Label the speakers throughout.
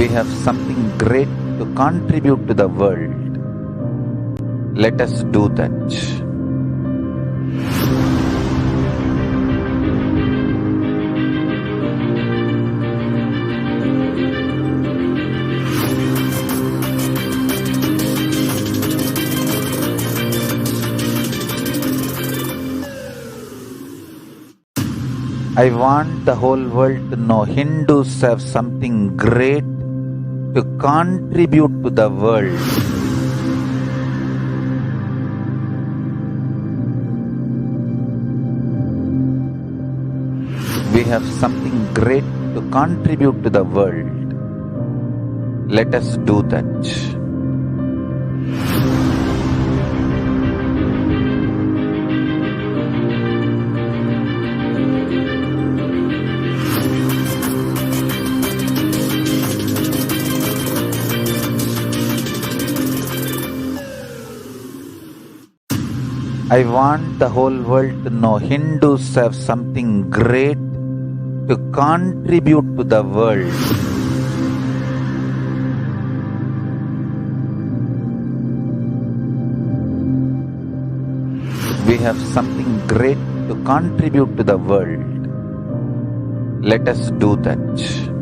Speaker 1: We have something great to contribute to the world. Let us do that. I want the whole world to know Hindus have something great to contribute to the world. We have something great to contribute to the world. Let us do that. I want the whole world to know Hindus have something great to contribute to the world. We have something great to contribute to the world. Let us do that.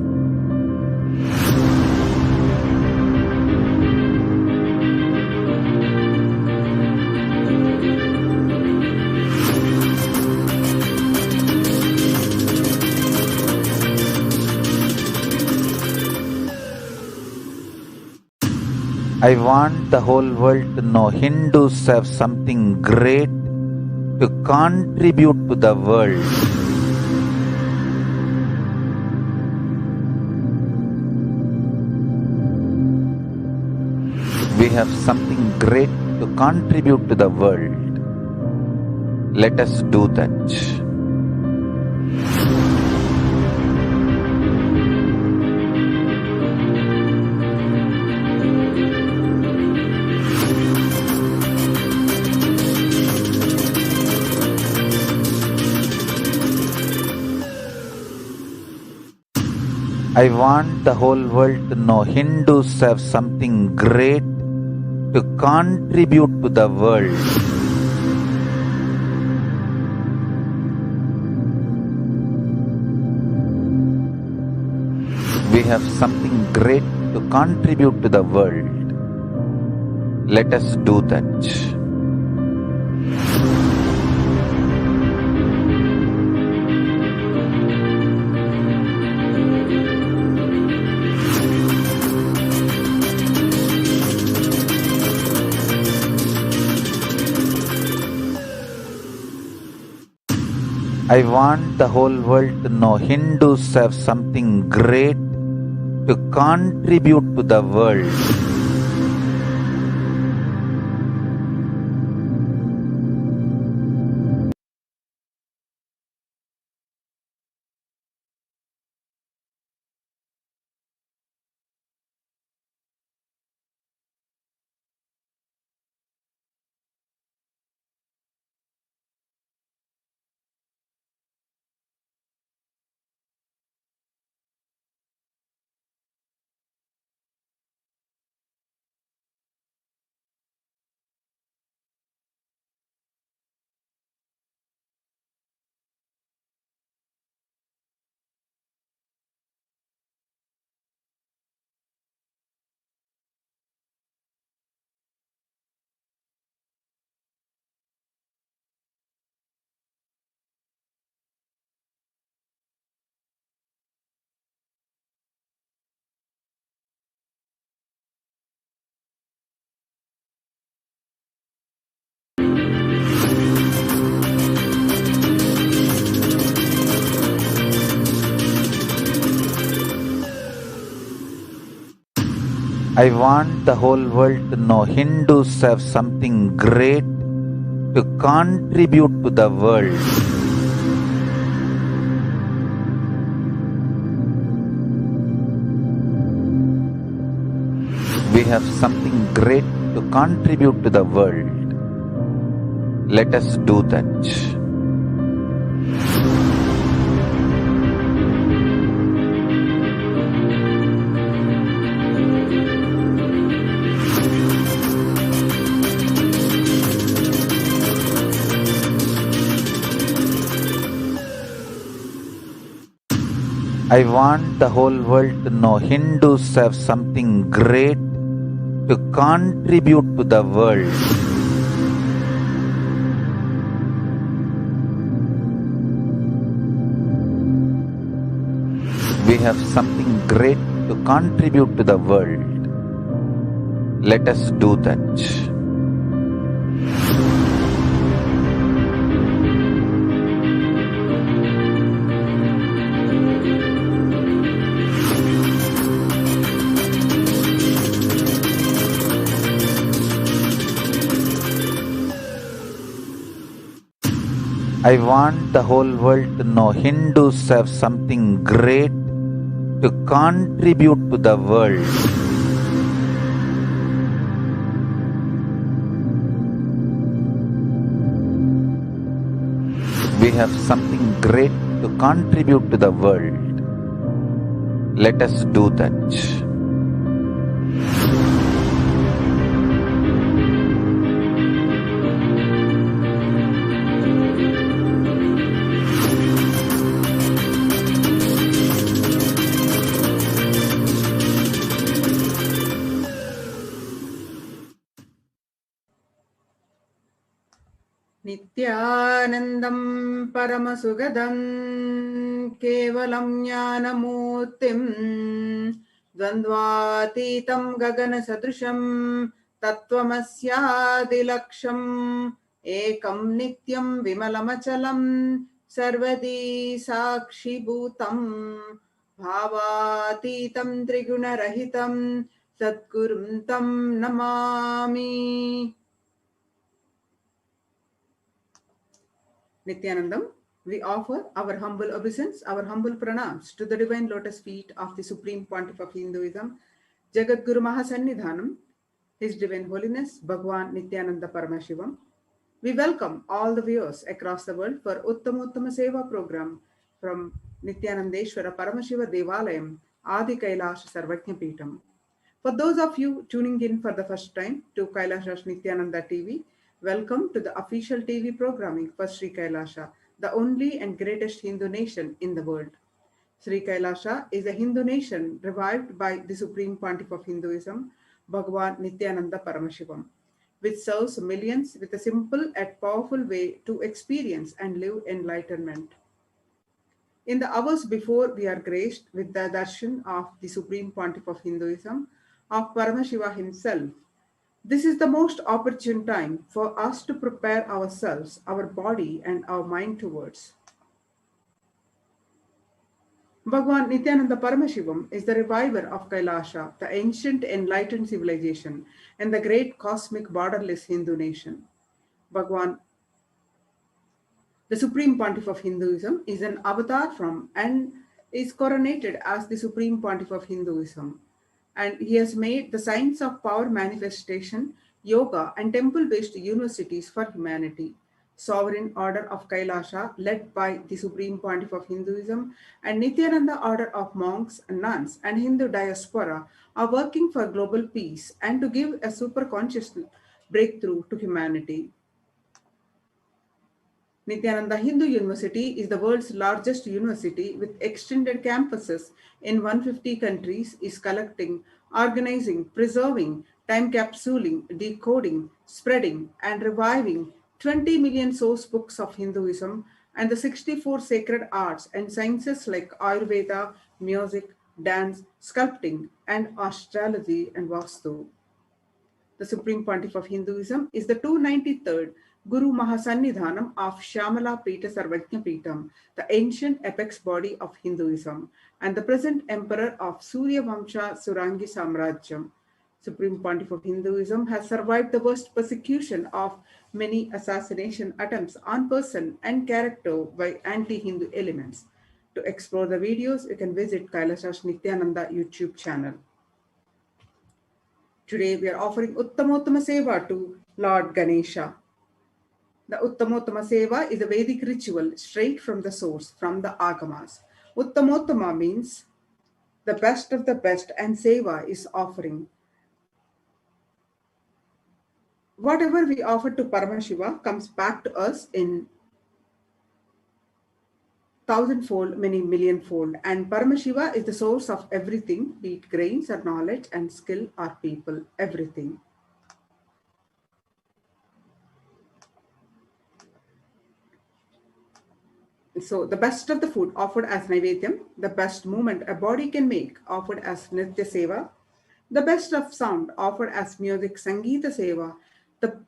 Speaker 1: I want the whole world to know Hindus have something great to contribute to the world. We have something great to contribute to the world. Let us do that. I want the whole world to know Hindus have something great to contribute to the world. We have something great to contribute to the world. Let us do that. I want the whole world to know Hindus have something great to contribute to the world. I want the whole world to know Hindus have something great to contribute to the world. We have something great to contribute to the world. Let us do that. I want the whole world to know Hindus have something great to contribute to the world. We have something great to contribute to the world. Let us do that. I want the whole world to know Hindus have something great to contribute to the world. We have something great to contribute to the world. Let us do that.
Speaker 2: Nithyanandam Paramashivoham Kevalam Jnanamurtim Dvandvatitam Gaganasadrusham Tattvamasyaadilaksham Ekam Nityam Vimalamachalam Sarvadi Sakshibhutam Bhavatitam Trigunarahitam Satgurum Tam Namami. Nithyanandam, we offer our humble obeisance, our humble pranams to the divine lotus feet of the Supreme Pontiff of Hinduism, Jagat Guru Mahasannidhanam, His Divine Holiness, Bhagwan Nithyananda Paramashivam. We welcome all the viewers across the world for Uttamottama Seva program from Nithyanandeshwara Paramashiva Devalayam, Adi Kailasa Sarvajna Peetam. For those of you tuning in for the first time to Kailasa Nithyananda TV, welcome to the official TV programming for Sri Kailasa, the only and greatest Hindu nation in the world. Sri Kailasa is a Hindu nation revived by the Supreme Pontiff of Hinduism, Bhagwan Nithyananda Paramashivam, which serves millions with a simple and powerful way to experience and live enlightenment. In the hours before we are graced with the darshan of the Supreme Pontiff of Hinduism, of Paramashiva himself, this is the most opportune time for us to prepare ourselves, our body and our mind towards. Bhagwan Nithyananda Paramashivam is the reviver of Kailasa, the ancient enlightened civilization and the great cosmic borderless Hindu nation. Bhagwan, the Supreme Pontiff of Hinduism, is an avatar from and is coronated as the Supreme Pontiff of Hinduism. And he has made the science of power manifestation, yoga, and temple-based universities for humanity. Sovereign Order of Kailasa, led by the Supreme Pontiff of Hinduism, and Nithyananda Order of monks, nuns, and Hindu diaspora are working for global peace and to give a super-conscious breakthrough to humanity. Nithyananda Hindu University is the world's largest university with extended campuses in 150 countries, is collecting, organizing, preserving, time capsuling, decoding, spreading, and reviving 20 million source books of Hinduism and the 64 sacred arts and sciences like Ayurveda, music, dance, sculpting, and astrology and Vastu. The Supreme Pontiff of Hinduism is the 293rd Guru Mahasannidhanam of Shyamala Pita Sarvajna Peetam, the ancient apex body of Hinduism, and the present emperor of Surya Vamsha Surangi Samrajyam. Supreme Pontiff of Hinduism has survived the worst persecution of many assassination attempts on person and character by anti-Hindu elements. To explore the videos, you can visit Kailasa Nithyananda YouTube channel. Today we are offering Uttamottama Seva to Lord Ganesha. The Uttamottama Seva is a Vedic ritual straight from the source, from the Agamas. Uttamottama means the best of the best and Seva is offering. Whatever we offer to Paramashiva comes back to us in thousandfold, many millionfold. And Paramashiva is the source of everything, be it grains or knowledge and skill or people, everything. So the best of the food offered as Naivedyam, the best movement a body can make offered as Nitya Seva, the best of sound offered as music Sangeeta Seva, the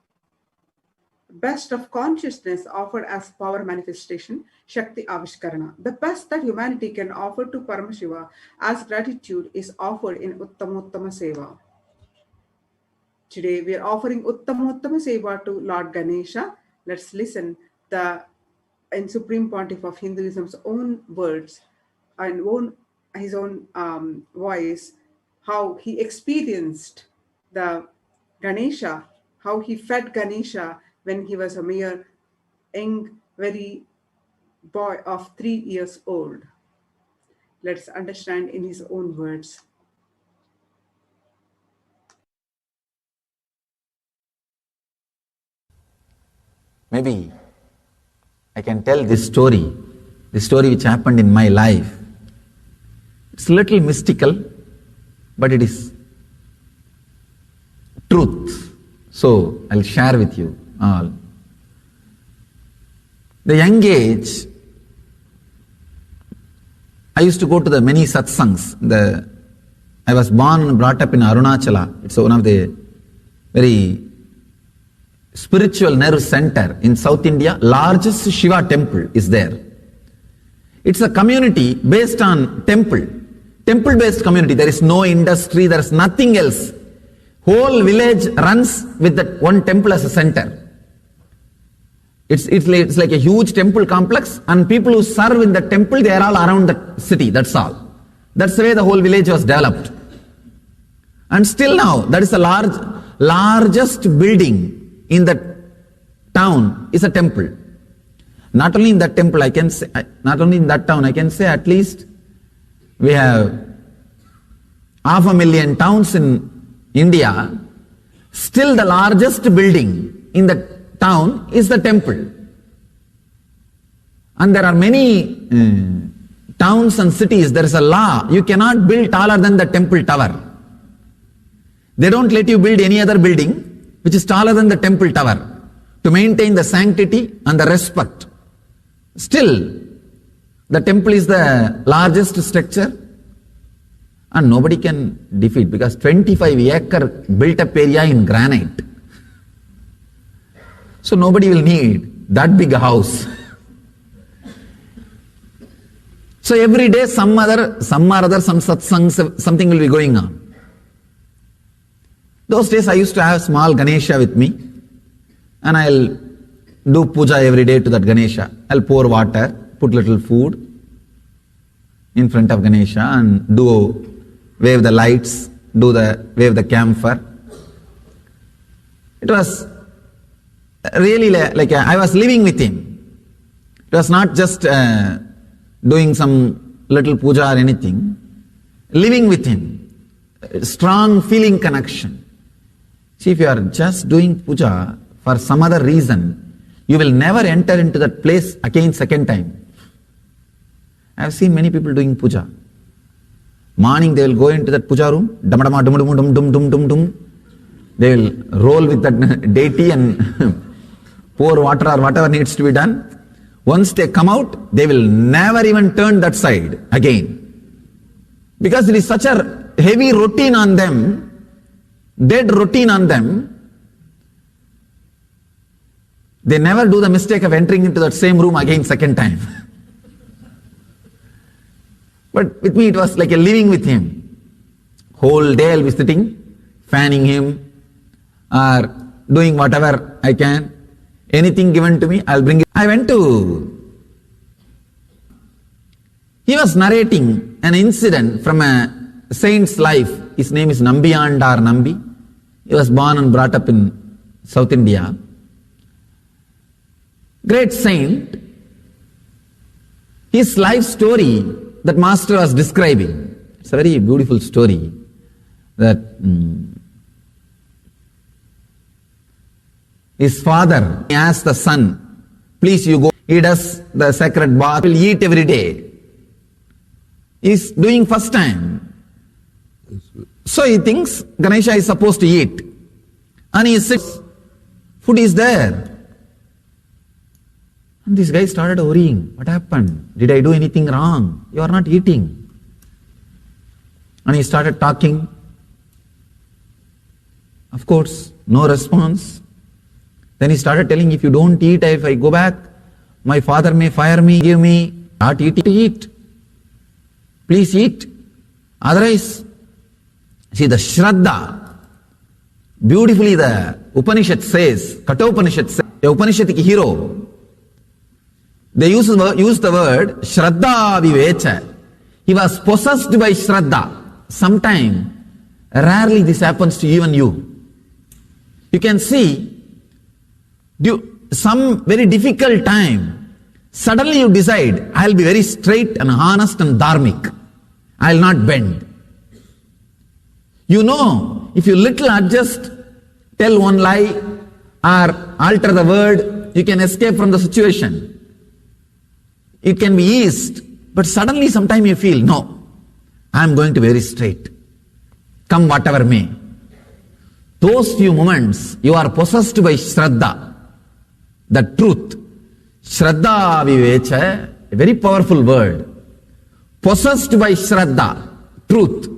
Speaker 2: best of consciousness offered as power manifestation Shakti Avishkarana. The best that humanity can offer to Paramashiva as gratitude is offered in Uttamottama Seva. Today we are offering Uttamottama Seva to Lord Ganesha. Let's listen in Supreme Pontiff of Hinduism's own words and his own voice, how he experienced the Ganesha, how he fed Ganesha when he was a mere young, very boy of 3 years old. Let's understand in his own words.
Speaker 1: Maybe I can tell this story which happened in my life. It's a little mystical, but it is truth. So I'll share with you all. The young age, I used to go to the many satsangs. I was born and brought up in Arunachala. It's one of the very spiritual nerve center in South India. Largest Shiva temple is there. It's a community based on temple based community. There is no industry, there is nothing else. Whole village runs with that one temple as a center. It's like a huge temple complex, and people who serve in the temple, they are all around the city, that's all. That's the way the whole village was developed. And still now, that is the largest building in the town is a temple. Not only in that temple, not only in that town, I can say at least we have 500,000 towns in India. Still the largest building in the town is the temple. And there are many towns and cities, there is a law, you cannot build taller than the temple tower. They don't let you build any other building which is taller than the temple tower to maintain the sanctity and the respect. Still, the temple is the largest structure and nobody can defeat, because 25-acre built up area in granite. So nobody will need that big house. So every day some satsang, something will be going on. Those days I used to have small Ganesha with me, and I'll do puja every day to that Ganesha. I'll pour water, put little food in front of Ganesha and wave the lights, wave the camphor. It was really like I was living with him. It was not just doing some little puja or anything. Living with him. Strong feeling connection. See, if you are just doing puja for some other reason, you will never enter into that place again second time. I have seen many people doing puja. Morning they will go into that puja room, dum dum dum dum dum dum dum dum dum. They will roll with that deity and pour water or whatever needs to be done. Once they come out, they will never even turn that side again. Because it is such a heavy routine on them, dead routine on them, they never do the mistake of entering into that same room again second time. But with me it was like a living with him. Whole day I'll be sitting, fanning him, or doing whatever I can. Anything given to me, I'll bring it. He was narrating an incident from a saint's life. His name is Nambiyandar Nambi. He was born and brought up in South India. Great saint. His life story that master was describing. It's a very beautiful story. That his father asked the son, please you go. He does the sacred bath, will eat every day. He's doing first time. So he thinks Ganesha is supposed to eat. And he sits, food is there. And this guy started worrying. What happened? Did I do anything wrong? You are not eating. And he started talking. Of course, no response. Then he started telling, if you don't eat, if I go back, my father may fire me, give me, not eat to eat. Please eat. Otherwise, see the Shraddha, beautifully the Upanishad says, Kathopanishad says, the Upanishadic hero, they use the word Shraddha Vivecha. He was possessed by Shraddha. Sometime, rarely this happens to even you. You can see, some very difficult time, suddenly you decide, I'll be very straight and honest and dharmic. I'll not bend. You know, if you little adjust, tell one lie, or alter the word, you can escape from the situation. It can be eased, but suddenly sometime you feel, no, I'm going to be very straight. Come whatever may. Those few moments, you are possessed by Shraddha, the truth. Shraddha Vivecha, a very powerful word. Possessed by Shraddha, truth,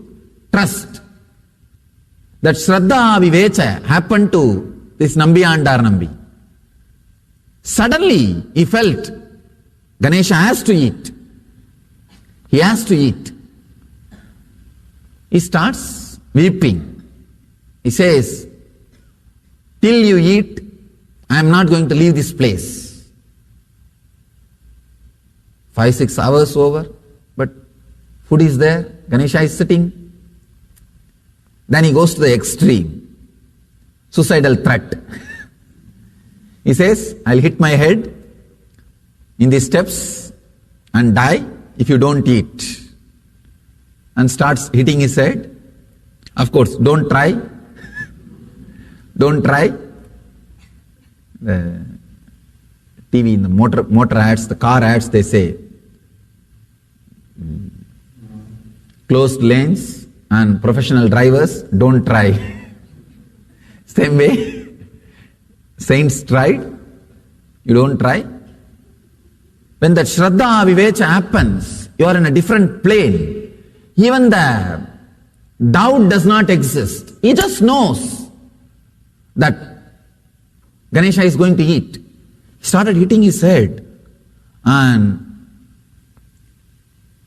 Speaker 1: trust. That Shraddha Vivecha happened to this Nambiyandar Nambi. Suddenly, he felt Ganesha has to eat. He has to eat. He starts weeping. He says, till you eat, I am not going to leave this place. 5-6 hours over, but food is there, Ganesha is sitting. Then he goes to the extreme, suicidal threat. He says, I'll hit my head in the steps and die if you don't eat. And starts hitting his head. Of course, don't try. Don't try. The TV, in the motor ads, the car ads, they say, closed lanes and professional drivers, don't try. Same way, saints tried, you don't try. When that Shraddha Vivecha happens, you are in a different plane. Even the doubt does not exist. He just knows that Ganesha is going to eat. He started hitting his head. And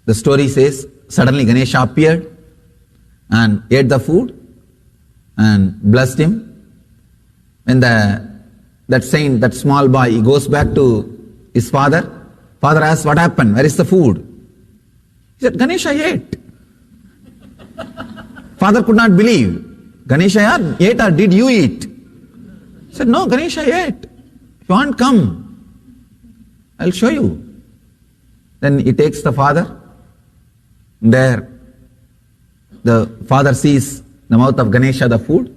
Speaker 1: the story says, suddenly Ganesha appeared and ate the food and blessed him. When that saint, that small boy, he goes back to his father. Father asks, what happened? Where is the food? He said, Ganesha ate. Father could not believe. Ganesha ate or did you eat? He said, no, Ganesha ate. If you want, come. I'll show you. Then he takes the father. There, the father sees the mouth of Ganesha, the food,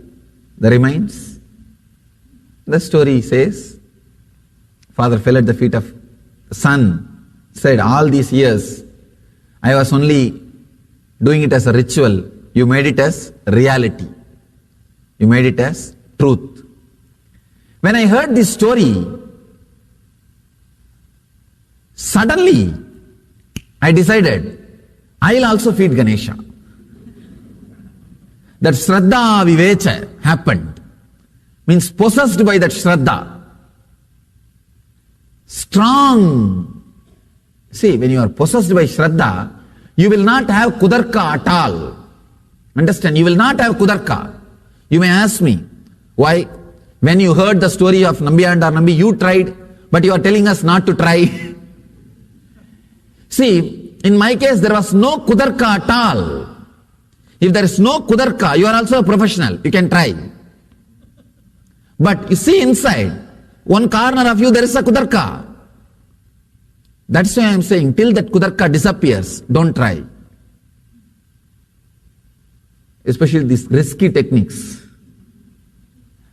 Speaker 1: the remains. The story says, father fell at the feet of the son, said, all these years, I was only doing it as a ritual. You made it as reality. You made it as truth. When I heard this story, suddenly I decided, I'll also feed Ganesha. That Shraddha Vivecha happened. Means possessed by that Shraddha. Strong. See, when you are possessed by Shraddha, you will not have Kudarka at all. Understand? You will not have Kudarka. You may ask me, why? When you heard the story of Nambiyandar Nambi, you tried, but you are telling us not to try. See, in my case, there was no Kudarka at all. If there is no Kudarka, you are also a professional. You can try. But you see inside, one corner of you, there is a Kudarka. That's why I am saying, till that Kudarka disappears, don't try. Especially these risky techniques.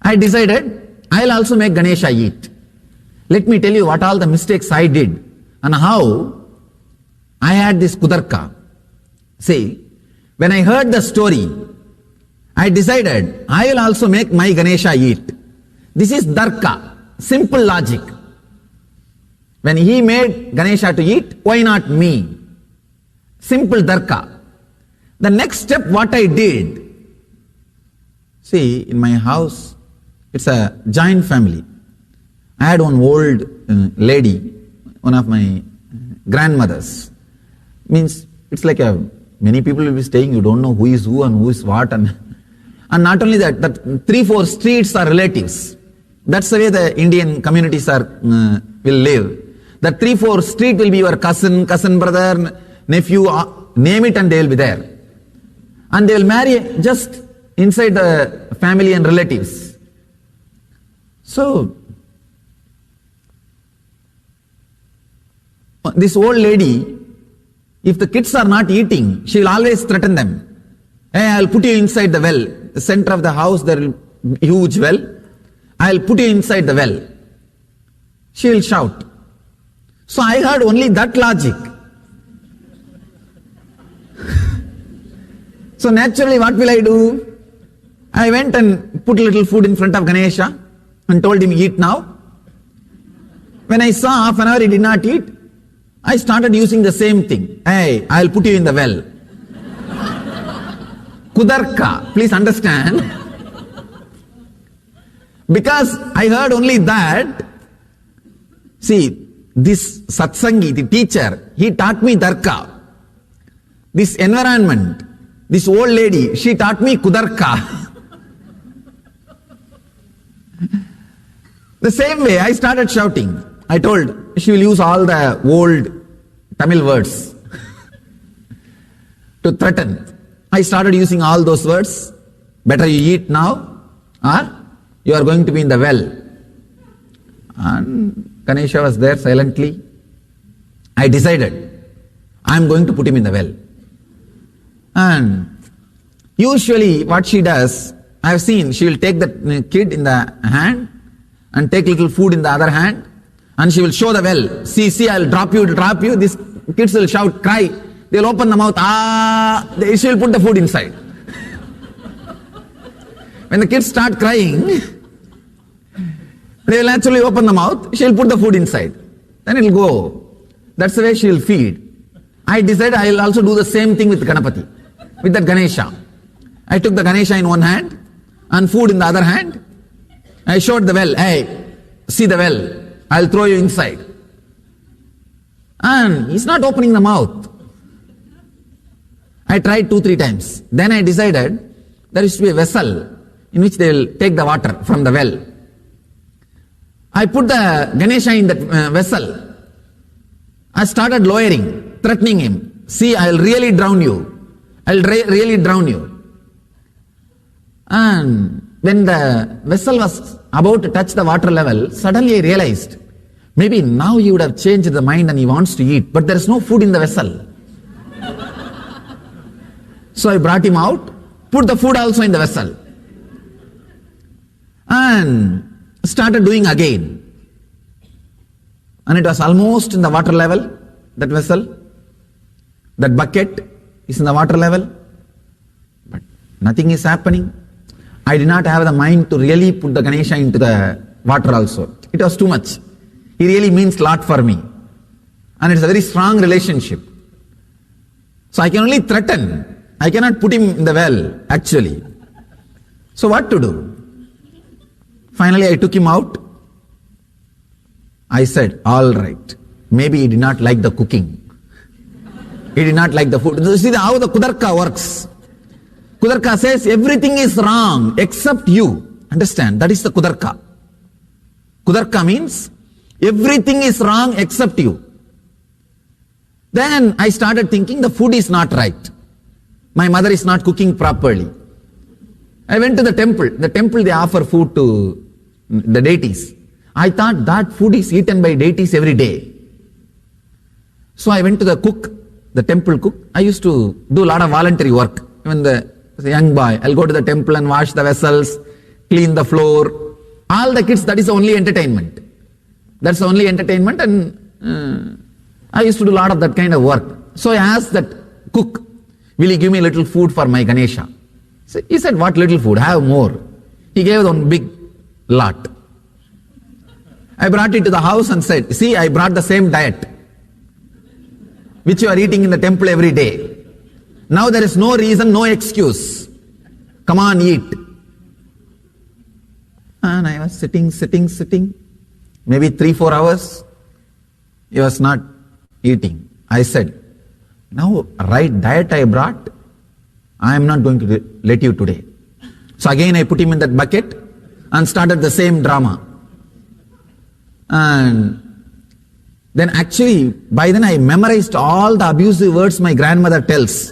Speaker 1: I decided, I'll also make Ganesha eat. Let me tell you what all the mistakes I did and how I had this kudarka. See, when I heard the story, I decided I will also make my Ganesha eat. This is darka, simple logic. When he made Ganesha to eat, why not me? Simple darka. The next step, what I did, see, in my house, it's a joint family. I had one old lady, one of my grandmothers. Means it's like many people will be staying, you don't know who is who and who is what. And not only that 3-4 streets are relatives. That's the way the Indian communities will live. The 3-4 street will be your cousin brother, nephew, name it, and they will be there. And they will marry just inside the family and relatives. So, this old lady, if the kids are not eating, she will always threaten them. Hey, I'll put you inside the well. The center of the house, there will be a huge well. I'll put you inside the well. She will shout. So I heard only that logic. So naturally, what will I do? I went and put a little food in front of Ganesha and told him, eat now. When I saw half an hour he did not eat, I started using the same thing. Hey, I'll put you in the well. Kudarka, please understand. Because I heard only that. See, this Satsangi, the teacher, he taught me Darka. This environment, this old lady, she taught me Kudarka. The same way, I started shouting. I told, she will use all the old Tamil words to threaten. I started using all those words. Better you eat now, or you are going to be in the well. And Ganesha was there silently. I decided, I am going to put him in the well. And usually what she does, I have seen, she will take the kid in the hand and take little food in the other hand, and she will show the well. See, I'll drop you. These kids will shout, cry. They'll open the mouth, she will put the food inside. When the kids start crying, they will naturally open the mouth, she will put the food inside. Then it will go. That's the way she will feed. I decided I will also do the same thing with Ganapati, with that Ganesha. I took the Ganesha in one hand and food in the other hand. I showed the well, hey, see the well, I'll throw you inside. And he's not opening the mouth. I tried 2-3 times. Then I decided there used to be a vessel in which they will take the water from the well. I put the Ganesha in that vessel. I started lowering, threatening him. See, I'll really drown you. I'll really drown you. And when the vessel was about to touch the water level, suddenly I realized, maybe now he would have changed the mind and he wants to eat, but there is no food in the vessel. So I brought him out, put the food also in the vessel, and started doing again. And it was almost in the water level, that vessel. That bucket is in the water level, but nothing is happening. I did not have the mind to really put the Ganesha into the water also. It was too much. He really means a lot for me. And it's a very strong relationship. So I can only threaten. I cannot put him in the well, actually. So what to do? Finally, I took him out. I said, all right. Maybe he did not like the cooking. He did not like the food. So see how the Kudarka works. Kudarka says everything is wrong except you. Understand? That is the Kudarka. Kudarka means everything is wrong except you. Then I started thinking the food is not right. My mother is not cooking properly. I went to the temple. The temple, they offer food to the deities. I thought that food is eaten by deities every day. So I went to the cook, the temple cook. I used to do a lot of voluntary work. When the young boy, I'll go to the temple and wash the vessels, clean the floor. All the kids, that is the only entertainment. That's the only entertainment, and I used to do a lot of that kind of work. So I asked that cook, will you give me a little food for my Ganesha? So he said, what little food? Have more. He gave one big lot. I brought it to the house and said, see, I brought the same diet which you are eating in the temple every day. Now there is no reason, no excuse. Come on, eat. And I was sitting. Maybe 3-4 hours. He was not eating. I said, now right diet I brought, I am not going to let you today. So again I put him in that bucket and started the same drama. And then actually, by then I memorized all the abusive words my grandmother tells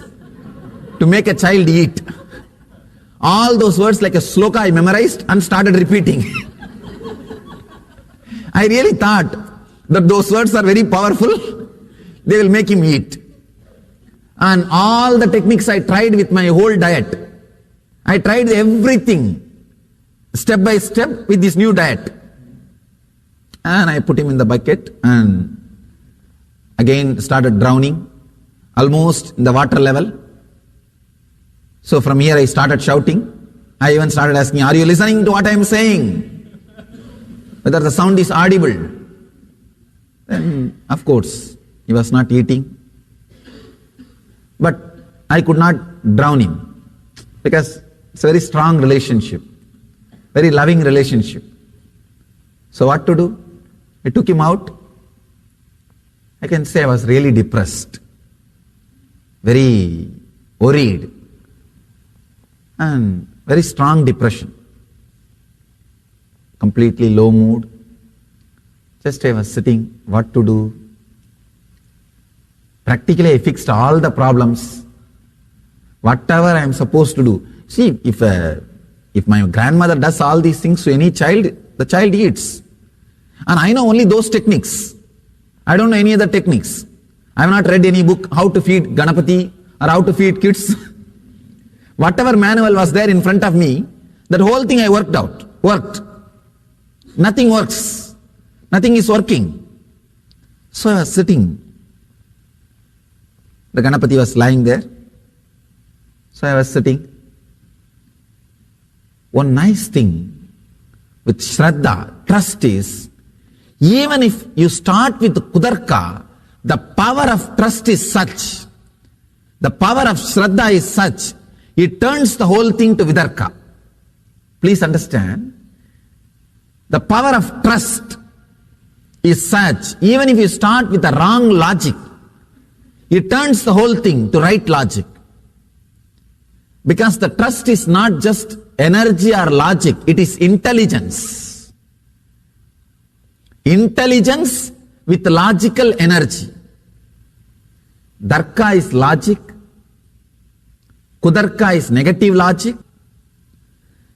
Speaker 1: to make a child eat. All those words like a sloka I memorized and started repeating. I really thought that those words are very powerful. They will make him eat. And all the techniques I tried with my whole diet. I tried everything step by step with this new diet. And I put him in the bucket and again started drowning, almost in the water level. So from here I started shouting. I even started asking, are you listening to what I am saying? Whether the sound is audible. Then of course he was not eating. But I could not drown him because it's a very strong relationship, very loving relationship. So what to do? I took him out. I can say I was really depressed, very worried, and very strong depression, completely low mood. Just I was sitting, what to do? Practically I fixed all the problems, whatever I am supposed to do. See, if my grandmother does all these things to any child, the child eats. And I know only those techniques. I don't know any other techniques. I have not read any book how to feed Ganapati or how to feed kids. Whatever manual was there in front of me, that whole thing I worked. Nothing works. Nothing is working. So I was sitting. The Ganapati was lying there. So I was sitting. One nice thing with Shraddha, trust is, even if you start with Kudarka, the power of trust is such, the power of Shraddha is such, it turns the whole thing to Vidarka. Please understand, the power of trust is such, even if you start with the wrong logic, it turns the whole thing to right logic. Because the trust is not just energy or logic, it is intelligence. Intelligence with logical energy. Darka is logic. Kudarka is negative logic.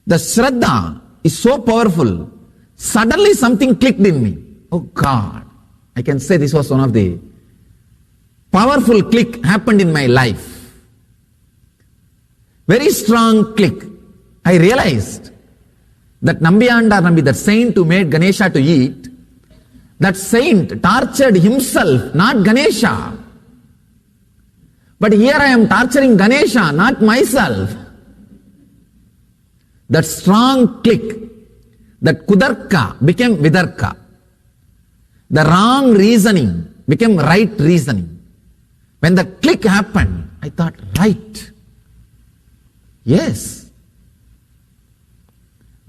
Speaker 1: The Shraddha is so powerful. Suddenly something clicked in me. Oh God, I can say this was one of the powerful click happened in my life. Very strong click. I realized that Nambiandar, that saint who made Ganesha to eat, that saint tortured himself, not Ganesha. But here I am torturing Ganesha, not myself. That strong click, that Kudarka became Vidarka. The wrong reasoning became right reasoning. When the click happened, I thought, right. Yes.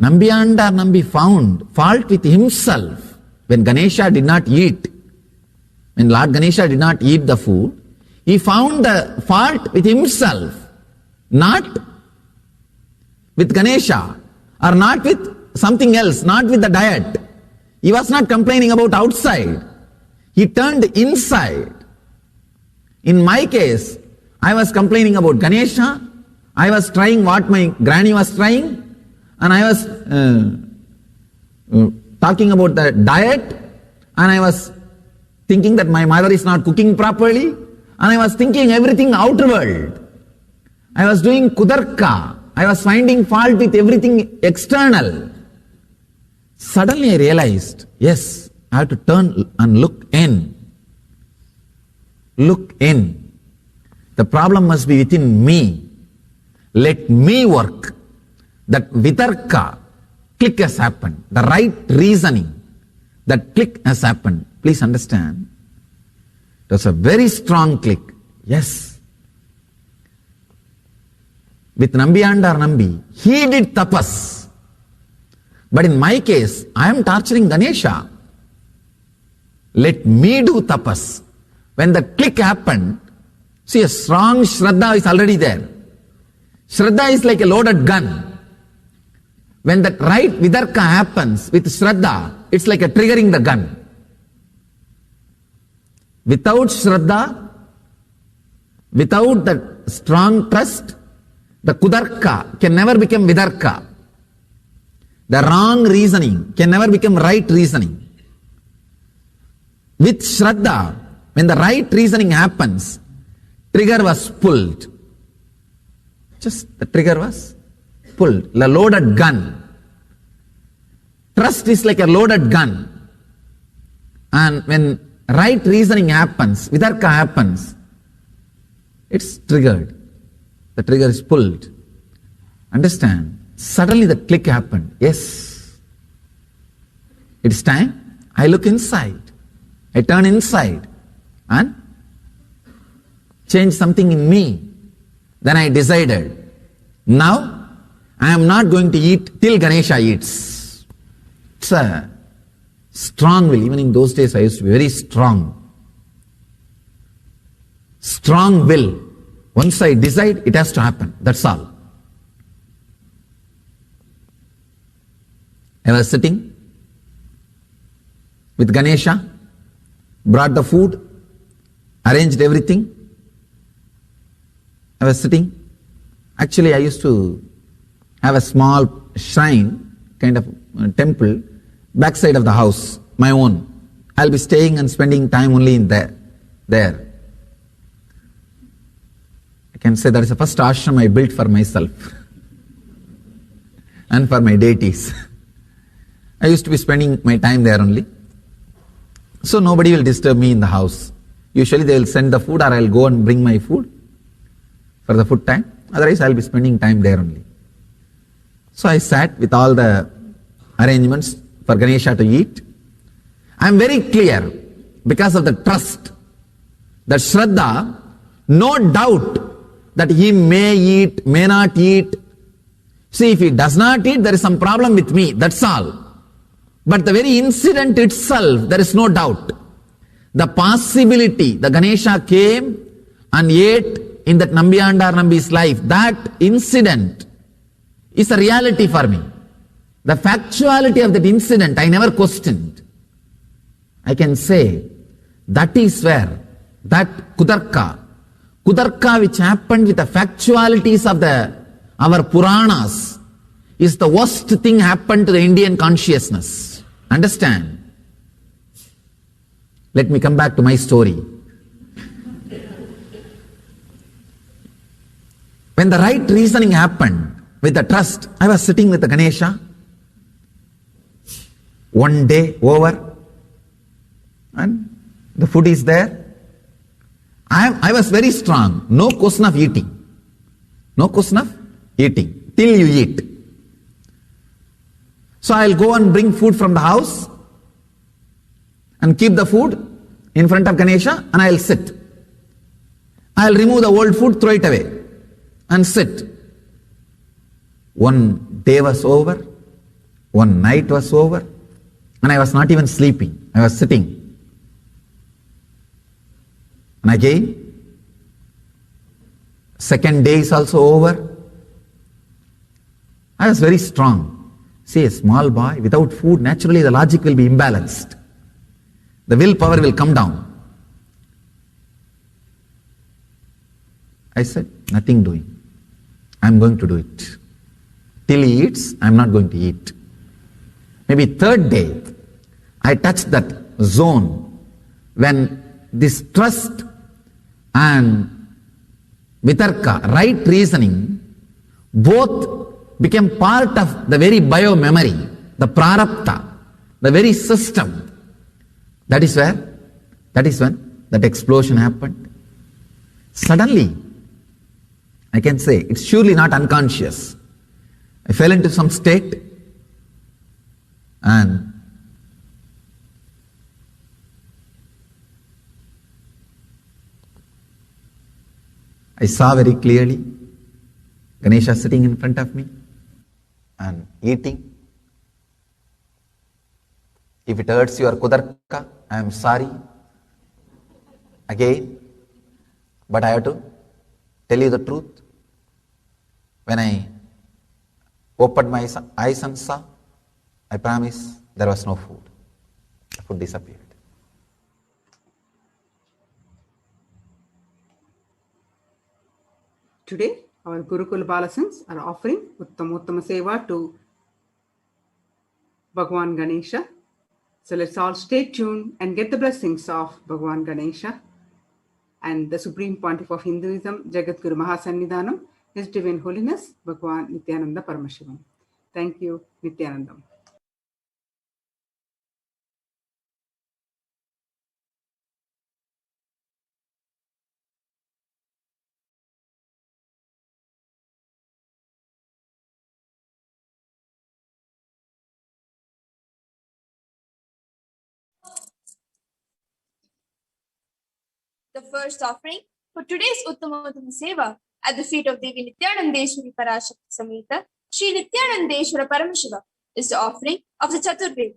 Speaker 1: Nambi found fault with himself when Ganesha did not eat. When Lord Ganesha did not eat the food, he found the fault with himself, not with Ganesha or not with something else, not with the diet. He was not complaining about outside. He turned inside. In my case, I was complaining about Ganesha. I was trying what my granny was trying. And I was talking about the diet. And I was thinking that my mother is not cooking properly. And I was thinking everything outward. I was doing Kudarka. I was finding fault with everything external. Suddenly I realized, yes, I have to turn and look in. Look in. The problem must be within me. Let me work. That vitarka, click has happened. The right reasoning, that click has happened. Please understand. It was a very strong click. Yes. With Nambiyandar Nambi, he did tapas. But in my case, I am torturing Ganesha. Let me do tapas. When the click happened, see, a strong Shraddha is already there. Shraddha is like a loaded gun. When that right vidarka happens with Shraddha, it's like a triggering the gun. Without Shraddha, without that strong trust, the kudarka can never become vidarka. The wrong reasoning can never become right reasoning. With Shraddha, when the right reasoning happens, trigger was pulled. Just the trigger was pulled. The loaded gun. Trust is like a loaded gun. And when right reasoning happens, vidarka happens, it's triggered. The trigger is pulled. Understand? Suddenly the click happened. Yes. It's time. I look inside. I turn inside and change something in me. Then I decided, now I am not going to eat till Ganesha eats. It's a strong will. Even in those days I used to be very strong. Strong will. Once I decide, it has to happen. That's all. I was sitting with Ganesha, brought the food, arranged everything. I was sitting. Actually, I used to have a small shrine, kind of temple, backside of the house, my own. I'll be staying and spending time only in there. I can say that is the first ashram I built for myself and for my deities. I used to be spending my time there only. So nobody will disturb me in the house. Usually they will send the food or I'll go and bring my food for the food time. Otherwise I'll be spending time there only. So I sat with all the arrangements for Ganesha to eat. I am very clear because of the trust, that Shraddha, no doubt that he may eat, may not eat. See, if he does not eat, there is some problem with me, that's all. But the very incident itself, there is no doubt. The possibility, the Ganesha came and ate in that Nambiyandar Nambi's life, that incident is a reality for me. The factuality of that incident, I never questioned. I can say, that is where, that Kudarka which happened with the factualities of our Puranas, is the worst thing happened to the Indian consciousness. Understand? Let me come back to my story. When the right reasoning happened with the trust, I was sitting with the Ganesha. One day over, and the food is there. I was very strong. No question of eating. No question of eating. Till you eat. So I'll go and bring food from the house and keep the food in front of Ganesha and I'll sit. I'll remove the old food, throw it away and sit. One day was over. One night was over. And I was not even sleeping. I was sitting. And again, second day is also over. I was very strong. See, a small boy without food, naturally the logic will be imbalanced. The willpower will come down. I said, nothing doing. I'm going to do it. Till he eats, I'm not going to eat. Maybe third day, I touched that zone when this trust and vitarka, right reasoning, both became part of the very bio-memory, the prarabdha, the very system. That is when that explosion happened. Suddenly, I can say, it's surely not unconscious. I fell into some state and I saw very clearly Ganesha sitting in front of me and eating. If it hurts your kudarka, I am sorry. Again, but I have to tell you the truth. When I opened my eyes and saw, I promise there was no food. The food disappeared.
Speaker 2: Today, our Gurukul Balasans are offering Uttamottama Seva to Bhagwan Ganesha. So let's all stay tuned and get the blessings of Bhagwan Ganesha and the Supreme Pontiff of Hinduism, Jagadguru Mahasannidhanam, His Divine Holiness, Bhagwan Nithyananda Paramashivam. Thank you, Nithyanandam.
Speaker 3: The first offering for today's Uttamottama Seva at the feet of Devi Nithyanandeshwari Parashakti Sameta, Sri Nithyanandeshwara Paramashivam is the offering of the Chaturveda.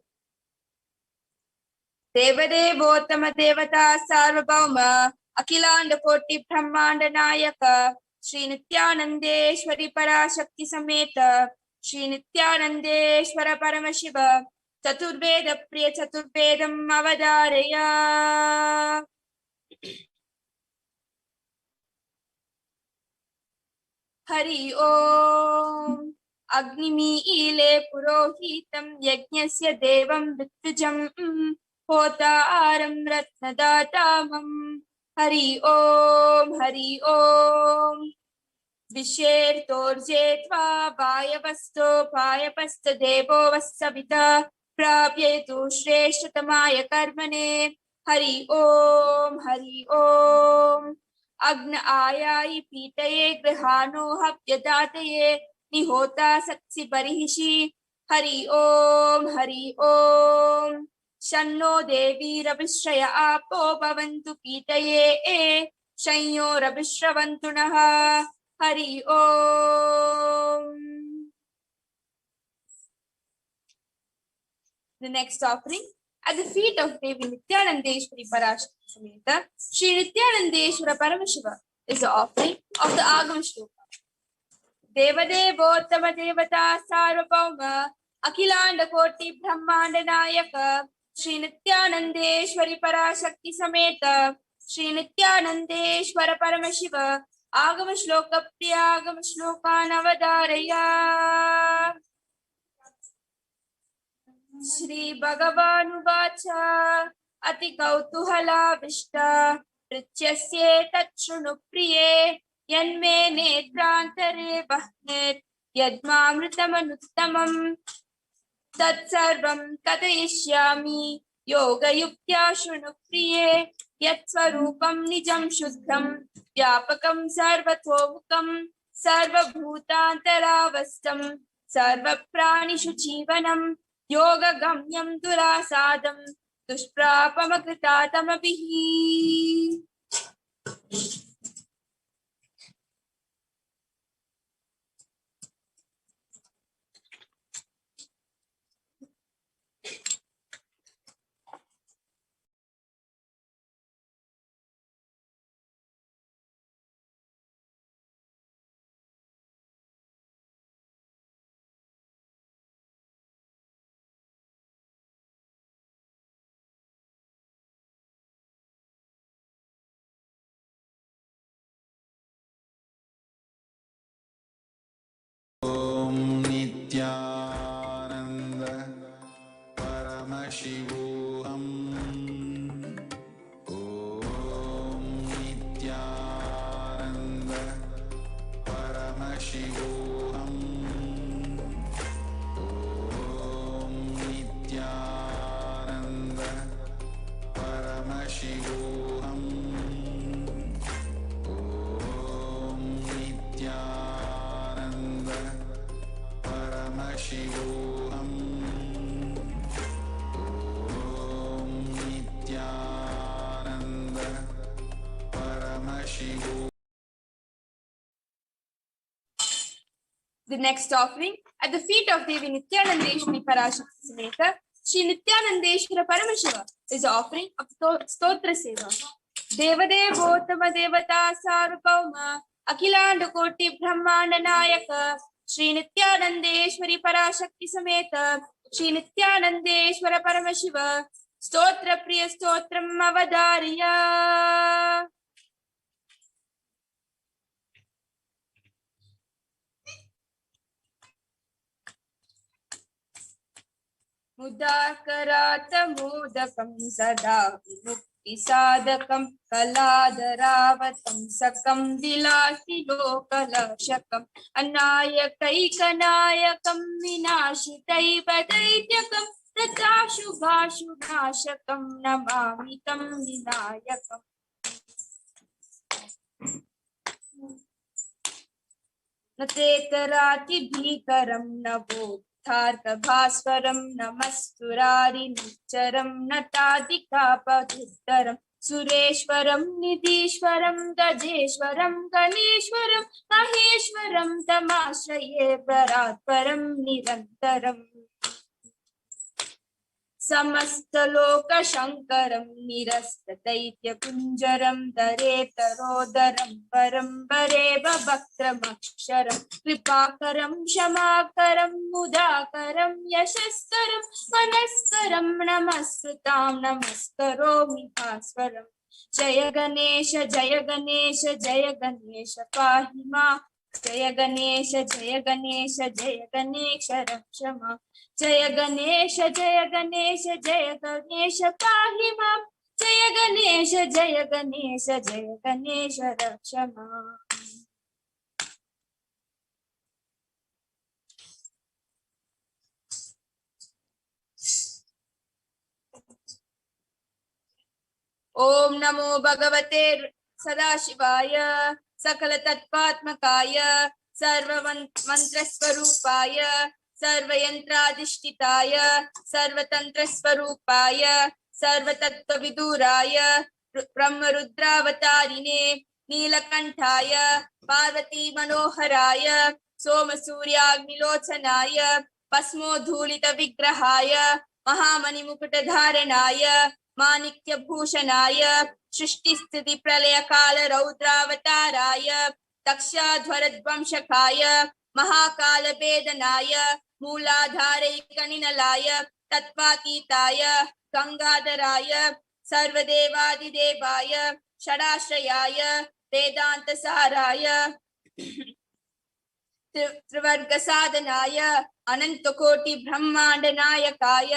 Speaker 3: Devadevottama Devata Sarvabhauma Akilanda Koti Brahmanda Nayaka Sri Nithyanandeshwari Parashakti Sameta Sri Nithyanandeshwara Paramashiva Chaturveda Priya Chaturvedam Avadaraya. Hari Om Agniमीले Purohitam Yajnasya Devam Vitvijam Hotaram Ratnadatamam Hari Om Visher Torjetva Vayavasto Payapasta Devo Vasavita Prapyetu Shreshtamaya Karmane Hari Om Agna Ayayi Pitaye Grihano Hapyadataye Nihota Satsi Barihishi Hari Om Shanno Devi Rabhishraya Apo Bhavantu Pitaye Shanyo Rabhishravantunaha Hari Om. The next offering at the feet of Devi Nithyanandeshwari Parashakti Sameta, Sri Nithyanandeshwara Paramashiva is the offering of the Agama Shloka. Devadevottama Devata Sarvabhauma Akilanda Koti Brahmanda Nayaka Sri Nithyanandeshwari Parashakti Sameta Sri Nithyanandeshwara Paramashiva Agama Shloka Priya Agama Shloka Navadaraya. Shri Bhagavan Uvacha Ati Kautuhala Vishta Prityasye Tachunu Priye Yanme Netrantare Bahnet Yadmamritamannuttamam Tatsarvam Katayishyami Yoga Yuktya Shunu Priye Yatsvarupam Nijam Shuddham Vyapakam Sarvatomukam Sarvabhutantaravastam Sarvapranishu Jivanam Yoga Gamyam Durasadam Dushprapamakritatamabihi.
Speaker 1: Paramashivoham. Om Nithyananda Paramashivoham. Om Nithyananda Paramashivoham.
Speaker 3: The next offering at the feet of Devi Nithyanandeshwari Parashakti Sameta Shri Nithyanandeshwara Paramashiva is the offering of Stotra Seva. Devadevottama Devata Sarvabhauma Akhilanda Koti Brahmanda Nayaka Shri Nithyanandeshwari Parashakti Sameta Shri Nithyanandeshwara Paramashiva Stotra Priya Stotram Avadariya. मुदाकरातमोदकं सदा विमुक्तिसाधकं कलाधरावतं सकं विलासिलोकलक्षकम् अनायकैकनायकं विनाशितैव दैत्यकं तथाशुभाशुनाशकं नमामि तं विनायकम्. न तेतराति भीकरं न भास्वरं नमस्तुरारिनिच्चरं नटादिकापदुत्तरं सुरेश्वरं निधीश्वरं गजेश्वरं गणेश्वरं महेश्वरं तमाश्रये परात्परं निरन्तरम्. समस्तलोकशङ्करं निरस्तदैत्यकुञ्जरं दरेतरोदरं परं वरे वक्त्रमक्षरं कृपाकरं क्षमाकरं मुदाकरं यशस्करं मनस्करं नमस्कृतां नमस्करोमि भास्वरम्. जय गणेश जय गणेश जय गणेश पाहि मां. जय गणेश जय गणेश जय गणेश रक्ष मां. जय गणेश जय गणेश जय गणेश पाहि मां. जय गणेश जय गणेश जय गणेश रक्ष मां. ओम नमो भगवते सदाशिवाय सकल तत्त्वात्मकाय सर्वमंत्र स्वरूपाय सर्वयंत्राधिष्ठिताय सर्वतंत्र स्वरूपाय सर्वतत्त्वविदुराय ब्रह्मरुद्रावतारिणे नीलकंठाय पार्वती मनोहराय सोमसूर्याग्निलोचनाय भस्मोद्धूलित विग्रहाय महामणिमुकुटधारणाय माणिक्यभूषणाय सृष्टिस्थिति प्रलय काल रौद्रावताराय दक्षाध्वरध्वंसकाय महाकाल वेदनाय मूलाधारैकनिनलाय तत्त्वातीताय गंगाधराय सर्वदेवादिदेवाय षडाश्रयाय वेदांतसाराय त्रिवर्ग साधनाय अनंतकोटि ब्रह्मांड नायकाय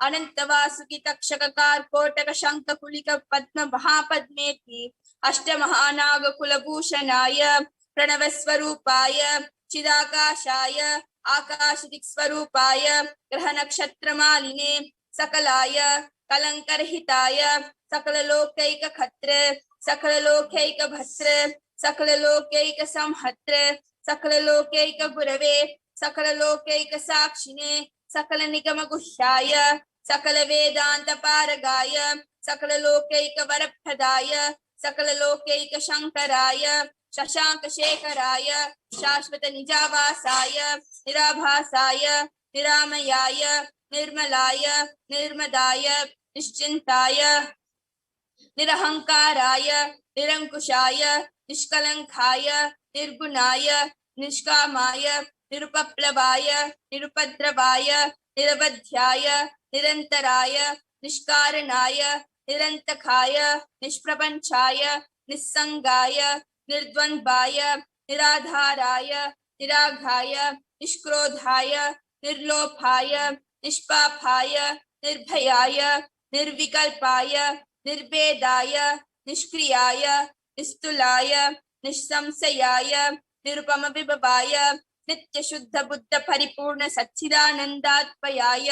Speaker 3: अनंत वासुकी तक्षक कारकोटक शंख कुलिक पद्म महापद्मेति अष्ट महानाग कुलभूषणाय प्रणव स्वरूपाय चिदाकाशाय आकाशदिक् स्वरूपाय ग्रह नक्षत्र मालिने सकलाय कलंकरहिताय सकल लोकैक खत्र सकल लोकैक भस्त्र सकल लोकैक संहत्र सकल लोकैक गुरवे सकल लोकैक साक्षिणे सकल निगम गुह्याय सकल वेदांत पारगाय सकल लोकैक वरप्रदाय सकल लोकैक शंकराय शशांक शेखराय शाश्वत निजावासाय निराभासाय निरामयाय निर्मलाय निर्मदाय निश्चिंताय निरहंकाराय निरंकुशाय निष्कलंकाय निर्गुणाय निष्कामाय निरुपप्लवाय निरुपद्रवाय निरवध्याय निरंतराय निष्कारणाय निरंतकाय निष्प्रपंचाय निस्संगाय निर्द्वंद्वाय निराधाराय निराघाय निष्क्रोधाय निर्लोभाय निष्पापाय निर्भयाय निर्विकल्पाय निर्भेदाय निष्क्रियाय निस्तुलाय निस्संशयाय निरुपम विभवाय नित्य शुद्ध बुद्ध परिपूर्ण सच्चिदानंदात्मयाय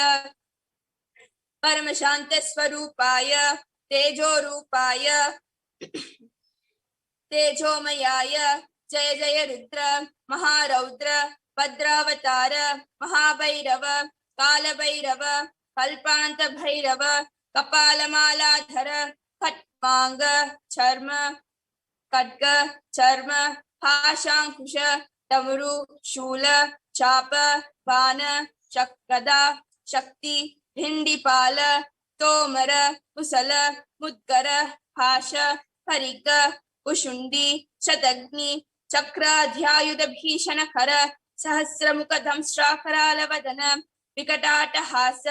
Speaker 3: परम शांत स्वरूपाय तेजोरूपाय तेजोमयाय जय जय रुद्र महारौद्र भद्रावतार महाभैरव कालभैरव कल्पांत भैरव कपालमालाधर खट्वांग चर्म खड्ग चर्म पाशांकुश डमरू शूल चाप बाण चक्रदा शक्ति भिंडीपाल तोमर कुशल मुद्गर भाष हरिक उशुंडी शतग्नि चक्राध्यायुध भीषण खर सहस्रमुख दंष्ट्राकराल वदन विकटाटहास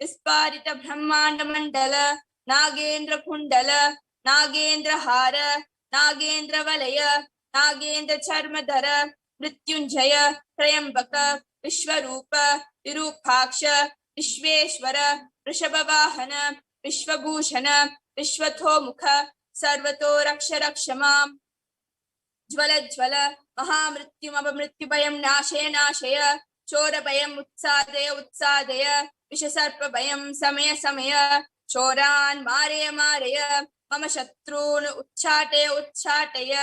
Speaker 3: विस्फारित ब्रह्मांड मंडल नागेंद्र कुंडल नागेंद्र हार नागेंद्र वलय नागेंद्र चर्मधर मृत्युंजय त्रयंबक विश्वरूप विरूपाक्ष विश्वेश्वर वृषभवाहन विश्वभूषण विश्वतोमुख सर्वतो रक्ष रक्ष माम् ज्वल ज्वल महामृत्युमपमृत्युभयं नाशय नाशय चोरभयम् उत्सादय उत्सादय विषसर्पभयं समय समय चोरान् मारय मारय मम शत्रून् उच्चाटय उच्चाटय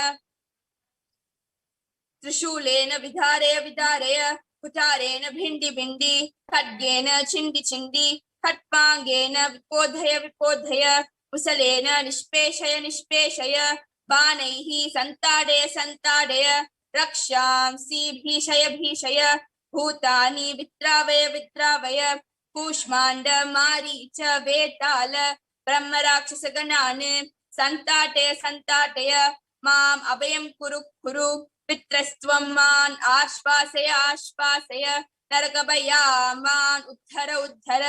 Speaker 3: त्रिशूलेन विधारय विधारय कुठारेण भिंडी भिंडी खड्गेन छिंडी छिंडी खट्वांगेन विपोधय विपोधय कुशलेन निष्पेषय निष्पेषय बाणैः संताडय संताडय रक्षांसि भीषय भीषय भूतानि वित्रावय वित्रावय कूष्मांड मारीच वेताल ब्रह्मराक्षसगणान् संताटय संताटय माम् अभयं कुरु कुरु पितृस्त्वं मान् आश्वासय आश्वासय नरकभयामान् उद्धर उद्धर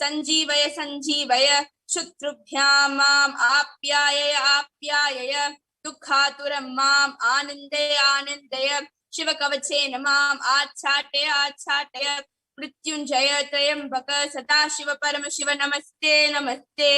Speaker 3: संजीवय संजीवय शत्रुभ्यां माम् आप्यायय आप्यायय दुःखातुरं माम् आनन्दय आनन्दय शिवकवचेन माम् आच्छाटय आच्छाटय मृत्युंजय त्रयंबक सदाशिव परमशिव नमस्ते नमस्ते।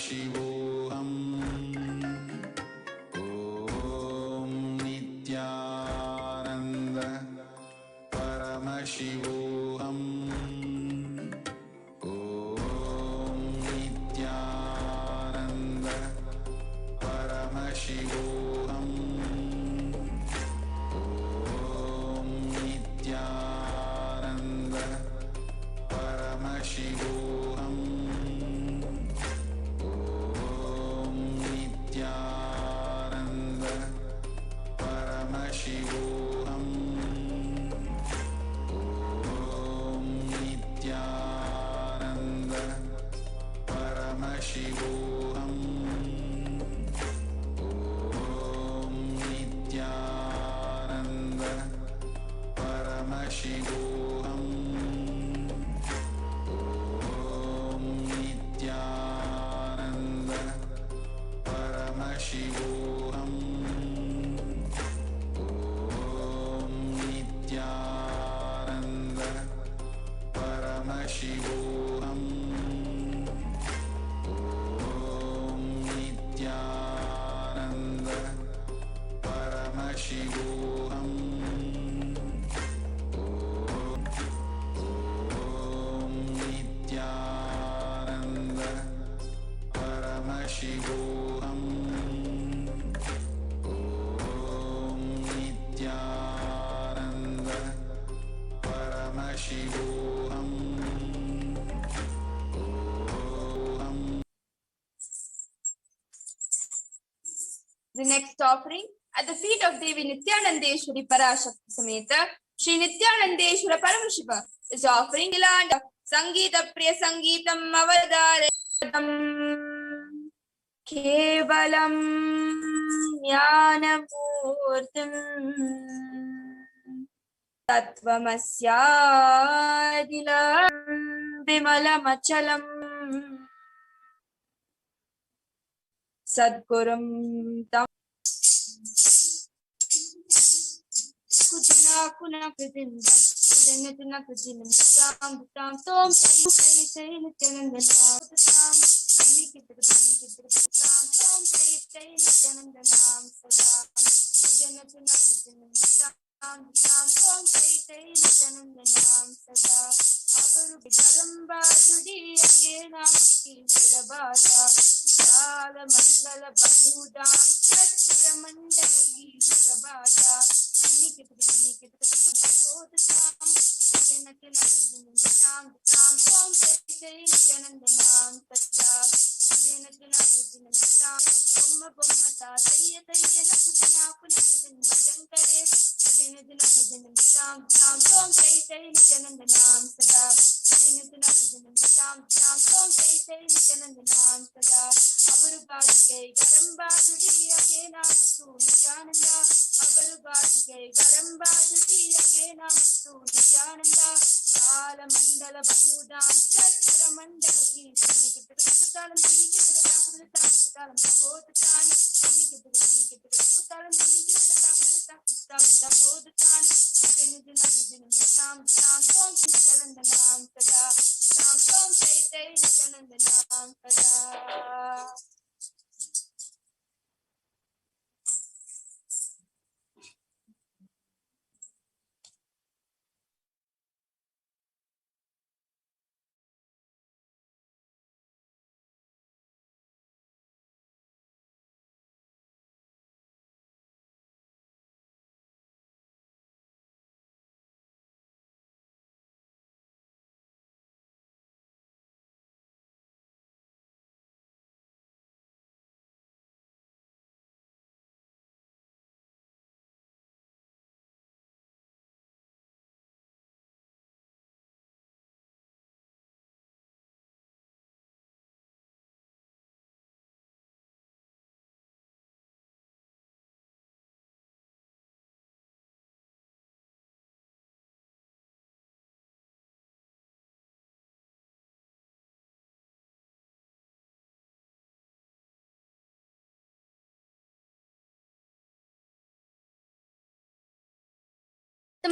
Speaker 4: शिवोऽहं ॐ नित्यानन्द परमशिवोऽहं ॐ नित्यानन्द परमशिवोऽहं ॐ नित्यानन्द परमशिवोऽहं नित्यानन्द परमशिवोऽहं ॐ नित्यानन्द परमशिवोऽहं ॐ नित्यानन्द परमशिवोऽहं ॐ नित्यानन्द परमशिवोऽहं ॐ नित्यानन्द परमशिवोऽहं ॐ नित्यानन्द परमशिवोऽहं ॐ नित्यानन्द परमशिवोऽहं ॐ Nityanand परमशिवोऽहं
Speaker 3: The next offering at the feet of Devi Nithyanandeshwari Parashakti Sameta Shri Nithyanandeshwara Paramashiva is offering Ilanda Sangeeta Priya Sangeetam Avadaradam Kevalam Jnanamurtim Tattvamasyadilam Vimalamachalam Sadgurum Tam Kudina Kuna Kudin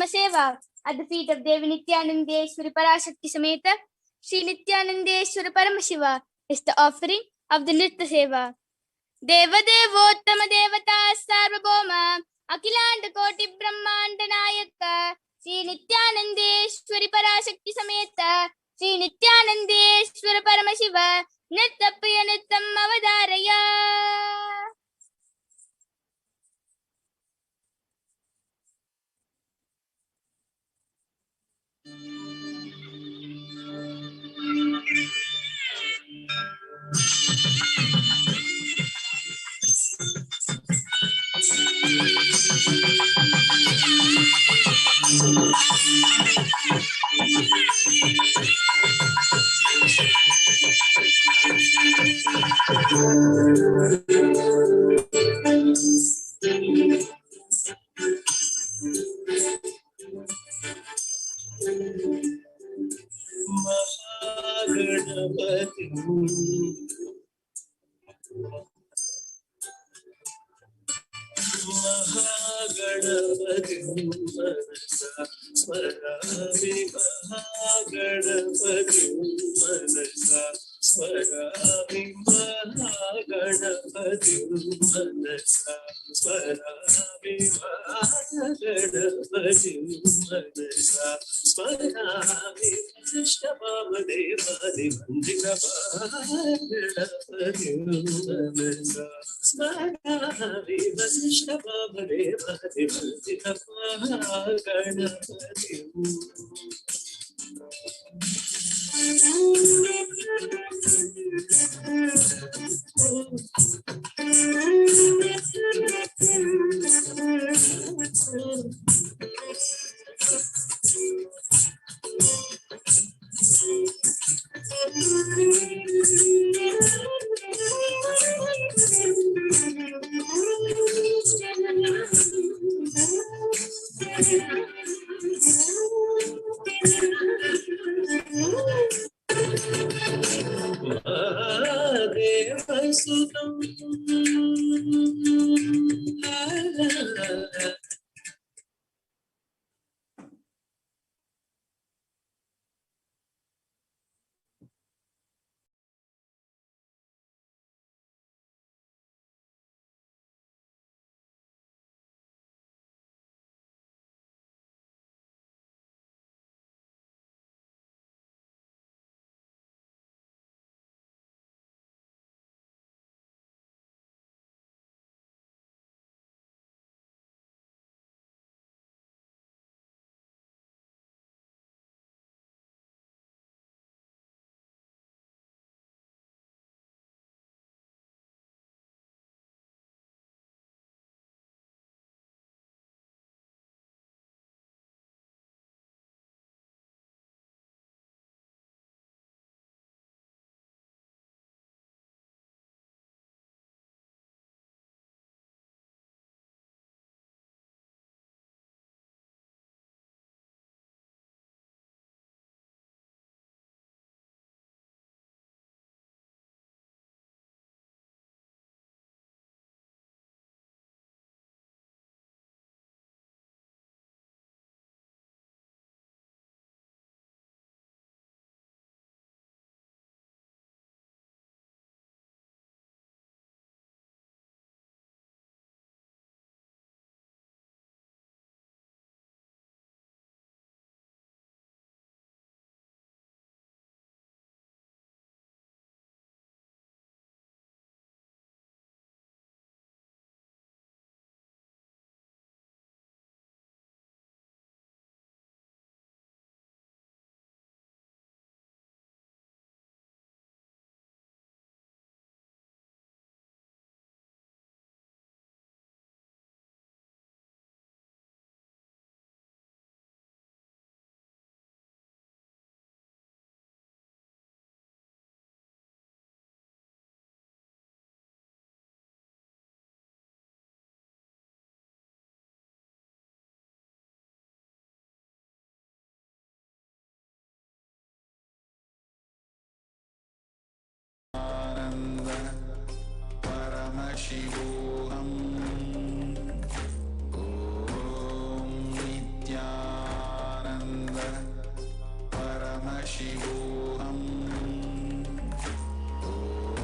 Speaker 3: Seva at the feet of Devi Nithyanandeshwari Parashakti Sameta Sri Nithyanandeshwara Paramashiva is the offering of the Nritya Seva. Deva Devottama Devata Sarvabhauma Akilanda Koti Brahmanda Nayaka Sri Nithyanandeshwari Parashakti Sameta Sri Nithyanandeshwara Paramashiva Nityapriya Nityam Avadaraya.
Speaker 4: Paramashivoham. Om Nithyananda Paramashivoham.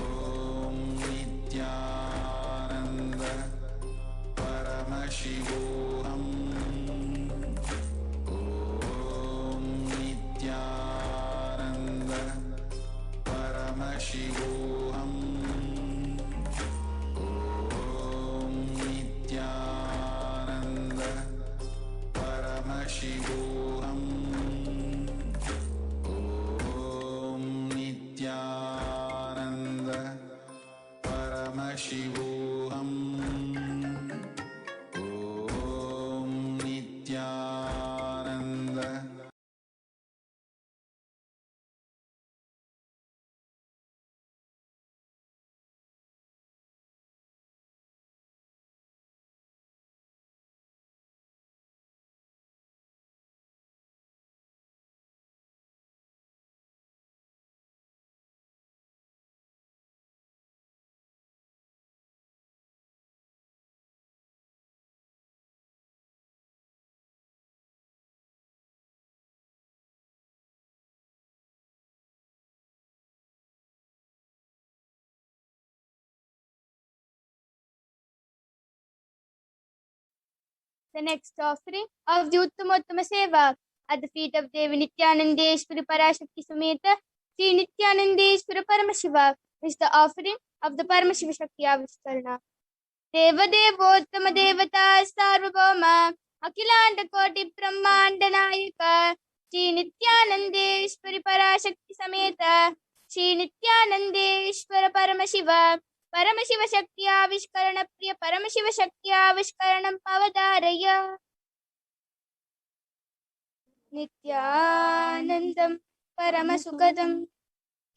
Speaker 4: Om Nithyananda Paramashivoham. Om Nithyananda Paramashivoham. Om Nithyananda Paramashivoham. Om Nithyananda Paramashivoham. Om Nithyananda.
Speaker 3: The next offering of the Uttamattama Seva at the feet of Devi Nithyanandeshwari Parashakti Sameta Sri Nithyanandeshwara Paramashiva is the offering of the Paramashiva Shakti Avishkarana. Deva Devottama Devata Sarvabhauma Akhilanda Koti Brahmanda Nayaka Sri Nithyanandeshwari Parashakti Sameta Sri Nithyanandeshwara Paramashiva Paramashiva Shakti Avishkarana Priya Paramashiva Shakti Avishkaranam Pavadaraya Nithyanandam Paramasukadam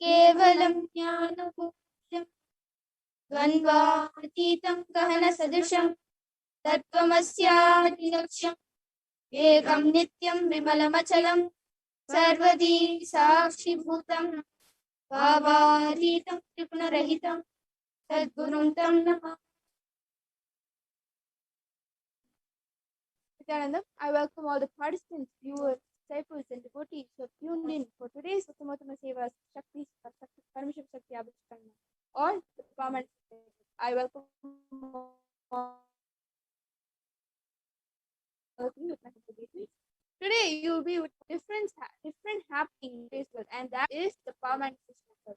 Speaker 3: Kevalam Jnanamukhyam Dvandvatitam Gahana Sadrisham Tattvamasya Dilaksham Ekam Nityam Vimalamachalam Sarvadi Sakshi Bhutam Bhavaritam Tripnarahitam Sadgurum Tam Namah. Nityanandam, I welcome all the participants, viewers, disciples, and devotees who have tuned in for today's Uttamattama Seva's Shakti Paramashiva Shakti Abhiskarana or the Paramashiva. I welcome all of you with my devotees. Today you will be with different happening in today's world, and that is the Paramashiva.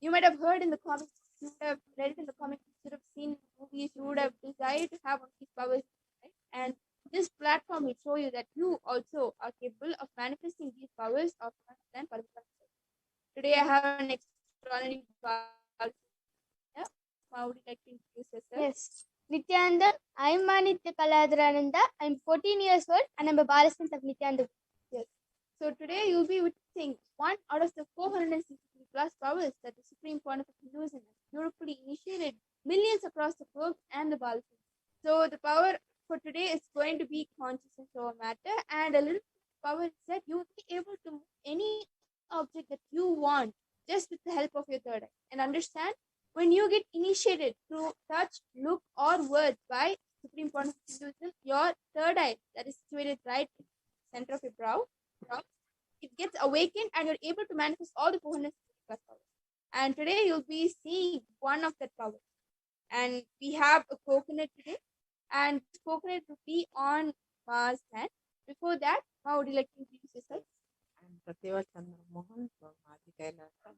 Speaker 3: You might have heard in the comics, you would have read it in the comics, you would have seen in the movies, you would have desired to have one of these powers, right? And this platform will show you that you also are capable of manifesting these powers of and Paramashiva. Today I have an extraordinary power. Yeah. How would you like to introduce yourself? Yes. Nityananda, I am Manitya Kaladrananda. I am 14 years old and I am a Balasant of Nityananda. Yes. So today you will be witnessing one out of the 463 plus powers that the Supreme Point of Hinduism has beautifully initiated millions across the globe and the Balasant. So the power for today is going to be consciousness over matter, and a little power is that you will be able to move any object that you want just with the help of your third eye. And understand, when you get initiated through touch, look, or words by Supreme Point of Hinduism, your third eye that is situated right in the center of your brow, it gets awakened and you're able to manifest all the 400 plus powers. And today you'll be seeing one of that power. And we have a coconut today, and this coconut will be on Ma's hand. Before that, Ma, would you like to introduce yourself?
Speaker 5: I'm Pratibha Chandramohan from Kailasa.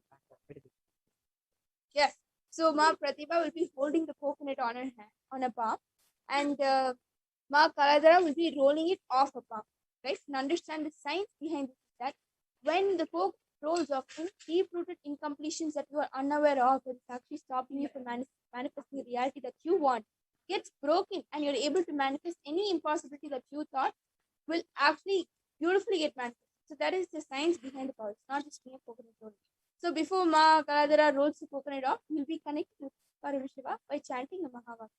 Speaker 3: Yes. So Ma Pratibha will be holding the coconut on her hand, on her palm, and Ma Kaladara will be rolling it off her palm. Right? And understand the science behind this, that when the coke rolls off in deep-rooted incompletions that you are unaware of, that is actually stopping you from manifesting the reality that you want, gets broken, and you're able to manifest any impossibility that you thought will actually beautifully get manifested. So that is the science behind the power. It's not just being a coconut rolling. So before Ma Kaladara rolls the coconut off, we'll be connected with Paramashiva by chanting the Mahavakya.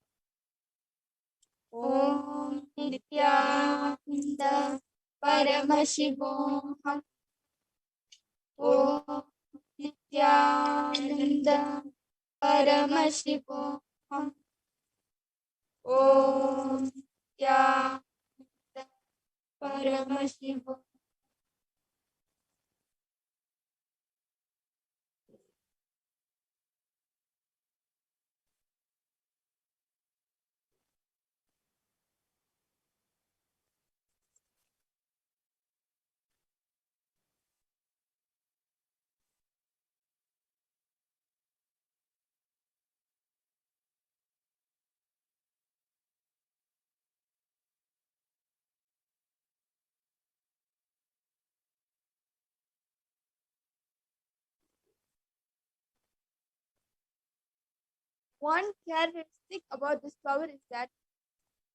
Speaker 3: Om Nithyananda Paramashivoham. Om Nithyananda Paramashivoham. Om Ya Paramashivoham. One characteristic about this power is that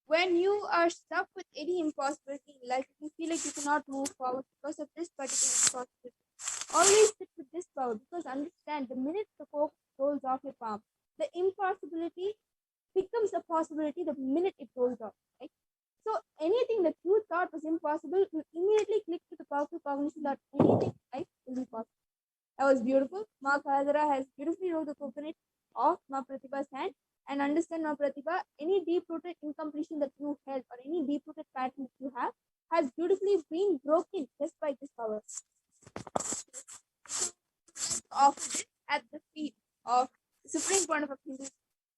Speaker 3: when you are stuck with any impossibility in life, you feel like you cannot move forward because of this particular impossibility. Always stick with this power because understand the minute the focus rolls off your palm, the impossibility becomes a possibility the minute it rolls off. Right? So anything that you thought was impossible will immediately click to the powerful cognition that anything in life will be possible. That was beautiful. Ma Kahadara has beautifully rolled the coconut off Ma Pratibha's hand and understand Ma Pratibha, any deep-rooted incompletion that you held or any deep-rooted pattern that you have has beautifully been broken just by this power. Offer this at the feet of the Supreme Point of Hindu,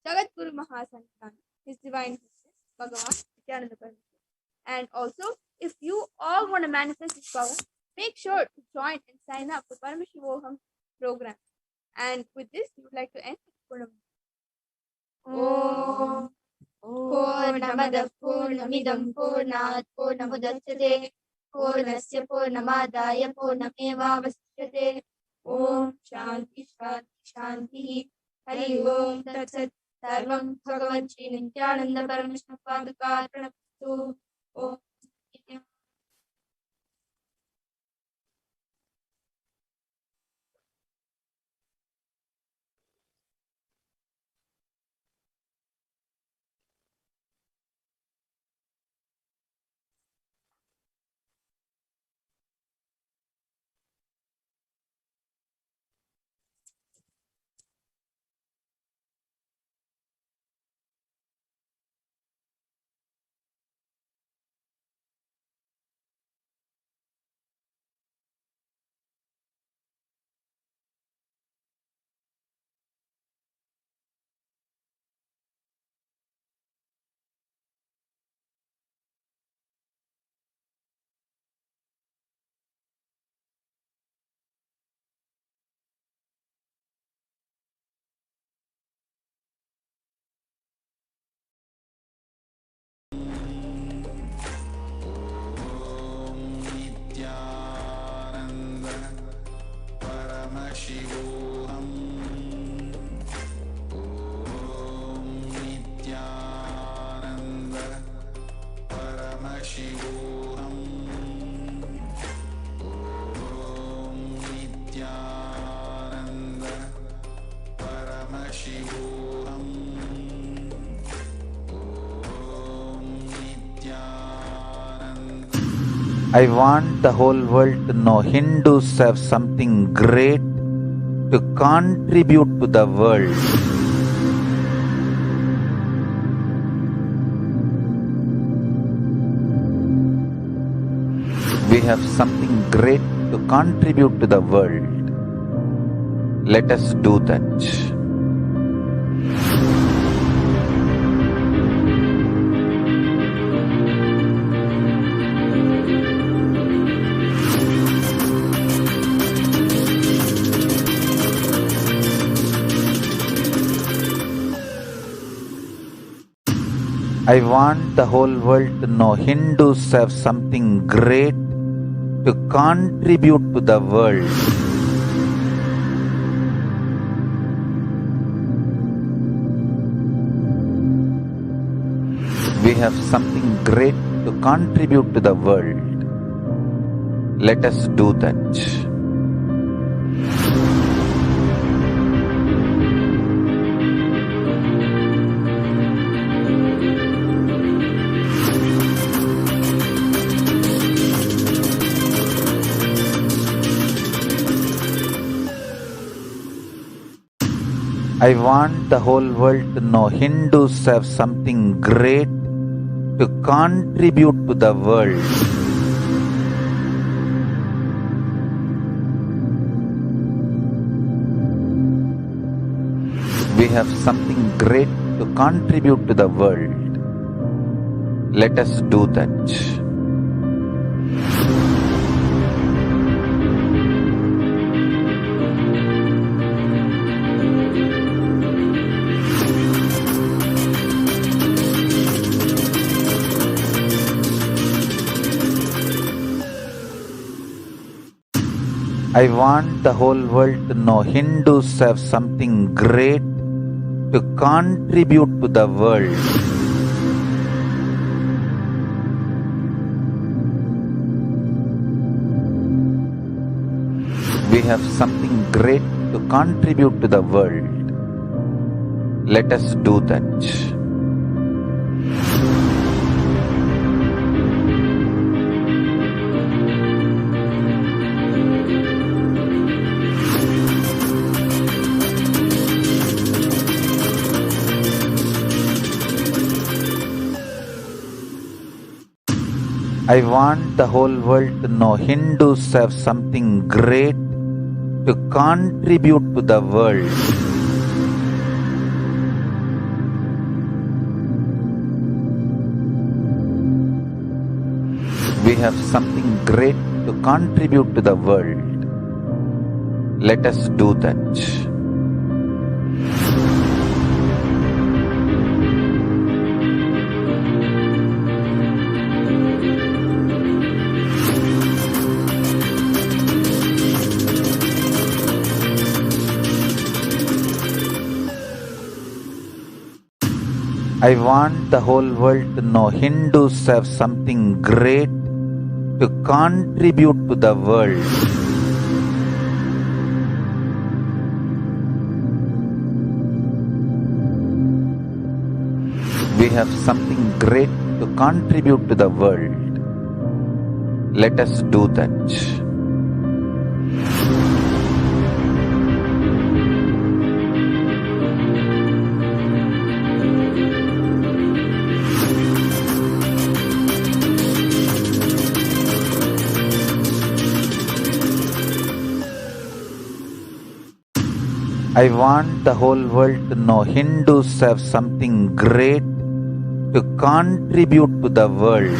Speaker 3: Jagat Guru Mahasannidhana, His Divine Highness, Bhagavan Nithyananda Paramashivam. And also, if you all want to manifest this power, make sure to join and sign up for Paramashivoham program. And with this, we would like to end with Om Purnamada Purnamidam Purnat Purnamudachyate Purnasya Purnamadaya Purnamevavasishyate Om Shanti Shanti Shanti Hari Om Tat Sat Sarvam Bhagavan Shri Nithyananda Paramashivam Padukarpanastu Om
Speaker 4: Nithyananda Paramashivoham. Om Nithyananda Paramashivoham. Om Nithyananda Paramashivoham. Om Nithyananda.
Speaker 1: I want the whole world to know Hindus have something great to contribute to the world. We have something great to contribute to the world. Let us do that. I want the whole world to know Hindus have something great to contribute to the world. We have something great to contribute to the world. Let us do that.
Speaker 6: I want the whole world to know Hindus have something great to contribute to the world. We have something great to contribute to the world. Let us do that. I want the whole world to know Hindus have something great to contribute to the world. We have something great to contribute to the world. Let us do that. I want the whole world to know Hindus have something great to contribute to the world. We have something great to contribute to the world. Let us do that. I want the whole world to know Hindus have something great to contribute to the world. We have something great to contribute to the world. Let us do that. I want the whole world to know Hindus have something great to contribute to the world.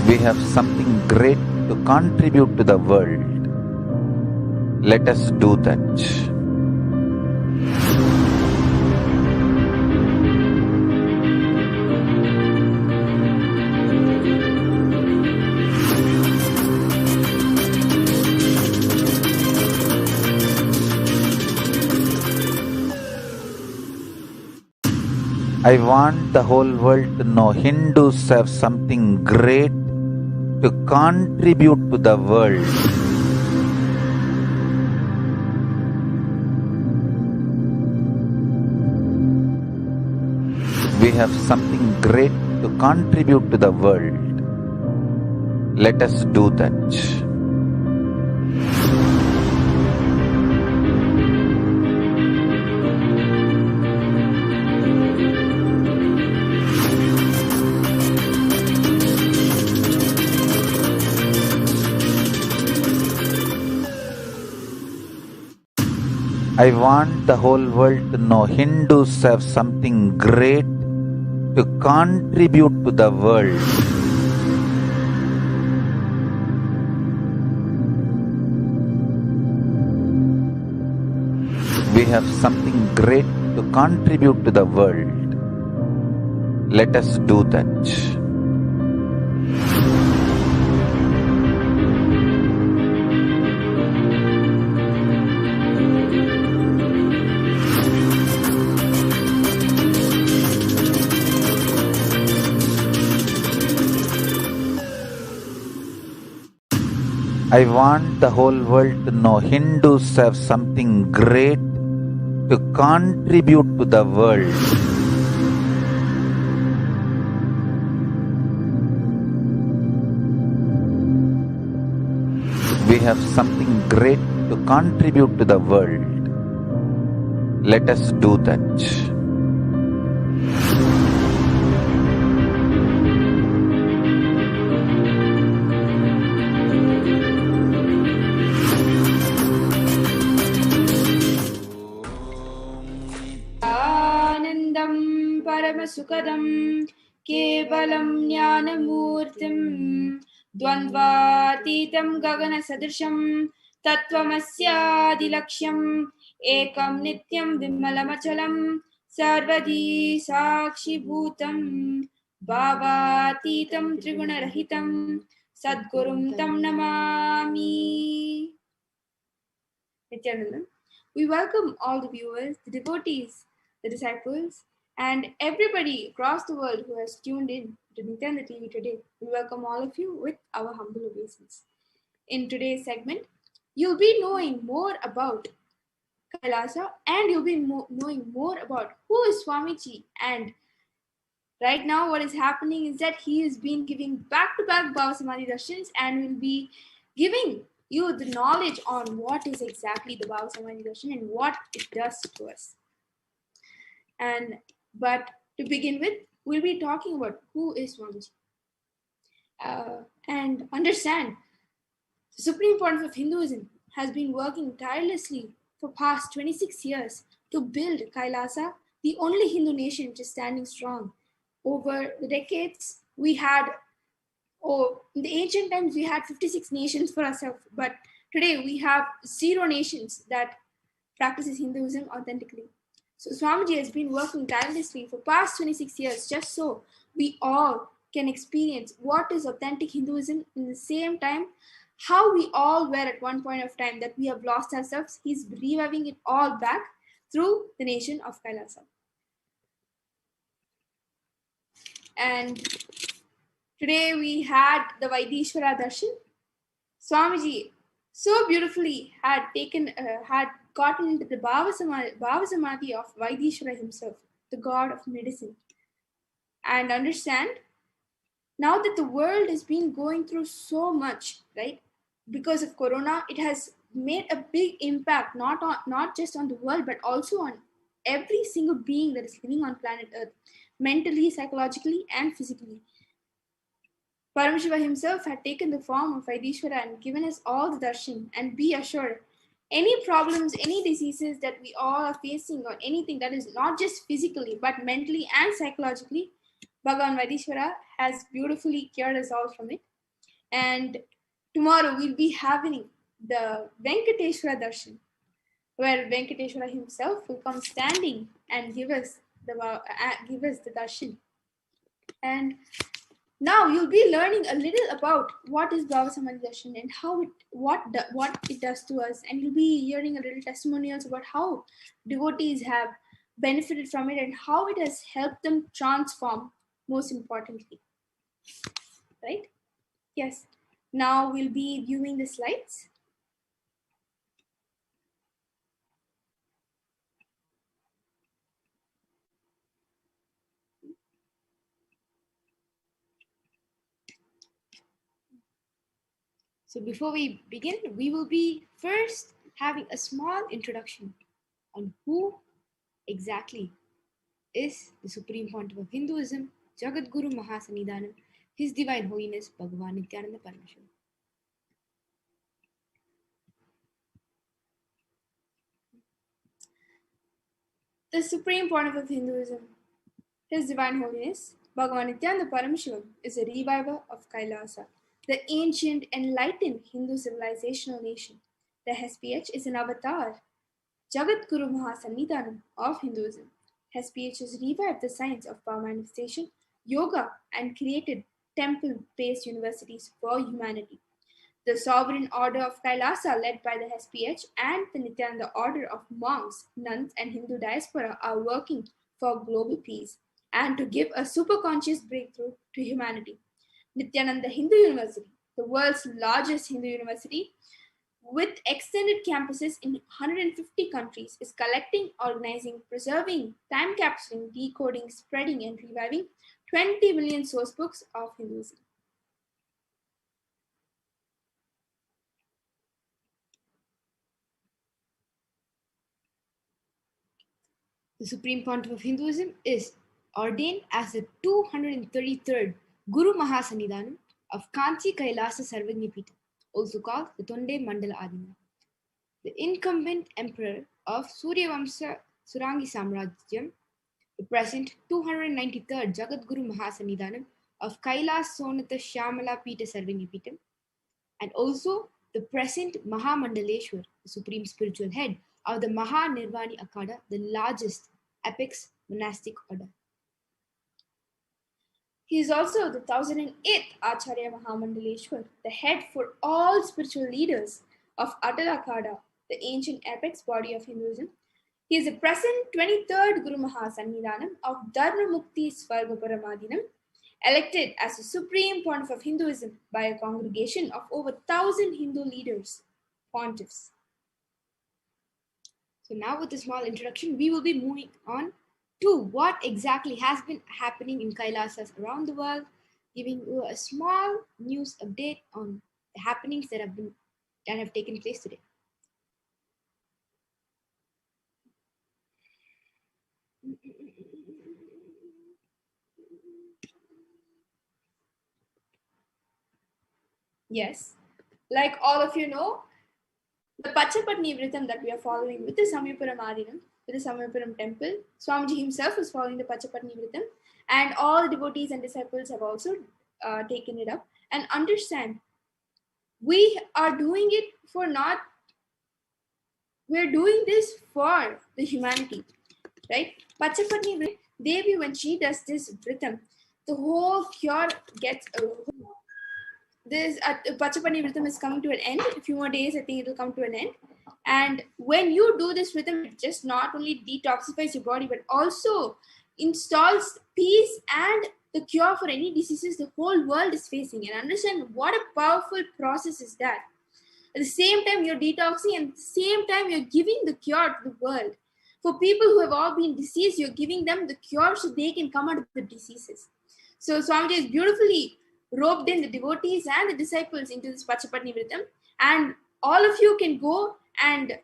Speaker 6: We have something great to contribute to the world. Let us do that. I want the whole world to know Hindus have something great to contribute to the world. We have something great to contribute to the world. Let us do that. I want the whole world to know Hindus have something great to contribute to the world. We have something great to contribute to the world. Let us do that. I want the whole world to know Hindus have something great to contribute to the world. we have something great to contribute to the world. Let us do that.
Speaker 3: आनन्दं परमसुखदं केवलं ज्ञानमूर्तिं द्वन्द्वातीतं गगनसदृशं तत्त्वमस्यादिलक्ष्यम् एकं नित्यं विमलमचलं सर्वधी साक्षिभूतं भावातीतं त्रिगुणरहितं सद्गुरुं तं Namami. Nithyananda. We welcome all the viewers, the devotees, the disciples, and everybody across the world who has tuned in to Nithyananda TV today. We welcome all of you with our humble obeisance. In today's segment, you'll be knowing more about Kailasa and you'll be knowing more about who is Swamiji. And right now, what is happening is that he has been giving back-to-back Bhava Samadhi Darshans and will be giving you the knowledge on what is exactly the Bhava Samadhi Darshan and what it does to us. But to begin with, we'll be talking about who is Swamiji. And understand, the Supreme Pontiff of Hinduism has been working tirelessly for past 26 years to build Kailasa, the only Hindu nation which is standing strong. Over the decades, we had, in the ancient times, we had 56 nations for ourselves, but today we have 0 nations that practices Hinduism authentically. So Swamiji has been working tirelessly for past 26 years just so we all can experience what is authentic Hinduism in the same time, how we all were at one point of time that we have lost ourselves. He's reviving it all back through the nation of Kailasa. And today we had the Vaidishwara Darshan. Swamiji so beautifully had gotten into the Bhava Samadhi of Vaidishwara himself, the god of medicine. And understand, now that the world has been going through so much, right? Because of Corona, it has made a big impact, not just on the world, but also on every single being that is living on planet Earth, mentally, psychologically, and physically. Paramashiva himself had taken the form of Vaidishwara and given us all the darshan. And be assured, any problems, any diseases that we all are facing, or anything that is not just physically, but mentally and psychologically, Bhagavan Vaidishwara has beautifully cured us all from it. And tomorrow we'll be having the Venkateshwara darshan, where Venkateshwara himself will come standing and give us the darshan. And now you'll be learning a little about what is Bhava Samadhi Darshan and what it does to us, and you'll be hearing a little testimonials about how devotees have benefited from it and how it has helped them transform, most importantly. Right? Yes. Now we'll be viewing the slides. So before we begin, we will be first having a small introduction on who exactly is the Supreme Pontiff of Hinduism, Jagadguru Mahasannidhanam, His Divine Holiness Bhagavan Nithyananda Paramashivam. The Supreme Pontiff of Hinduism, His Divine Holiness Bhagavan Nithyananda Paramashivam, is a reviver of Kailasa, the ancient enlightened Hindu civilizational nation. The HDH is an avatar, Jagadguru Mahasannidhanam of Hinduism. HDH has revived the science of power manifestation, yoga, and created temple-based universities for humanity. The sovereign order of Kailasa, led by the HDH, and the Nithyananda order of monks, nuns, and Hindu diaspora are working for global peace and to give a superconscious breakthrough to humanity. Nithyananda Hindu University, the world's largest Hindu university, with extended campuses in 150 countries, is collecting, organizing, preserving, time capturing, decoding, spreading, and reviving 20 million source books of Hinduism. the Supreme Pontiff of Hinduism, is ordained as the 233rd Guru Mahasannidhanam of Kanchi Kailasa Sarvajñapita, also called the Tonde Mandala Adina. The incumbent emperor of Suryavamsa Surangi Samrajyam, the present 293rd Jagadguru Mahasannidhanam of Kailas Sonata Shyamala Pita Sarvajñapitam, and also the present Mahamandaleshwar, the supreme spiritual head of the Mahanirvani Akada, the largest apex monastic order. He is also the 1008th Acharya Mahamandaleshwar, the head for all spiritual leaders of Atal Akada, the ancient apex body of Hinduism. He is the present 23rd Guru Mahasannidhanam of Dharma Mukti Svarga Paramadinam, elected as the Supreme Pontiff of Hinduism by a congregation of over 1,000 Hindu leaders, pontiffs. So now with a small introduction, we will be moving on to what exactly has been happening in Kailasas around the world, giving you a small news update on the happenings that have taken place today. Yes, like all of you know, the Pachapatni Vritam that we are following with the Samyapuram Adinam, with the Samyapuram temple, Swamiji himself is following the Pachapatni Vritam, and all the devotees and disciples have also taken it up. And understand, we are doing it for not, we're doing this for the humanity, right? Pachapatni Vritam, Devi, when she does this Vritam, the whole cure gets this Pachapani Vritam is coming to an end. A few more days, I think it will come to an end. And when you do this Vritam, it just not only detoxifies your body, but also installs peace and the cure for any diseases the whole world is facing. And understand what a powerful process is that. At the same time, you're detoxing, and at the same time, you're giving the cure to the world. For people who have all been diseased, you're giving them the cure so they can come out of the diseases. So Swamiji is beautifully roped in the devotees and the disciples into this Pachapatni Vritam, and all of you can go and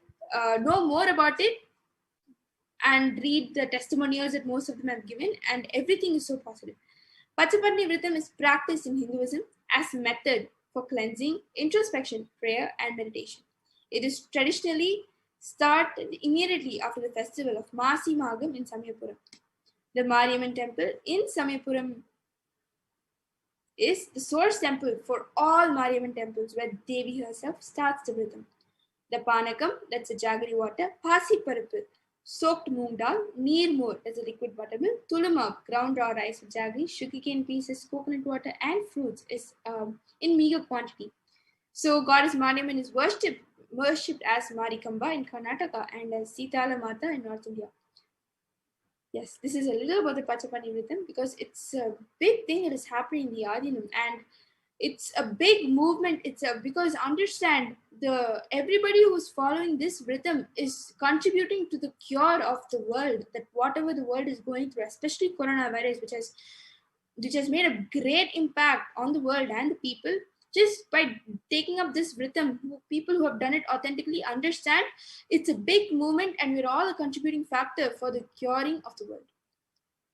Speaker 3: know more about it and read the testimonials that most of them have given, and everything is so positive. Pachapatni Vritam is practiced in Hinduism as a method for cleansing, introspection, prayer, and meditation. It is traditionally started immediately after the festival of Masi Magam in Samyapuram. The Mariamman temple in Samyapuram is the source temple for all Mariamman temples, where Devi herself starts the Vritam. The Panakam, that's a jaggery water, Pasi Parappu, soaked moong dal, Neer Moor, that's a liquid buttermilk, Tulumab, ground raw rice with jaggery, sugarcane pieces, coconut water, and fruits is in meager quantity. So Goddess Mariamman is worshipped as Marikamba in Karnataka and as Sitala Mata in North India. Yes, this is a little about the Pachapani Vritam because it's a big thing that is happening in the Adinam, and it's a big movement. Because understand, everybody who's following this Vritam is contributing to the cure of the world, that whatever the world is going through, especially coronavirus, which has made a great impact on the world and the people. Just by taking up this Vritam, people who have done it authentically understand it's a big movement, and we're all a contributing factor for the curing of the world.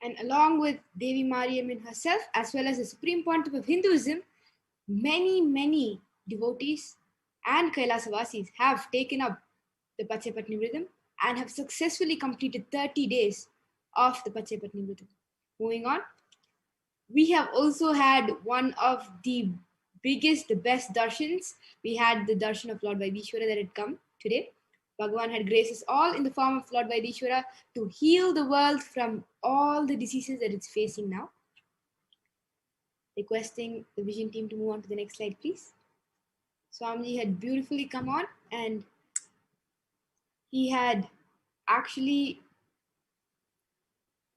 Speaker 3: And along with Devi Mariamman herself, as well as the Supreme Pontiff of Hinduism, many devotees and Kailasavasis have taken up the Pachapatni Vritam and have successfully completed 30 days of the Pachapatni Vritam. Moving on, we have also had one of the best darshans. We had the darshan of Lord Vaidishwara that had come today. Bhagavan had graced us all in the form of Lord Vaidishwara to heal the world from all the diseases that it's facing now. Requesting the Vision team to move on to the next slide, please. Swamiji had beautifully come on, and he had actually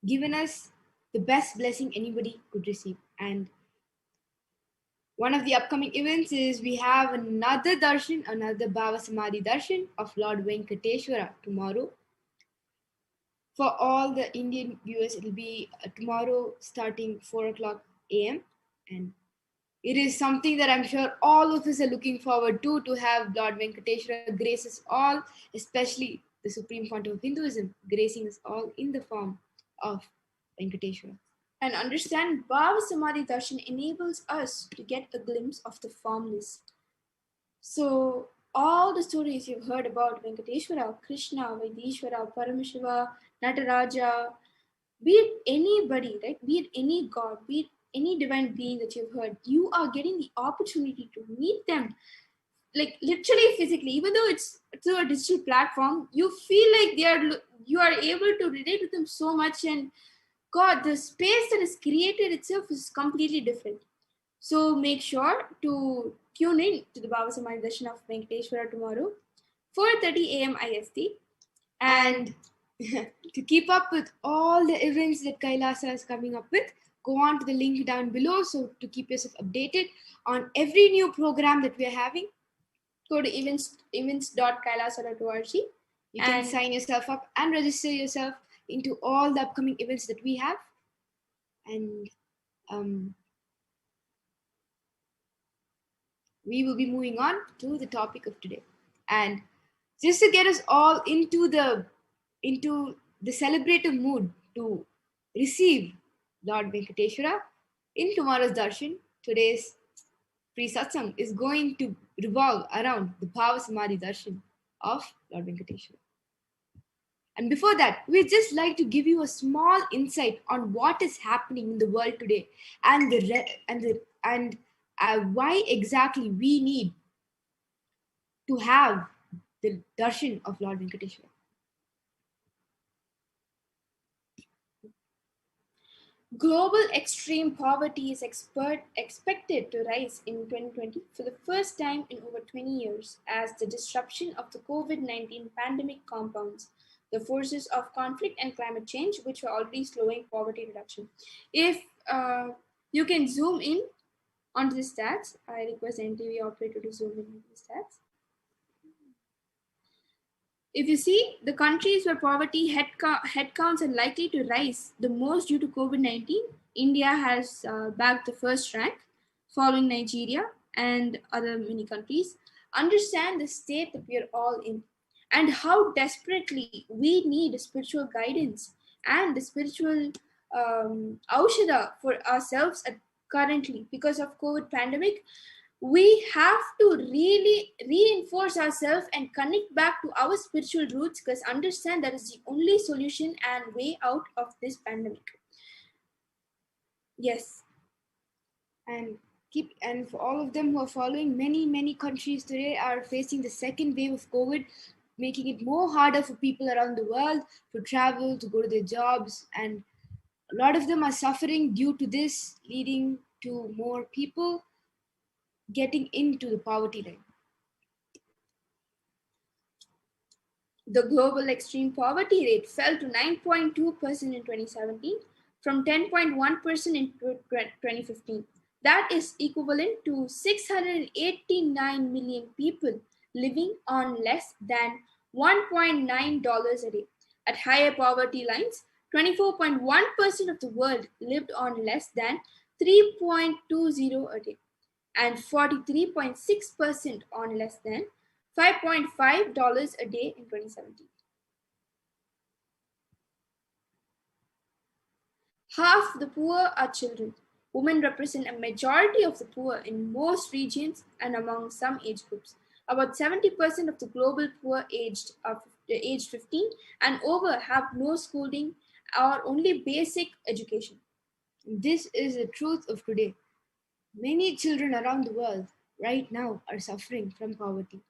Speaker 3: given us the best blessing anybody could receive. And one of the upcoming events is we have another darshan, another Bhava Samadhi darshan of Lord Venkateshwara tomorrow. For all the Indian viewers, it will be tomorrow starting 4 o'clock a.m. And it is something that I'm sure all of us are looking forward to have Lord Venkateshwara grace us all, especially the Supreme Pontiff of Hinduism, gracing us all in the form of Venkateshwara. And understand Bhava Samadhi Darshan enables us to get a glimpse of the formless. So all the stories you've heard about Venkateshwara, Krishna, Vaidishwara, Paramashiva, Nataraja, be it anybody, right? Be it any god, be it any divine being that you've heard, you are getting the opportunity to meet them, like literally physically. Even though it's through a digital platform, you feel like you are able to relate with them so much. And God, the space that is created itself is completely different. So make sure to tune in to the Bhava Samadhi Darshan of Venkateshwara tomorrow, 4:30 a.m. IST. And to keep up with all the events that Kailasa is coming up with, go on to the link down below. So to keep yourself updated on every new program that we are having, go to events.kailasa.org. You can sign yourself up and register yourself into all the upcoming events that we have. And we will be moving on to the topic of today. And just to get us all into the celebrative mood to receive Lord Venkateshwara in tomorrow's darshan, today's free satsang is going to revolve around the Bhava Samadhi darshan of Lord Venkateshwara. And before that, we'd just like to give you a small insight on what is happening in the world today and why exactly we need to have the darshan of Lord Venkateshwara. Global extreme poverty is expected to rise in 2020 for the first time in over 20 years as the disruption of the COVID-19 pandemic compounds the forces of conflict and climate change, which are already slowing poverty reduction. If you can zoom in onto the stats, I request the NTV operator to zoom in on the stats. If you see the countries where poverty headcounts are likely to rise the most due to COVID-19, India has bagged the first rank, following Nigeria and other many countries. Understand the state that we are all in and how desperately we need spiritual guidance and the spiritual aushada for ourselves currently because of COVID pandemic. We have to really reinforce ourselves and connect back to our spiritual roots, because understand that is the only solution and way out of this pandemic. Yes. And for all of them who are following, many countries today are facing the second wave of COVID, making it more harder for people around the world to travel, to go to their jobs. And a lot of them are suffering due to this, leading to more people getting into the poverty line. The global extreme poverty rate fell to 9.2% in 2017 from 10.1% in 2015. That is equivalent to 689 million people living on less than $1.9 a day. At higher poverty lines, 24.1% of the world lived on less than $3.20 a day, and 43.6% on less than $5.5 a day in 2017. Half the poor are children. Women represent a majority of the poor in most regions and among some age groups. About 70% of the global poor aged 15 and over have no schooling or only basic education. This is the truth of today. Many children around the world right now are suffering from poverty,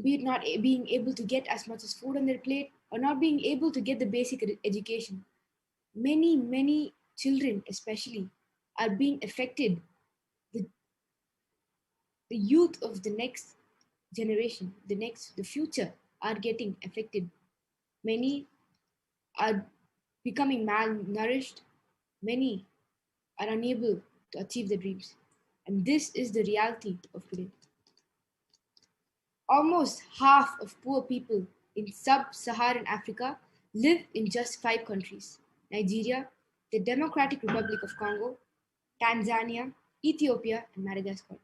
Speaker 3: be it not being able to get as much as food on their plate or not being able to get the basic education. Many children especially are being affected. The youth of the next generation, the future are getting affected. Many are becoming malnourished. Many are unable to achieve their dreams. And this is the reality of today. Almost half of poor people in sub-Saharan Africa live in just 5 countries: Nigeria, the Democratic Republic of Congo, Tanzania, Ethiopia, and Madagascar.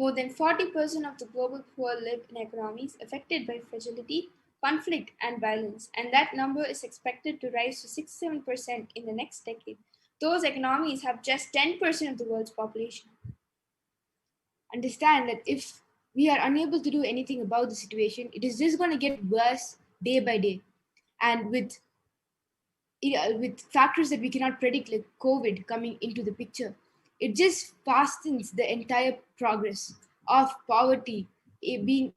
Speaker 3: More than 40% of the global poor live in economies affected by fragility, conflict, and violence, and that number is expected to rise to 6-7% in the next decade. Those economies have just 10% of the world's population. Understand that if we are unable to do anything about the situation, it is just going to get worse day by day. And with factors that we cannot predict, like COVID coming into the picture, it just fastens the entire progress of poverty being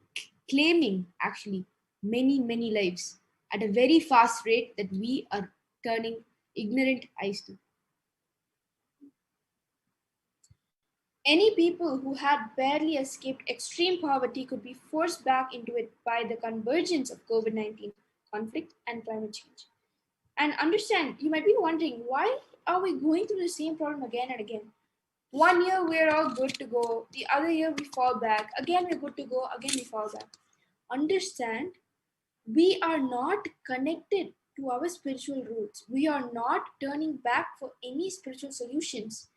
Speaker 3: claiming actually many lives at a very fast rate that we are turning ignorant eyes to. Any people who had barely escaped extreme poverty could be forced back into it by the convergence of COVID-19, conflict, and climate change. And understand, you might be wondering, why are we going through the same problem again and again? One year we're all good to go, the other year we fall back, again we're good to go, again we fall back. Understand, we are not connected to our spiritual roots. We are not turning back for any spiritual solutions.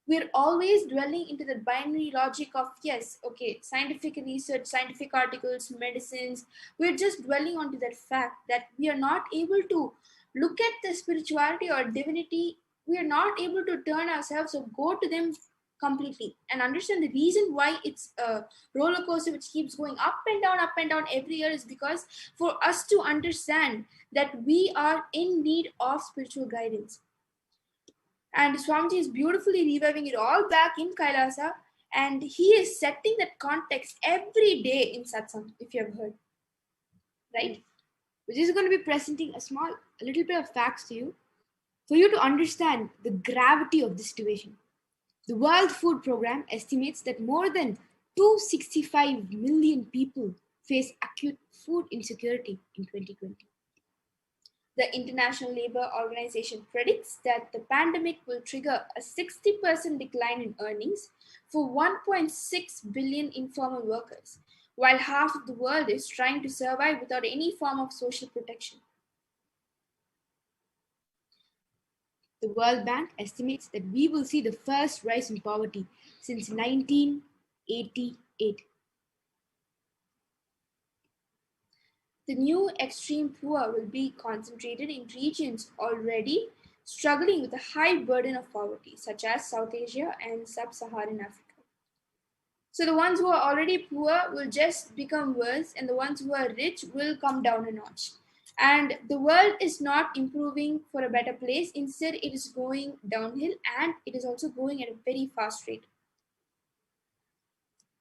Speaker 3: We're always dwelling into the binary logic of, yes, okay, scientific research, scientific articles, medicines. We're just dwelling onto that fact that we are not able to look at the spirituality or divinity. We are not able to turn ourselves or go to them completely and understand the reason why it's a roller coaster which keeps going up and down every year is because for us to understand that we are in need of spiritual guidance. And Swamiji is beautifully reviving it all back in Kailasa, and he is setting that context every day in Satsangh, if you have heard. Right? We're just going to be presenting a little bit of facts to you for you to understand the gravity of the situation. The World Food Programme estimates that more than 265 million people face acute food insecurity in 2020. The International Labour Organization predicts that the pandemic will trigger a 60% decline in earnings for 1.6 billion informal workers, while half of the world is trying to survive without any form of social protection. The World Bank estimates that we will see the first rise in poverty since 1988. The new extreme poor will be concentrated in regions already struggling with a high burden of poverty, such as South Asia and Sub-Saharan Africa. So the ones who are already poor will just become worse, and the ones who are rich will come down a notch. And the world is not improving for a better place. Instead, it is going downhill, and it is also going at a very fast rate.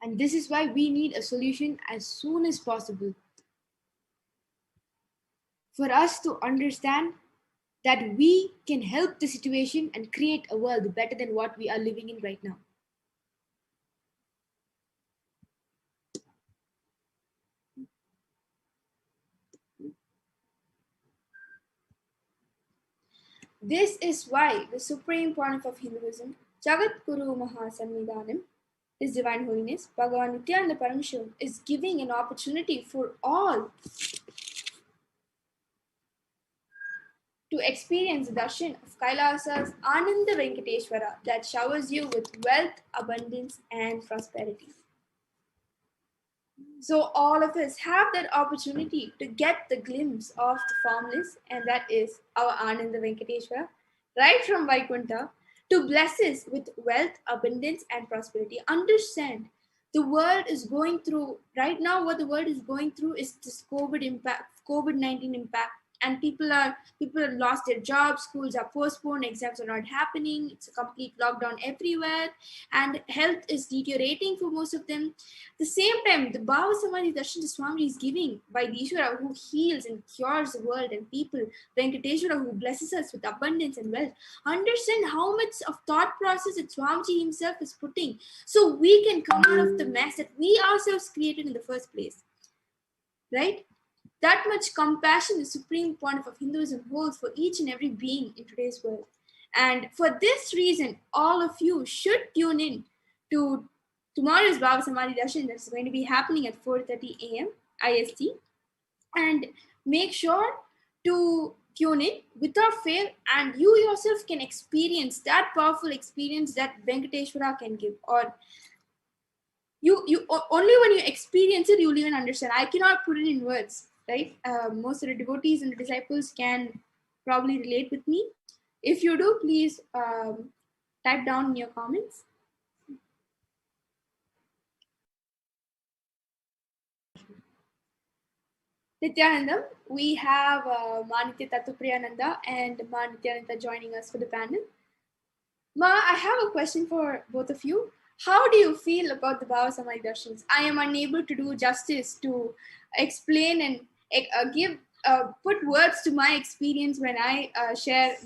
Speaker 3: And this is why we need a solution as soon as possible, for us to understand that we can help the situation and create a world better than what we are living in right now. This is why the supreme pontiff of Hinduism, Jagat Guru Mahasannidhanam, His Divine Holiness, Bhagavan Nithyananda Paramashivam, is giving an opportunity for all to experience the darshan of Kailasa's Ananda Venkateshwara that showers you with wealth, abundance, and prosperity. So all of us have that opportunity to get the glimpse of the formless, and that is our Ananda Venkateshwara, right from Vaikuntha, to bless us with wealth, abundance, and prosperity. Understand, the world is going through, right now what the world is going through is this COVID-19 impact. And people have lost their jobs, schools are postponed, exams are not happening, it's a complete lockdown everywhere, and health is deteriorating for most of them. At the same time, the Bhava Samadhi Darshan Swami is giving by the Ishvara who heals and cures the world, and people, Venkateshwara who blesses us with abundance and wealth. Understand how much of thought process that Swamiji himself is putting, so we can come out of the mess that we ourselves created in the first place, right? That much compassion the supreme pontiff of Hinduism holds for each and every being in today's world. And for this reason, all of you should tune in to tomorrow's Bhava Samadhi Darshan that's going to be happening at 4:30 a.m. IST. And make sure to tune in without fail, and you yourself can experience that powerful experience that Venkateshwara can give, or only when you experience it, you'll even understand. I cannot put it in words, right? Most of the devotees and the disciples can probably relate with me. If you do, please type down in your comments. Nithyanandam, we have Manitya Tatupriyananda and Ma Nithyananda joining us for the panel. Ma, I have a question for both of you. How do you feel about the Bhava Samadhi Darshans? I am unable to do justice to explain and put words to my experience when I share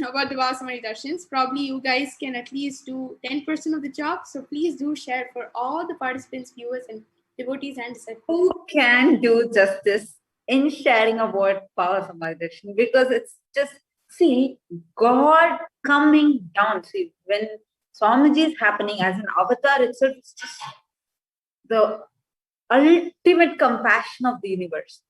Speaker 3: about the Bhava Samadhi Darshans. Probably you guys can at least do 10% of the job. So please do share for all the participants, viewers, and devotees and disciples.
Speaker 7: Who can do justice in sharing about Power Samadhi? Because it's just, see, God coming down. See, when Swamiji is happening as an avatar itself, it's just the ultimate compassion of the universe.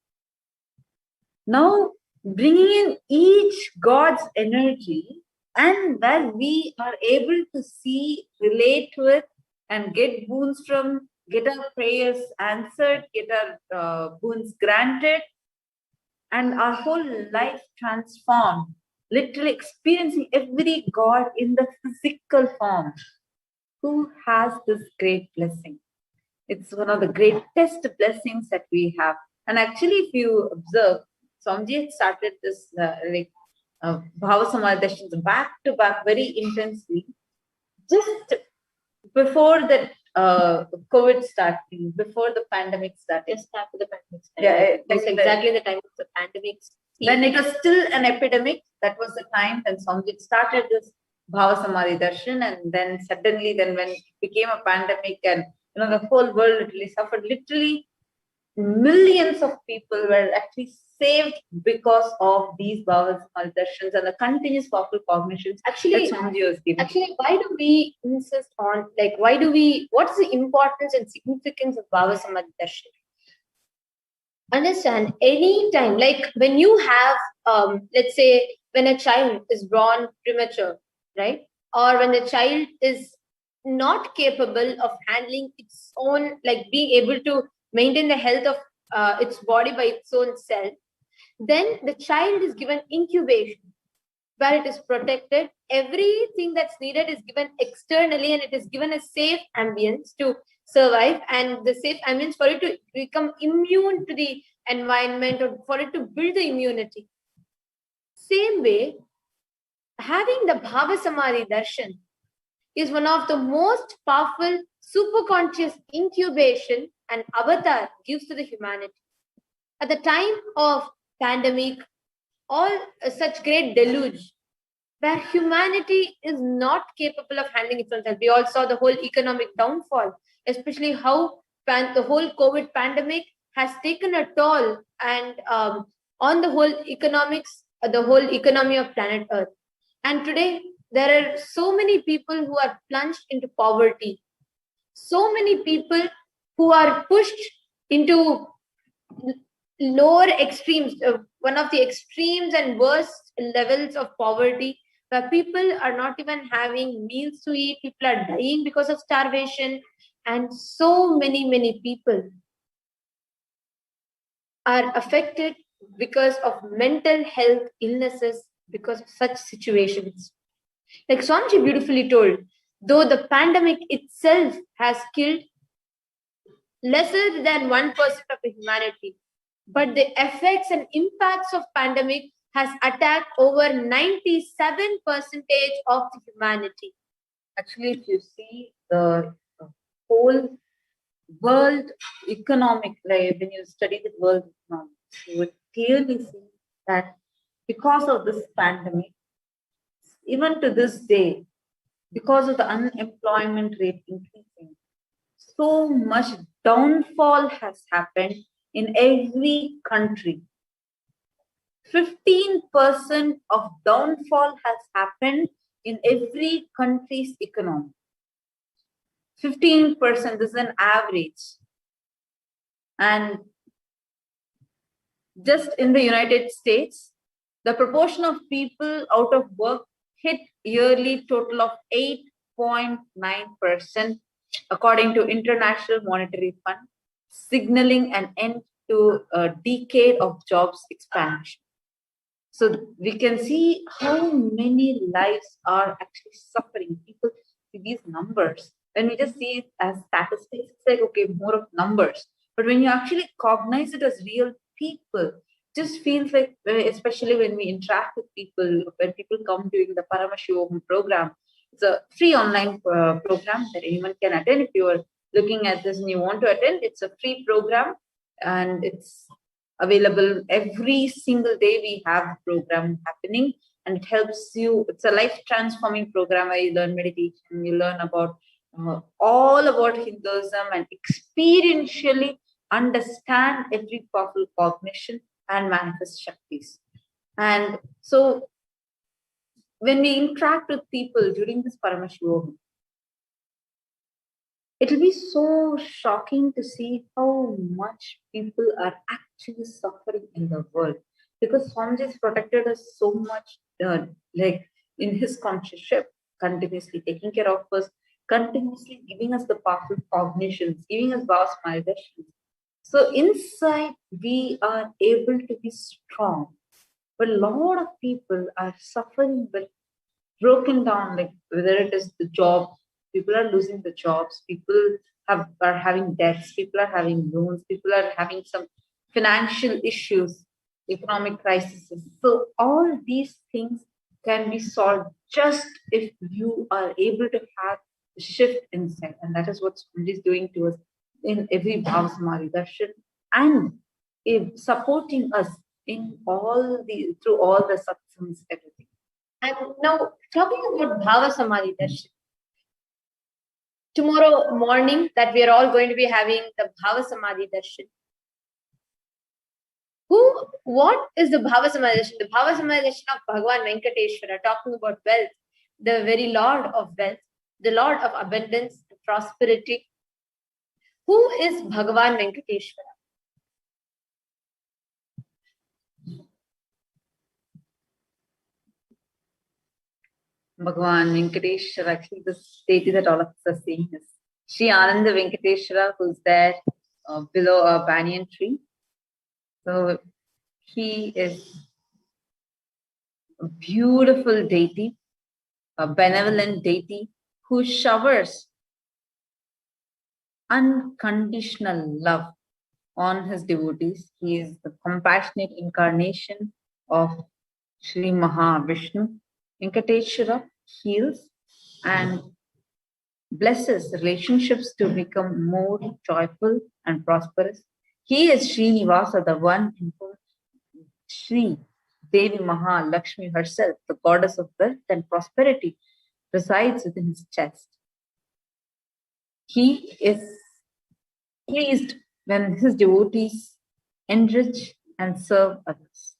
Speaker 7: Now, bringing in each God's energy, and where we are able to see, relate with, and get boons from, get our prayers answered, get our boons granted, and our whole life transformed, literally experiencing every God in the physical form. Who has this great blessing? It's one of the greatest blessings that we have. And actually, if you observe, Swamiji had started this Bhava Samadhi Darshans back to back very intensely just before the COVID starting, before the pandemic started.
Speaker 8: Just after the pandemic started.
Speaker 7: Yeah,
Speaker 8: That's exactly the time of the pandemic.
Speaker 7: When it was still an epidemic, that was the time when Swamiji started this Bhava Samadhi Darshan, and then suddenly, then when it became a pandemic, and the whole world literally suffered. Literally, millions of people were actually saved because of these Bhava Samadhi Darshans and the continuous powerful cognitions that Swamiji was giving.
Speaker 8: Actually, why do we insist on, what's the importance and significance of Bhava Samadhi Darshan? Understand, any time, like when you have, let's say, when a child is born premature, right? Or when the child is not capable of handling its own, like being able to maintain the health of its body by its own self, then the child is given incubation, where it is protected. Everything that's needed is given externally, and it is given a safe ambience to survive, and the safe ambience for it to become immune to the environment, or for it to build the immunity. Same way, having the Bhava Samadhi Darshan is one of the most powerful superconscious incubation and avatar gives to the humanity. At the time of pandemic, all such great deluge, where humanity is not capable of handling its own self. We all saw the whole economic downfall, especially how the whole COVID pandemic has taken a toll and on the whole economics, the whole economy of planet Earth. And today, there are so many people who are plunged into poverty. So many people who are pushed into lower extremes, one of the extremes and worst levels of poverty, where people are not even having meals to eat, people are dying because of starvation, and so many people are affected because of mental health illnesses because of such situations. Like Swamiji beautifully told, though the pandemic itself has killed lesser than 1% of the humanity, but the effects and impacts of pandemic has attacked over 97% of the humanity.
Speaker 7: Actually, if you see the whole world economic, like when you study the world economics, you would clearly see that because of this pandemic, even to this day, because of the unemployment rate increasing, so much downfall has happened in every country. 15% of downfall has happened in every country's economy. 15%, this is an average. And just in the United States, the proportion of people out of work hit yearly total of 8.9%, according to International Monetary Fund, signaling an end to a decade of jobs expansion. So we can see how many lives are actually suffering. People see these numbers. When we just see it as statistics, it's like, okay, more of numbers. But when you actually cognize it as real people, just feels like, especially when we interact with people, when people come during the Paramashivoham program, it's a free online program that anyone can attend. If you are looking at this and you want to attend, it's a free program and it's available every single day. We have a program happening and it helps you. It's a life transforming program where you learn meditation, you learn about all about Hinduism and experientially understand every powerful cognition and manifest Shaktis. And so when we interact with people during this Paramashivoham, it'll be so shocking to see how much people are actually suffering in the world, because Swamiji has protected us so much, like in his consciousship, continuously taking care of us, continuously giving us the powerful cognitions, giving us Bhavas Margadarshan. So inside we are able to be strong, but a lot of people are suffering with broken down, like whether it is the job, people are losing the jobs, people are having debts, people are having loans, people are having some financial issues, economic crises. So all these things can be solved just if you are able to have a shift inside. And that is what Swamiji is doing to us in every Bhavas Margadarshan and supporting us in all the through all the satsangs, everything.
Speaker 8: And now, talking about Bhava Samadhi Darshan, tomorrow morning that we are all going to be having the Bhava Samadhi Darshan. What is the Bhava Samadhi Darshan? The Bhava Samadhi Darshan of Bhagavan Venkateshwara, talking about wealth, the very Lord of wealth, the Lord of abundance and prosperity. Who is Bhagavan Venkateshwara?
Speaker 7: Bhagavan Venkateshwara, actually the deity that all of us are seeing is Sri Ananda Venkateshwara, who's there below a banyan tree. So he is a beautiful deity, a benevolent deity who showers unconditional love on his devotees. He is the compassionate incarnation of Sri Mahavishnu. Venkateshwara heals and blesses relationships to become more joyful and prosperous. He is Srinivasa, the one in whom Sri Devi Mahalakshmi herself, the goddess of wealth and prosperity, resides within his chest. He is pleased when his devotees enrich and serve others.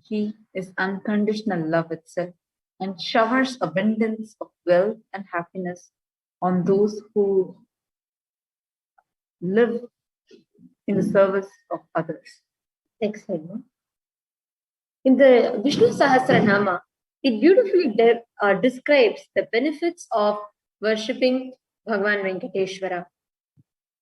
Speaker 7: He is unconditional love itself and showers abundance of wealth and happiness on those who live in the service of others.
Speaker 8: Excellent. In the Vishnu Sahasranama, it beautifully describes the benefits of worshipping Bhagavan Venkateshwara.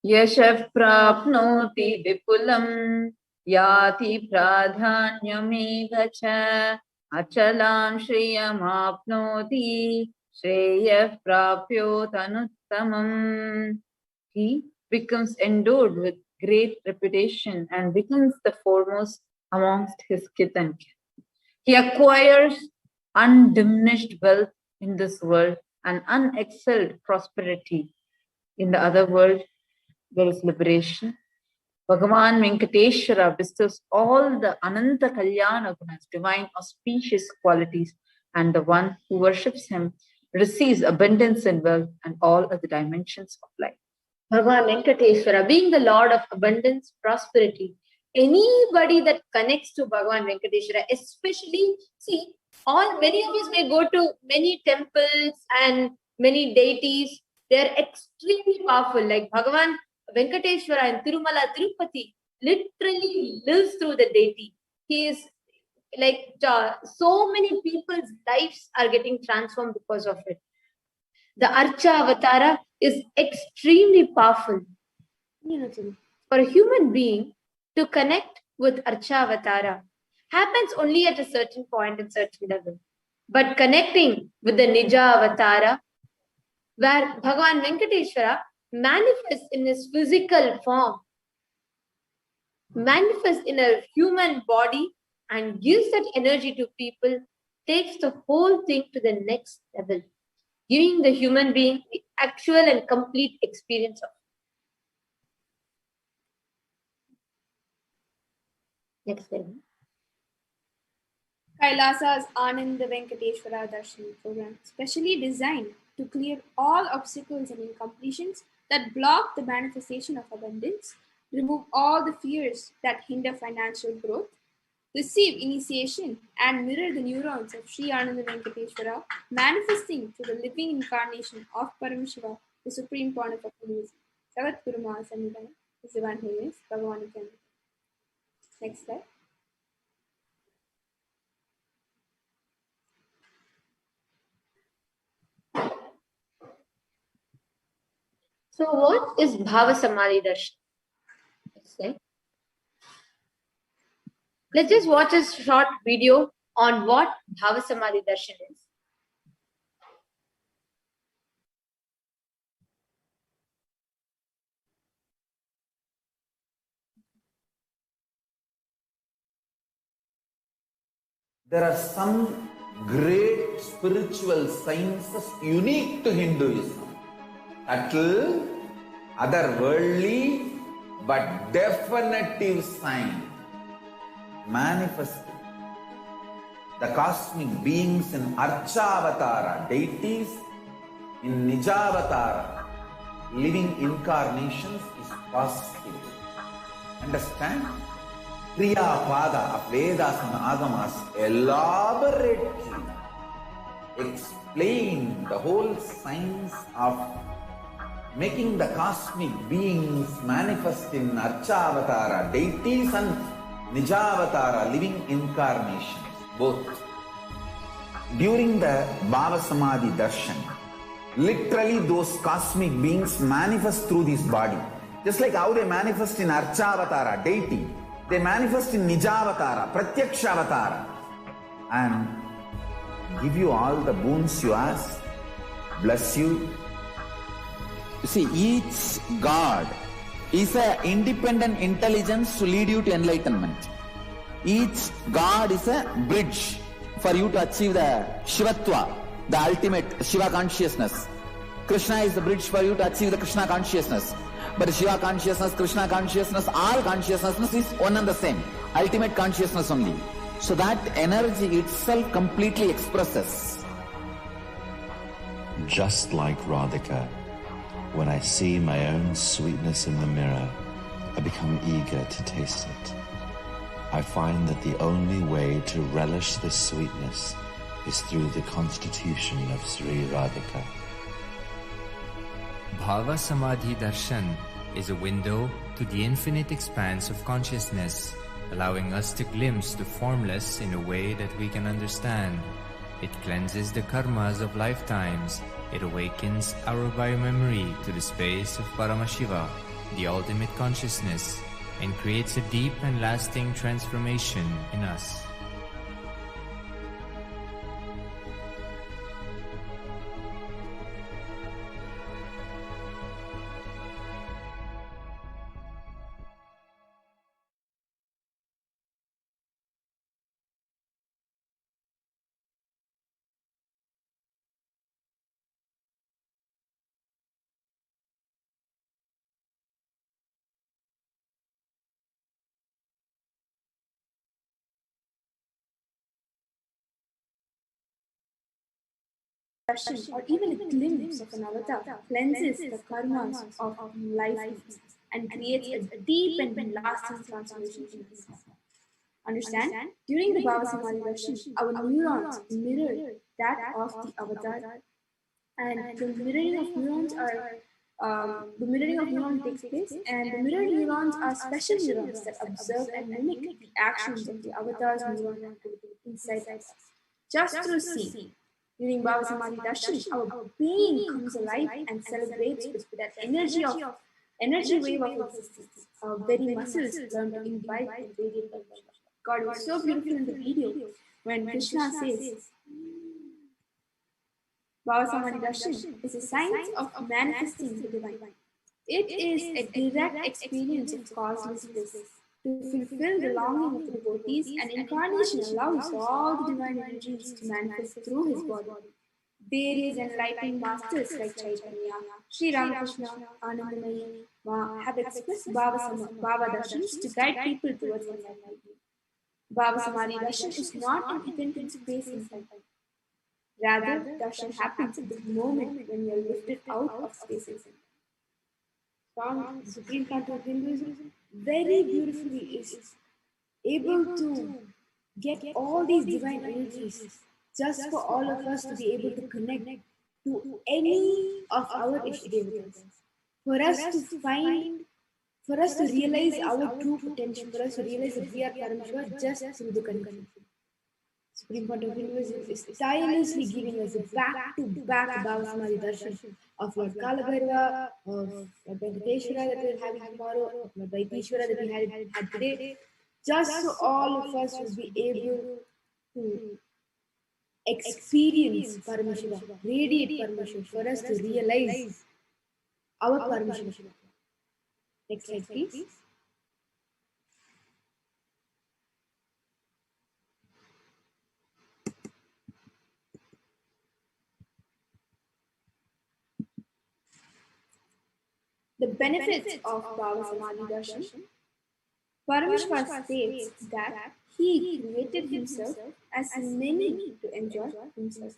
Speaker 7: Yashav prapnoti vipulam yati pradhanyameva cha achalam shriyam apnoti shreyah prapyo tanuttamam. He becomes endowed with great reputation and becomes the foremost amongst his kith and kin. He acquires undiminished wealth in this world and unexcelled prosperity in the other world. There is liberation. Bhagavan Venkateshwara bestows all the Ananta Kalyana Gunas, divine auspicious qualities, and the one who worships him receives abundance in wealth and all other dimensions of life.
Speaker 8: Bhagavan Venkateshwara, being the Lord of abundance, prosperity, anybody that connects to Bhagavan Venkateshwara, especially, see, many of us may go to many temples and many deities. They are extremely powerful. Like Bhagavan Venkateshwara in Tirumala, Tirupati, literally lives through the deity. He is like so many people's lives are getting transformed because of it. The Archa Avatara is extremely powerful. For a human being to connect with Archavatara happens only at a certain point and certain level. But connecting with the Nija Avatara, where Bhagavan Venkateshwara manifests in his physical form, manifests in a human body and gives that energy to people, takes the whole thing to the next level, giving the human being the actual and complete experience of. Next level.
Speaker 3: Kailasa's Ananda Venkateshwara Darshan program, specially designed to clear all obstacles and incompletions that block the manifestation of abundance, remove all the fears that hinder financial growth, receive initiation and mirror the neurons of Sri Ananda Venkateshwara, manifesting through the living incarnation of Paramashiva, the supreme point of Hinduism. Sagat Guru Mahasannidhanam, His Divine Holiness, Bhagavan Nithyananda. Next slide.
Speaker 8: So what is Bhava Samadhi Darshan? Let's just watch a short video on what Bhava Samadhi Darshan is.
Speaker 6: There are some great spiritual sciences unique to Hinduism. Subtle, otherworldly, but definitive sign. Manifesting the cosmic beings in Archavatara, deities in Nijavatara, living incarnations is possible. Understand? Kriya Pada of Vedas and Agamas elaborately explain the whole science of making the cosmic beings manifest in Archavatara, deities and Nijavatara, living incarnations, both. During the Bhava Samadhi Darshan, literally those cosmic beings manifest through this body. Just like how they manifest in Archavatara, deity, they manifest in Nijavatara, Pratyakshavatara, and give you all the boons you ask, bless you. You see, each God is an independent intelligence to lead you to enlightenment. Each God is a bridge for you to achieve the Shivatva, the ultimate Shiva consciousness. Krishna is the bridge for you to achieve the Krishna consciousness. But Shiva consciousness, Krishna consciousness, all consciousness is one and the same. Ultimate consciousness only. So that energy itself completely expresses.
Speaker 9: Just like Radhika, when I see my own sweetness in the mirror, I become eager to taste it. I find that the only way to relish this sweetness is through the constitution of Sri Radhika.
Speaker 10: Bhava Samadhi Darshan is a window to the infinite expanse of consciousness, allowing us to glimpse the formless in a way that we can understand. It cleanses the karmas of lifetimes. It awakens our biomemory to the space of Paramashiva, the ultimate consciousness, and creates a deep and lasting transformation in us.
Speaker 3: Or even a glimpse of an avatar cleanses the karmas of life and creates a deep and lasting transformation in us. Understand? During the Bhava Samadhi Darshan, our neurons mirror that of the avatar, and the mirroring of neurons takes place, and the mirror neurons are special neurons that observe and mimic the actions of the avatar's neuron activity inside us, just through seeing. During Baba Samadhi Darshan, our being comes alive and celebrates with that energy wave of existence. Our very muscles learn to imbibe in radiant love. God was so beautiful in the video when Krishna says, Baba Samadhi Darshan is a science of manifesting the divine. It is a direct experience of causeless bliss. To fulfill the longing of the devotees, an incarnation allows all the divine energies to manifest through his body. Various enlightened masters like Chaitanya, Sri Ramakrishna, Anandamayi have expressed Baba Darshans to guide people towards enlightenment. Baba Samadhi Darshan is not an event in space and time. Rather, darshan happens at the moment when you are lifted out of space and time. From the Supreme Content of Hinduism, very beautifully is able to get all these divine energies just for all of us to be able to connect to any of our Ishtadevatas. For us to find, for us to realize our true potential, for us to realize that we are Paramashiva just through the connection. Supreme Court of Hinduism is tirelessly giving us a back-to-back Baba Samadhi Darshan of Lord Kalabhairava, of Lord Venkateshwara that we are having tomorrow, of Lord Vaitishwara that we had today, just so all of us will be able to experience Paramashiva, radiate Paramashiva, for us to realize our Paramashiva. Next slide, please. The benefits of Baba Samadhi Darshan. Paramashiva states that he created himself as many to enjoy himself.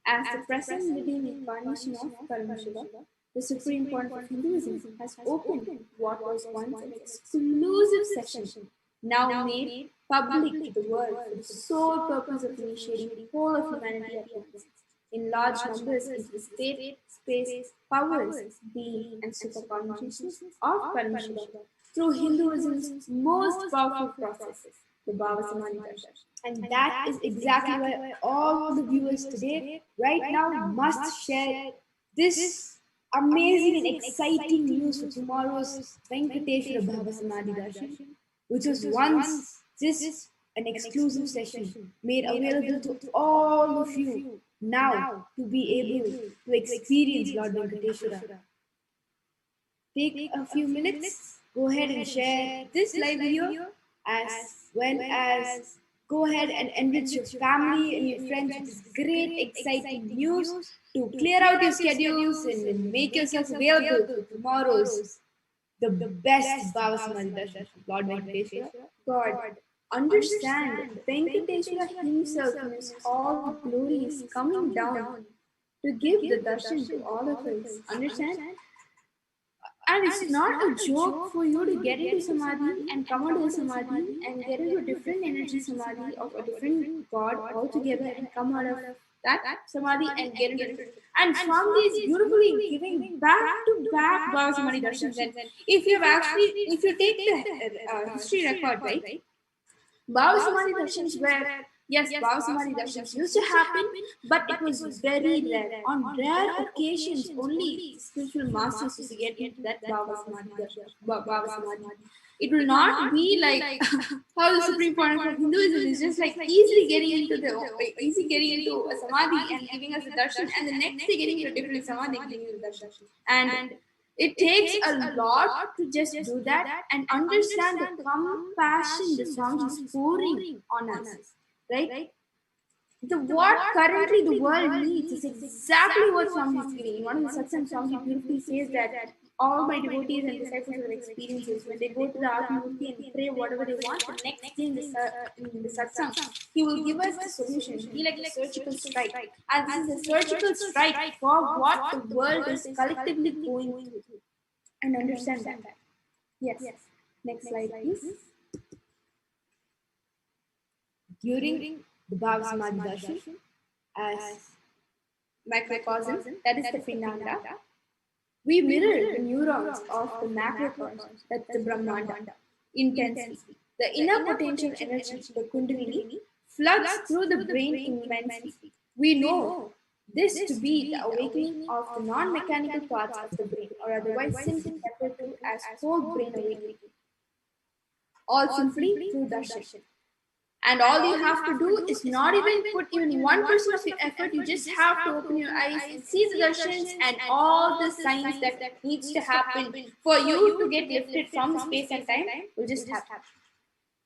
Speaker 3: As the present living incarnation of Paramashiva, the Supreme Point of Hinduism has opened what was once an exclusive session, now made public to the world for the sole purpose of initiating the whole of humanity at once, in large numbers into the state, space, powers, being, and superconsciousness of Paramashiva through Hinduism's most powerful process, the Baba Samadhi Darshan. And that is exactly why all the viewers today, right now, must share this amazing and exciting news for tomorrow's Venkateshwara Baba Samadhi Darshan, which was once just an exclusive session made available to all of you now to be able to experience Lord Venkateshwara. Take a few minutes, go ahead and share this live video, as well as go ahead and enrich your family and your friends with this great exciting news to clear out your schedules and make yourself available for tomorrow's the best Baba Samadhi Darshan, Lord Venkateshwara. God, understand, Venkateshwara himself in his all glory is coming down to give the darshan to all of us. Understand? And it's not a joke for you to get into Samadhi and come out of Samadhi and get into a different energy Samadhi of a different God altogether and come out of that Samadhi and get into different. And Swami is beautifully giving back Baba Samadhi Darshans. And if you take the history record, right? Baba Samadhi Darshans were, yes, Baba Samadhi Darshans used to happen, but it was very rare. On rare occasions, only spiritual masters used to get into that Baba Samadhi Darshan. Baba Samadhi. It will not be like how the Supreme Point of Hinduism is just like easily getting into a Samadhi and giving us a darshan, and the next day getting into a different Samadhi and giving us a darshan. And it takes a lot to just do that and understand the compassion the Swami is pouring on us, right? What currently the world needs is exactly what Swami is giving. In one of the Satsangh, Swami beautifully says that all my devotees and disciples have experiences. When they go to the Atmamurti and pray whatever they want, the next day in the Satsang, he will give us the solution. It will be like a surgical strike. And this is a surgical strike for what the world is collectively going through. And understand that. Yes. Next slide, please. During the Baba Samadhi Darshan, as macrocosm, that is the Pindanda, we mirror the neurons of the macrocosm, that's the Brahmanda, intensely. The inner potential energy, the Kundalini, floods through the brain immensely. We know this to be the awakening of the non-mechanical parts of the brain, or otherwise simply referred to as whole brain awakening, all simply through darshan. And all you have to do is not even put even 1% of your effort. You just have to open your eyes and see the darshans and all the signs that needs to happen for you to get lifted from space and time will just happen.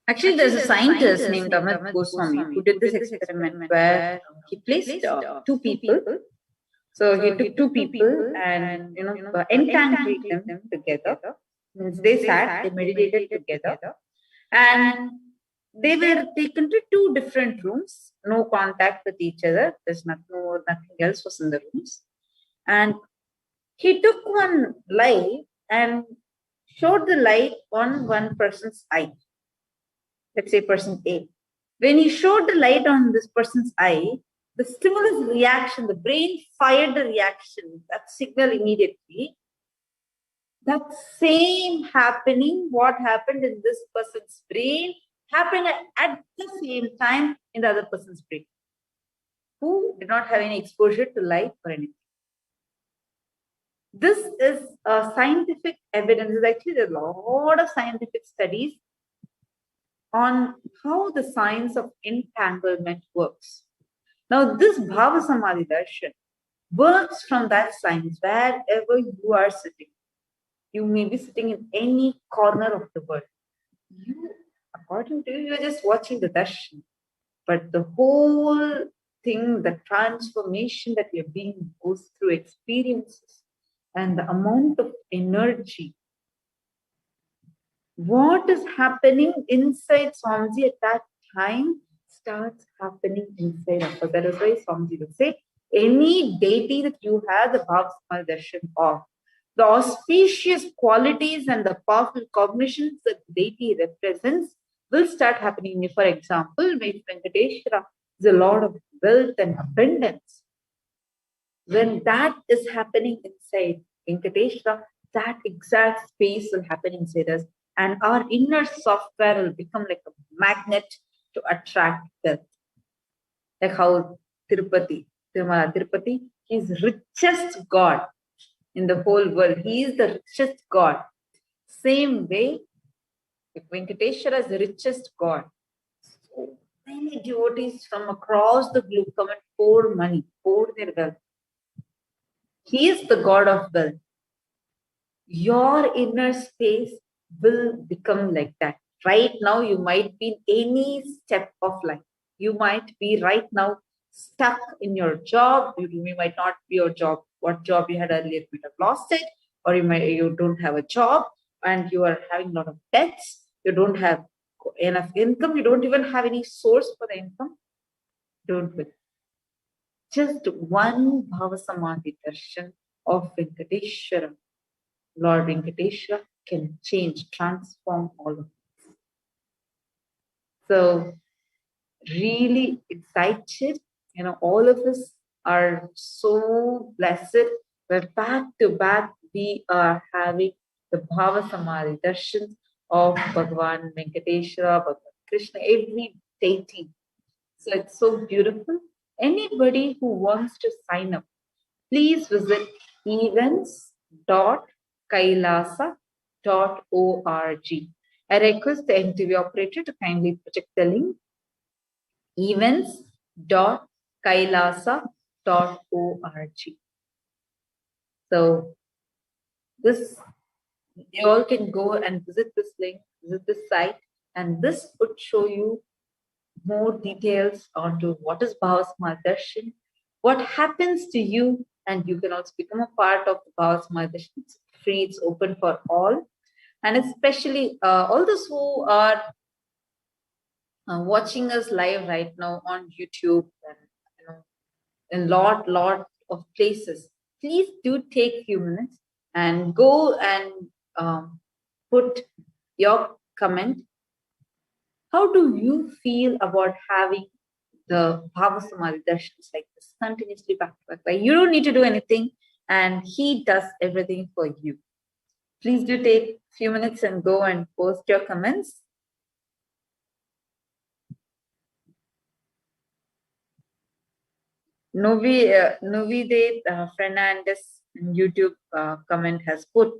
Speaker 7: Actually, there's a scientist named Amit Goswami who did this experiment where he placed two people. So he took two people and entangled them together. Means they sat, they meditated together, and they were taken to two different rooms, no contact with each other. There's nothing else was in the rooms. And he took one light and showed the light on one person's eye. Let's say person A. When he showed the light on this person's eye, the stimulus reaction, the brain fired the reaction, that signal immediately. That same happening, what happened in this person's brain, happened at the same time in the other person's brain, who did not have any exposure to light or anything. This is scientific evidence. There's actually a lot of scientific studies on how the science of entanglement works. Now, this Bhava Samadhi Darshan works from that science wherever you are sitting. You may be sitting in any corner of the world. You, according to you, you're just watching the darshan. But the whole thing, the transformation that you're being goes through experiences and the amount of energy. What is happening inside Swamiji at that time starts happening inside of us. That is why Swamiji will say, any deity that you have the Bhava Samadhi Darshan of, the auspicious qualities and the powerful cognitions that the deity represents will start happening. For example, when Venkateshwara is a lot of wealth and abundance. When that is happening inside Venkateshwara, that exact space will happen inside us. And our inner software will become like a magnet to attract wealth. Like how Tirumala Tirupati, he is richest God in the whole world. He is the richest God. Same way, Venkateshwara is the richest God. So many devotees from across the globe come and pour money, pour their wealth. He is the God of wealth. Your inner space will become like that. Right now, you might be in any step of life. You might be right now stuck in your job. You might not be your job. What job you had earlier, you might have lost it, or you don't have a job and you are having a lot of debts. You don't have enough income. You don't even have any source for the income. Don't worry. Just one Bhava Samadhi Darshan of Venkateshwara, Lord Venkateshwara, can change, transform all of this. So, really excited. All of us are so blessed that back to back we are having the Bhava Samadhi Darshan of Bhagavan Venkateshwara, Bhagavan Krishna, every deity. So it's so beautiful. Anybody who wants to sign up, please visit events.kailasa.org. I request the NTV operator to kindly project the link. Events.kailasa.org. So you all can go and visit this link, visit this site, and this would show you more details onto what is Bhava Samadhi Darshan, what happens to you, and you can also become a part of the Bhava Samadhi Darshan. It's free, it's open for all, and especially all those who are watching us live right now on YouTube and in lot of places. Please do take a few minutes and go and put your comment. How do you feel about having the Bhava Samadhi Darshans like this continuously back to back? Like, you don't need to do anything and he does everything for you. Please do take a few minutes and go and post your comments. Novide Fernandez in YouTube comment has put,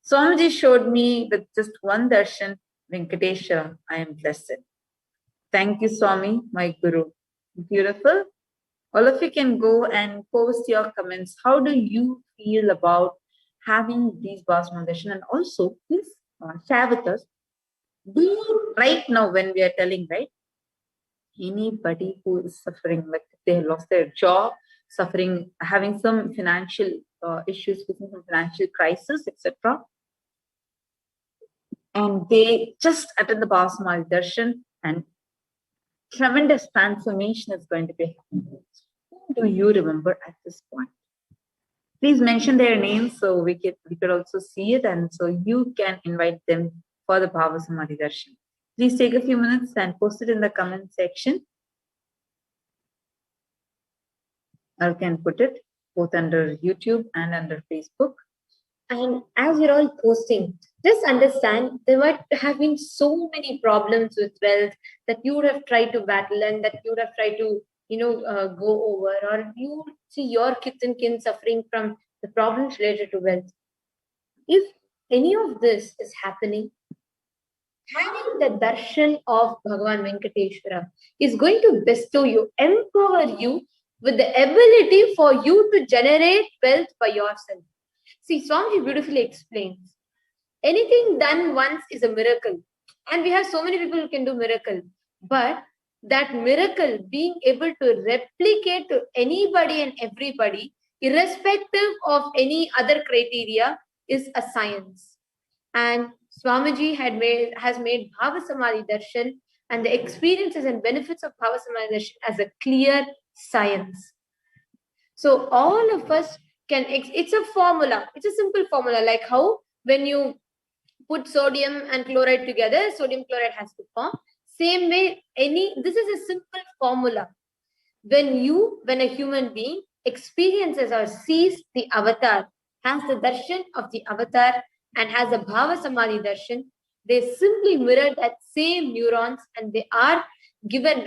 Speaker 7: Swamiji showed me with just one darshan, Venkateshwara, I am blessed. Thank you, Swami, my Guru. Beautiful. All of you can go and post your comments. How do you feel about having these Bhava darshan? And also, please share with us. Do you, right now, when we are telling, right, anybody who is suffering, like they have lost their job, suffering, having some financial issues, facing some financial crisis, etc., and they just attend the Bhava darshan, and tremendous transformation is going to be happening. Who do you remember at this point? Please mention their names so we could also see it, and so you can invite them for the Bhava Samadhi Darshan. Please take a few minutes and post it in the comment section. Or can put it both under YouTube and under Facebook.
Speaker 8: And as you're all posting, just understand there might have been so many problems with wealth that you would have tried to battle and that you would have tried to, go over, or you see your kids and kin suffering from the problems related to wealth. If any of this is happening, having the darshan of Bhagavan Venkateshwara is going to bestow you, empower you with the ability for you to generate wealth by yourself. See, Swamiji beautifully explains, anything done once is a miracle. And we have so many people who can do miracle. But that miracle being able to replicate to anybody and everybody, irrespective of any other criteria, is a science. And Swamiji has made Bhava Samadhi Darshan and the experiences and benefits of Bhava Samadhi Darshan as a clear science. So all of us can, it's a formula, it's a simple formula, like how when you put sodium and chloride together, sodium chloride has to form. Same way, this is a simple formula. When a human being experiences or sees the avatar, has the darshan of the avatar and has a Bhava Samadhi darshan, they simply mirror that same neurons and they are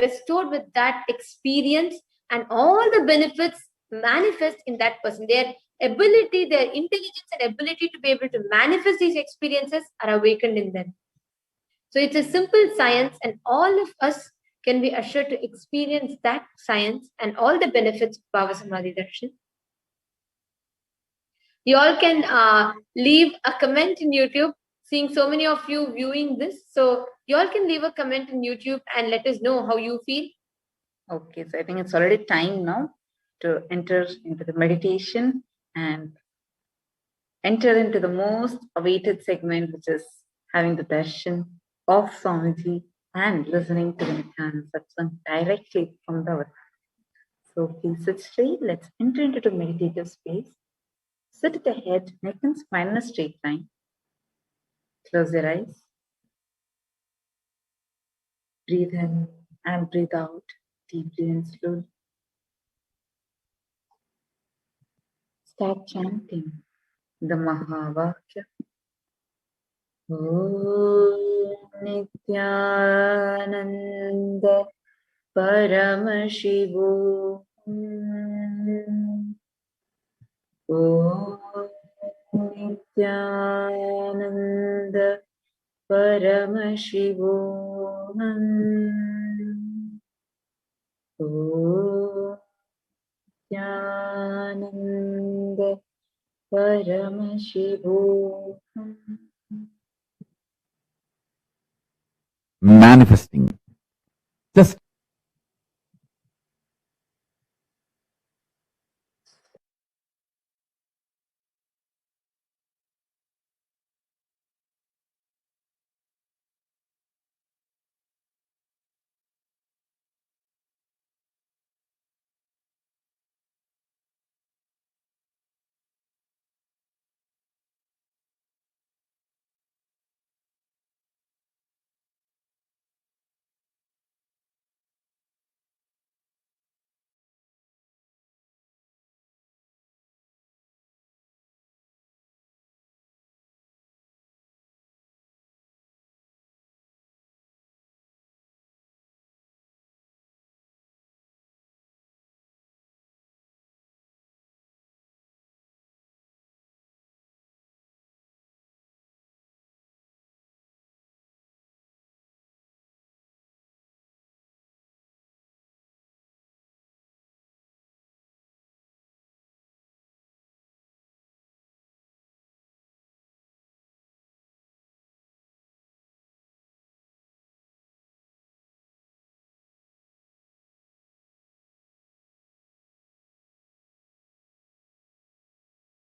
Speaker 8: restored with that experience, and all the benefits manifest in that person. Their ability, their intelligence and ability to be able to manifest these experiences are awakened in them. So it's a simple science, and all of us can be assured to experience that science and all the benefits of Bhava Samadhi Darshan. You all can leave a comment in YouTube, seeing so many of you viewing this. So you all can leave a comment in YouTube and let us know how you feel.
Speaker 7: Okay, so I think it's already time now to enter into the meditation and enter into the most awaited segment, which is having the darshan of Swamiji and listening to the Nithyananda Satsangh directly from the avatar. So please sit straight. Let's enter into the meditative space. Sit at the head, neck and spine in a straight line. Close your eyes. Breathe in and breathe out deeply and slowly. Start chanting the Mahavakya. Om Nithyananda Paramashivoham. Om Nithyananda Paramashivoham. Om Nithyananda Paramashivoham.
Speaker 1: Manifesting. Just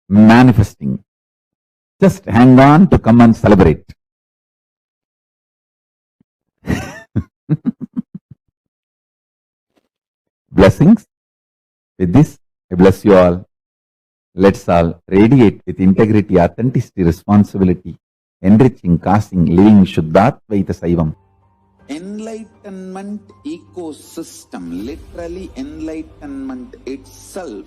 Speaker 6: manifesting. Just hang on to come and celebrate. Blessings. With this, I bless you all. Let's all radiate with integrity, authenticity, responsibility, enriching, casting, living Shuddhatvaita Saivam. Enlightenment ecosystem, literally enlightenment itself.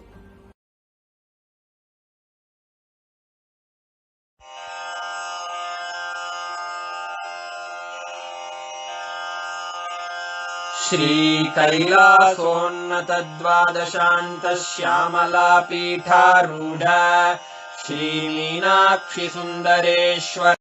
Speaker 11: Shri कैलासोन्नत द्वादशान्त Shyamala पीठारूढ़ Shri Meenakshi Sundareshwar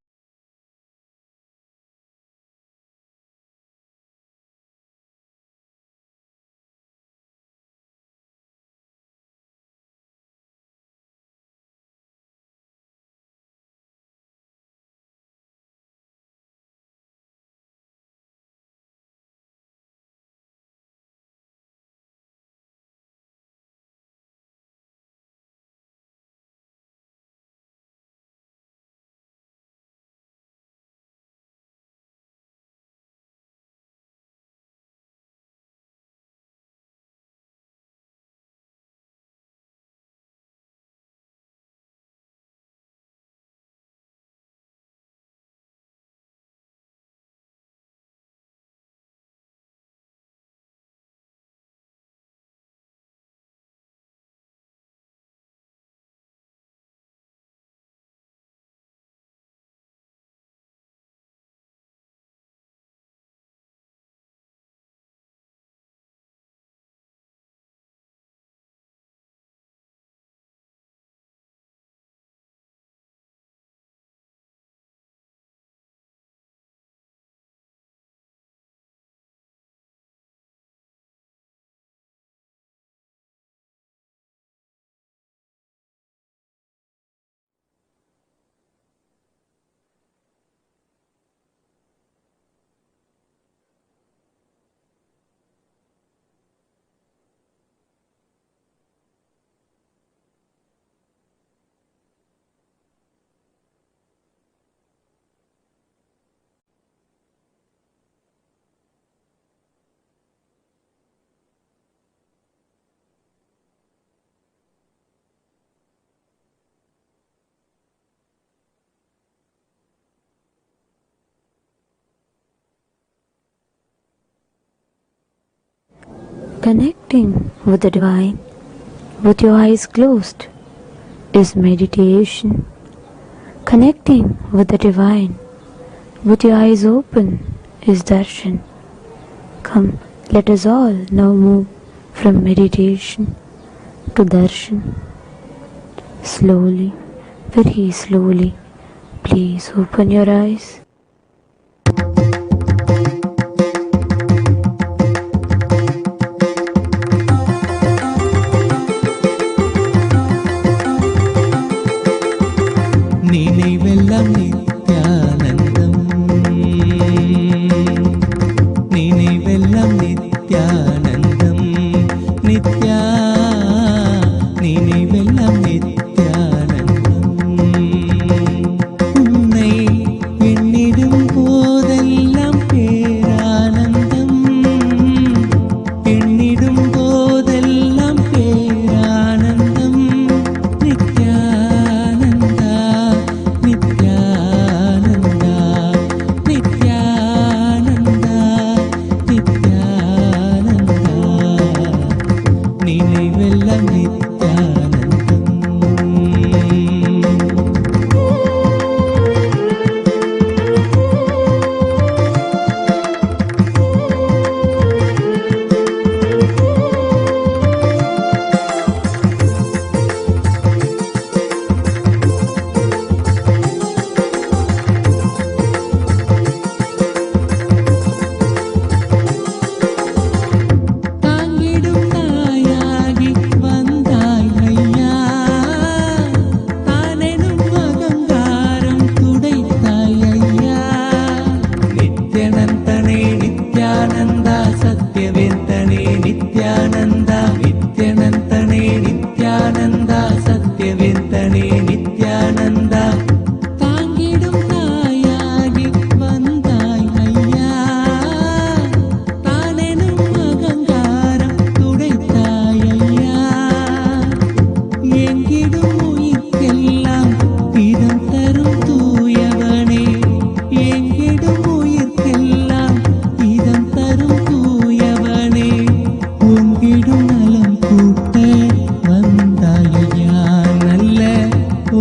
Speaker 12: Connecting with the divine with your eyes closed is meditation. Connecting with the divine with your eyes open is darshan. Come, let us all now move from meditation to darshan. Slowly, very slowly, please open your eyes.
Speaker 13: நினைவெல்லாம் நித்யானந்தம், நினைவெல்லாம் நித்யானந்தம், நித்யா நினைவெல்லாம் நித்யானந்தம். உன்னை எண்ணிடும் போதெல்லாம் பேரானந்தம், எண்ணிடும் போதெல்லாம் பேரானந்தம். நித்யானந்தா நித்யானந்தா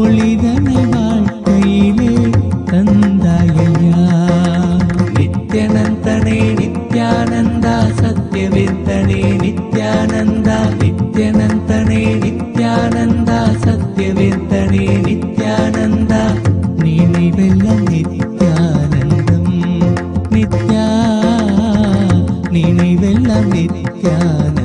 Speaker 13: ஒளிதனை வாழ்க்கையிலே தந்தாயையா. நித்யனந்தனே நித்யானந்தா சத்யவேந்தனே நித்யானந்தா. நித்யனந்தனே நித்யானந்தா சத்யவேந்தனே நித்யானந்தா. நினைவெல்லாம் நித்யானந்தம் நித்யா. நினைவெல்லாம் நித்யானந்தம்.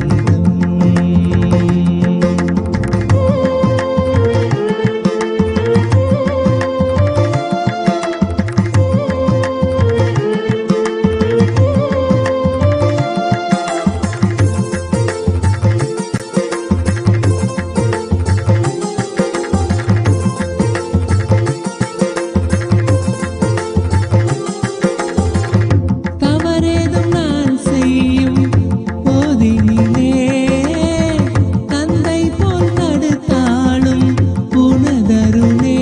Speaker 13: தவறேதும் நான் செய்யும் போதினிலே தந்தை போல் தடுத்தாளும் புனதருளே.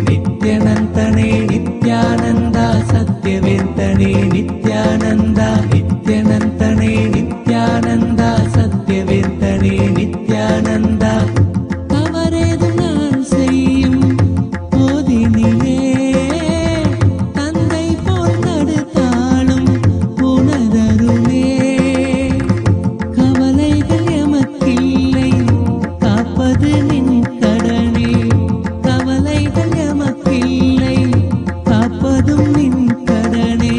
Speaker 13: நித்யனந்தனே நித்யானந்தா சத்யவேந்தனே நித்யானந்தா. நித்யனந்தனே நித்யானந்தா சத்யவேந்தனே நித்யானந்தா. தவறேதும் நான் செய்யும் போதினிலே தந்தை போல் தடுத்தாளும் புனதருளே. கவலைகள் எமக்கில்லை காப்பது நின் கடனே. கவலைகள் எமக்கில்லை காப்பதும் நின் கடனே.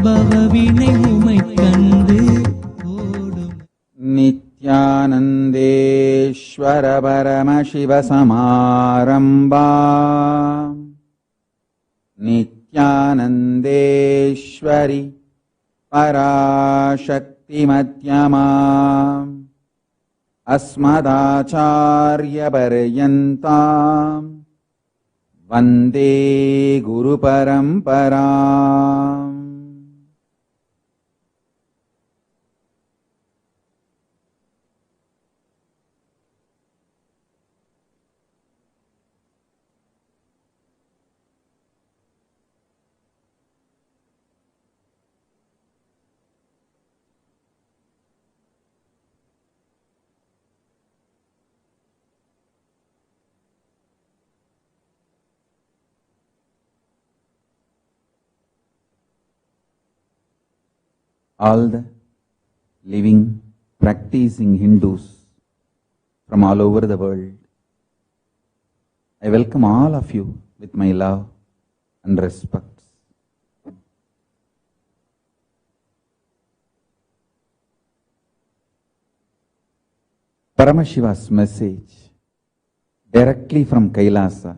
Speaker 13: பவவினை உமை கண்டு ஓடும்.
Speaker 6: नित्यानन्देश्वर परमशिव समारम्भा नित्यानन्देश्वरि पराशक्तिमध्यमा अस्मदाचार्यपर्यन्तां वन्दे गुरुपरम्पराम्. All the living, practicing Hindus from all over the world, I welcome all of you with my love and respect. Paramashiva's message directly from Kailasa.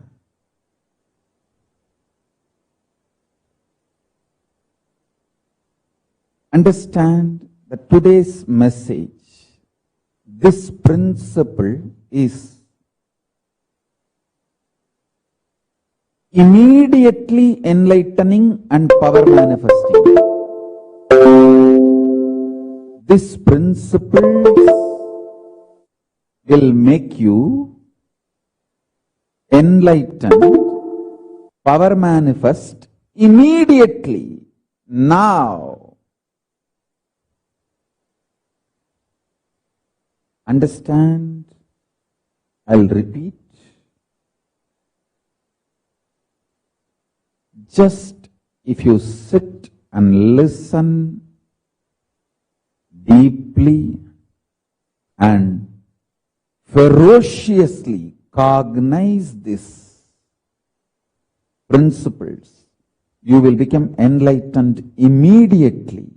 Speaker 6: Understand that today's message, this principle is immediately enlightening and power manifesting. This principle will make you enlightened, power manifest immediately, now. Understand? I'll repeat. Just if you sit and listen deeply and ferociously cognize these principles, you will become enlightened immediately.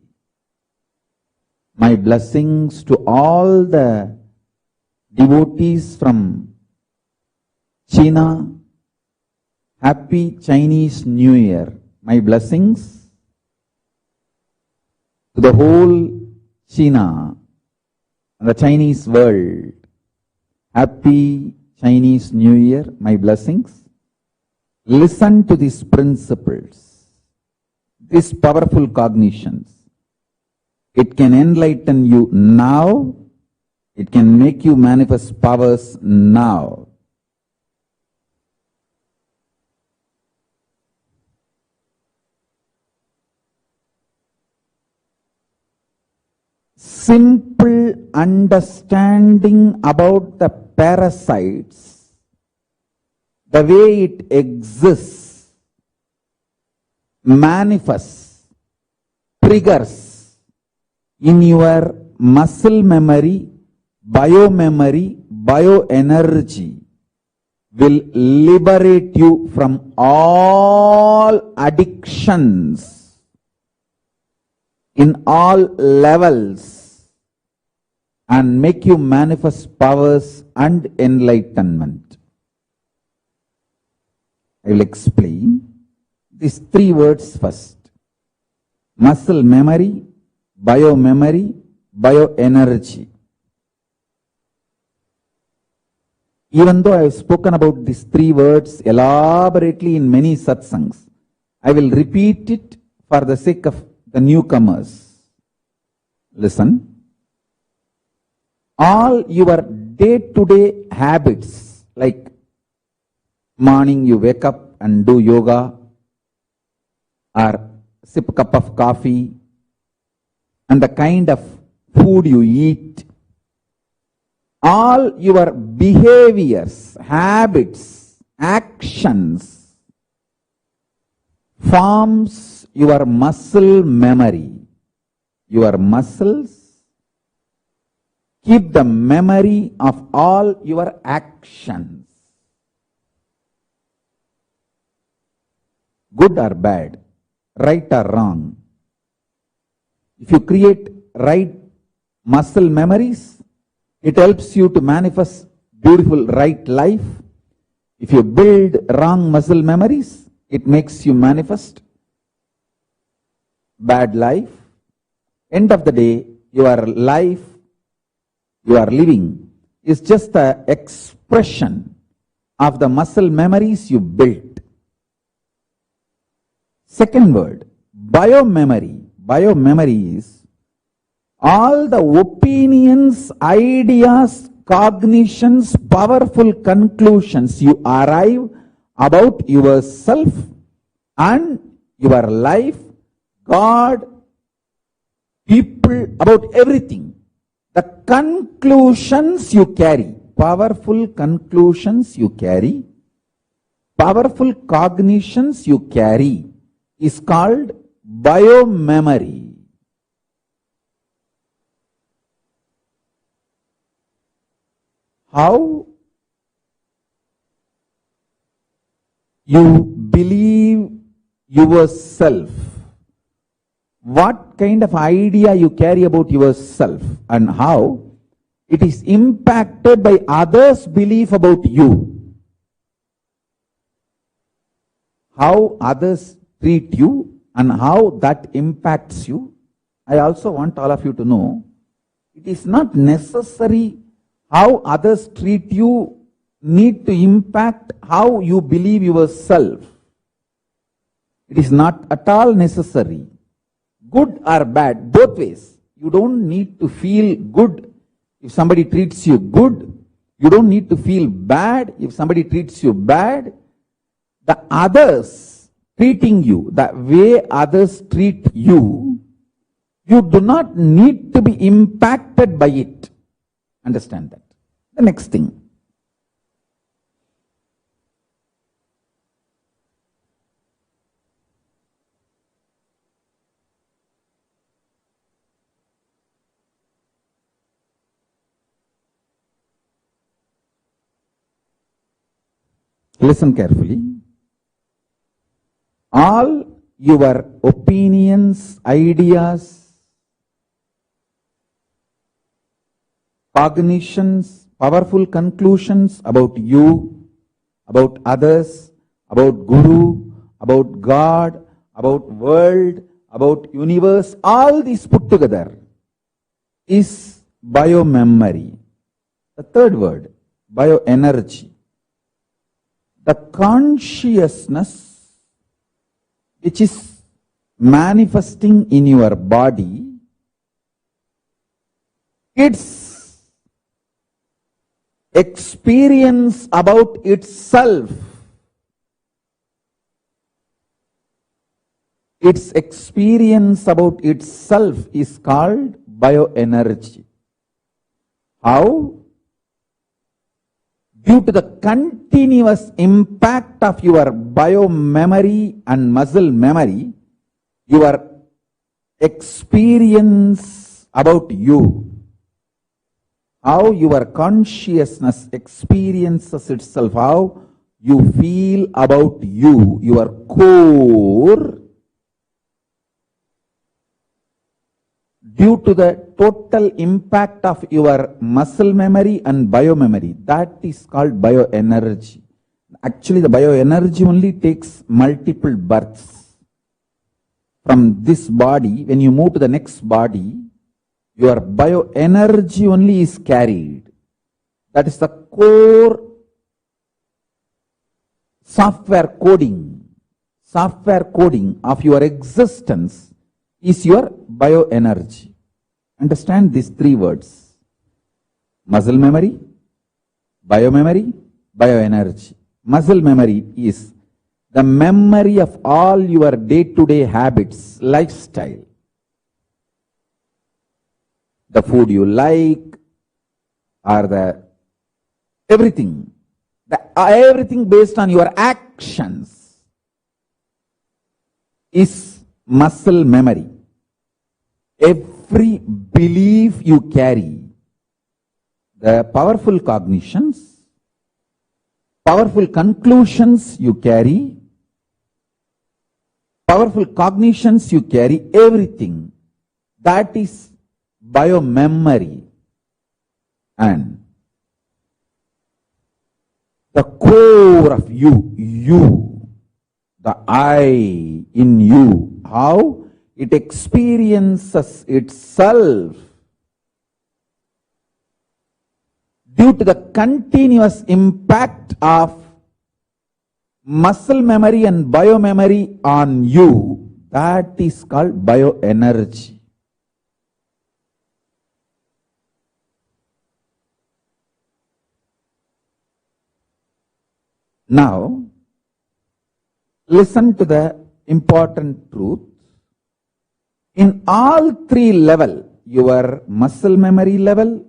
Speaker 6: My blessings to all the devotees from China. Happy Chinese New Year. My blessings to the whole China and the Chinese world. Happy Chinese New Year. My blessings. Listen to these principles, these powerful cognitions. It can enlighten you now. It can make you manifest powers now. Simple understanding about the parasites the way it exists, manifests, triggers in your muscle memory, biomemory, bioenergy will liberate you from all addictions in all levels and make you manifest powers and enlightenment. I will explain these three words first. Muscle memory, biomemory, bioenergy. Even though I have spoken about these three words elaborately in many satsangs, I will repeat it for the sake of the newcomers. Listen. All your day-to-day habits, like morning you wake up and do yoga, or sip a cup of coffee, and the kind of food you eat, all your behaviors, habits, actions forms your muscle memory. Your muscles keep the memory of all your actions. Good or bad, right or wrong. If you create right muscle memories, it helps you to manifest beautiful right life. If you build wrong muscle memories, it makes you manifest bad life. End of the day, your life you are living is just an expression of the muscle memories you built. Second word, biomemory. Biomemory is all the opinions, ideas, cognitions, powerful conclusions you arrive about yourself and your life, God, people, about everything. The conclusions you carry, powerful conclusions you carry, powerful cognitions you carry is called biomemory. How you believe yourself, what kind of idea you carry about yourself, and how it is impacted by others' belief about you. How others treat you and how that impacts you. I also want all of you to know, it is not necessary how others treat you need to impact how you believe yourself. It is not at all necessary. Good or bad, both ways. You don't need to feel good if somebody treats you good. You don't need to feel bad if somebody treats you bad. The others treating you, the way others treat you, you do not need to be impacted by it. Understand that. The next thing. Listen carefully. All your opinions, ideas, cognitions, powerful conclusions about you, about others, about Guru, about God, about world, about universe, all these put together is biomemory. The third word, bioenergy. The consciousness which is manifesting in your body, its experience about itself, its experience about itself is called bioenergy. How? due to the continuous impact of your bio-memory and muscle memory, your experience about you, how your consciousness experiences itself, how you feel about you, your core, due to the total impact of your muscle memory and biomemory, that is called bioenergy. Actually, the bioenergy only takes multiple births. From this body, when you move to the next body, your bioenergy only is carried. That is the core software coding of your existence is your bioenergy. Understand these three words: muscle memory, biomemory, bioenergy. Muscle memory is the memory of all your day-to-day habits, lifestyle. The food you like, or the everything. Everything based on your actions is muscle memory. Every belief you carry, the powerful cognitions, powerful conclusions you carry, powerful cognitions you carry, everything, that is biomemory. And the core of you, the I in you, how it experiences itself due to the continuous impact of muscle memory and biomemory on you, that is called bioenergy. Now, listen to the important truth. In all three levels, your muscle memory level,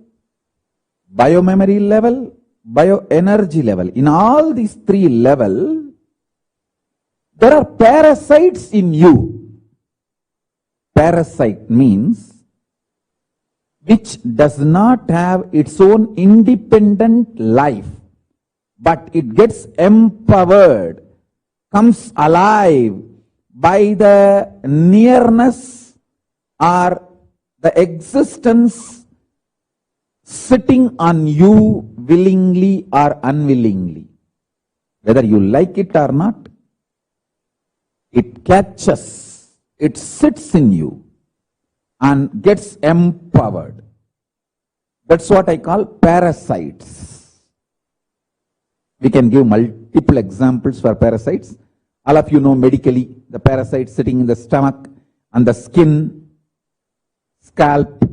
Speaker 6: biomemory level, bioenergy level, in all these three levels, there are parasites in you. Parasite means which does not have its own independent life, but it gets empowered, comes alive by the nearness or the existence sitting on you willingly or unwillingly. Whether you like it or not, it catches, it sits in you and gets empowered. That's what I call parasites. We can give multiple examples for parasites. All of you know medically the parasites sitting in the stomach and the skin, scalp.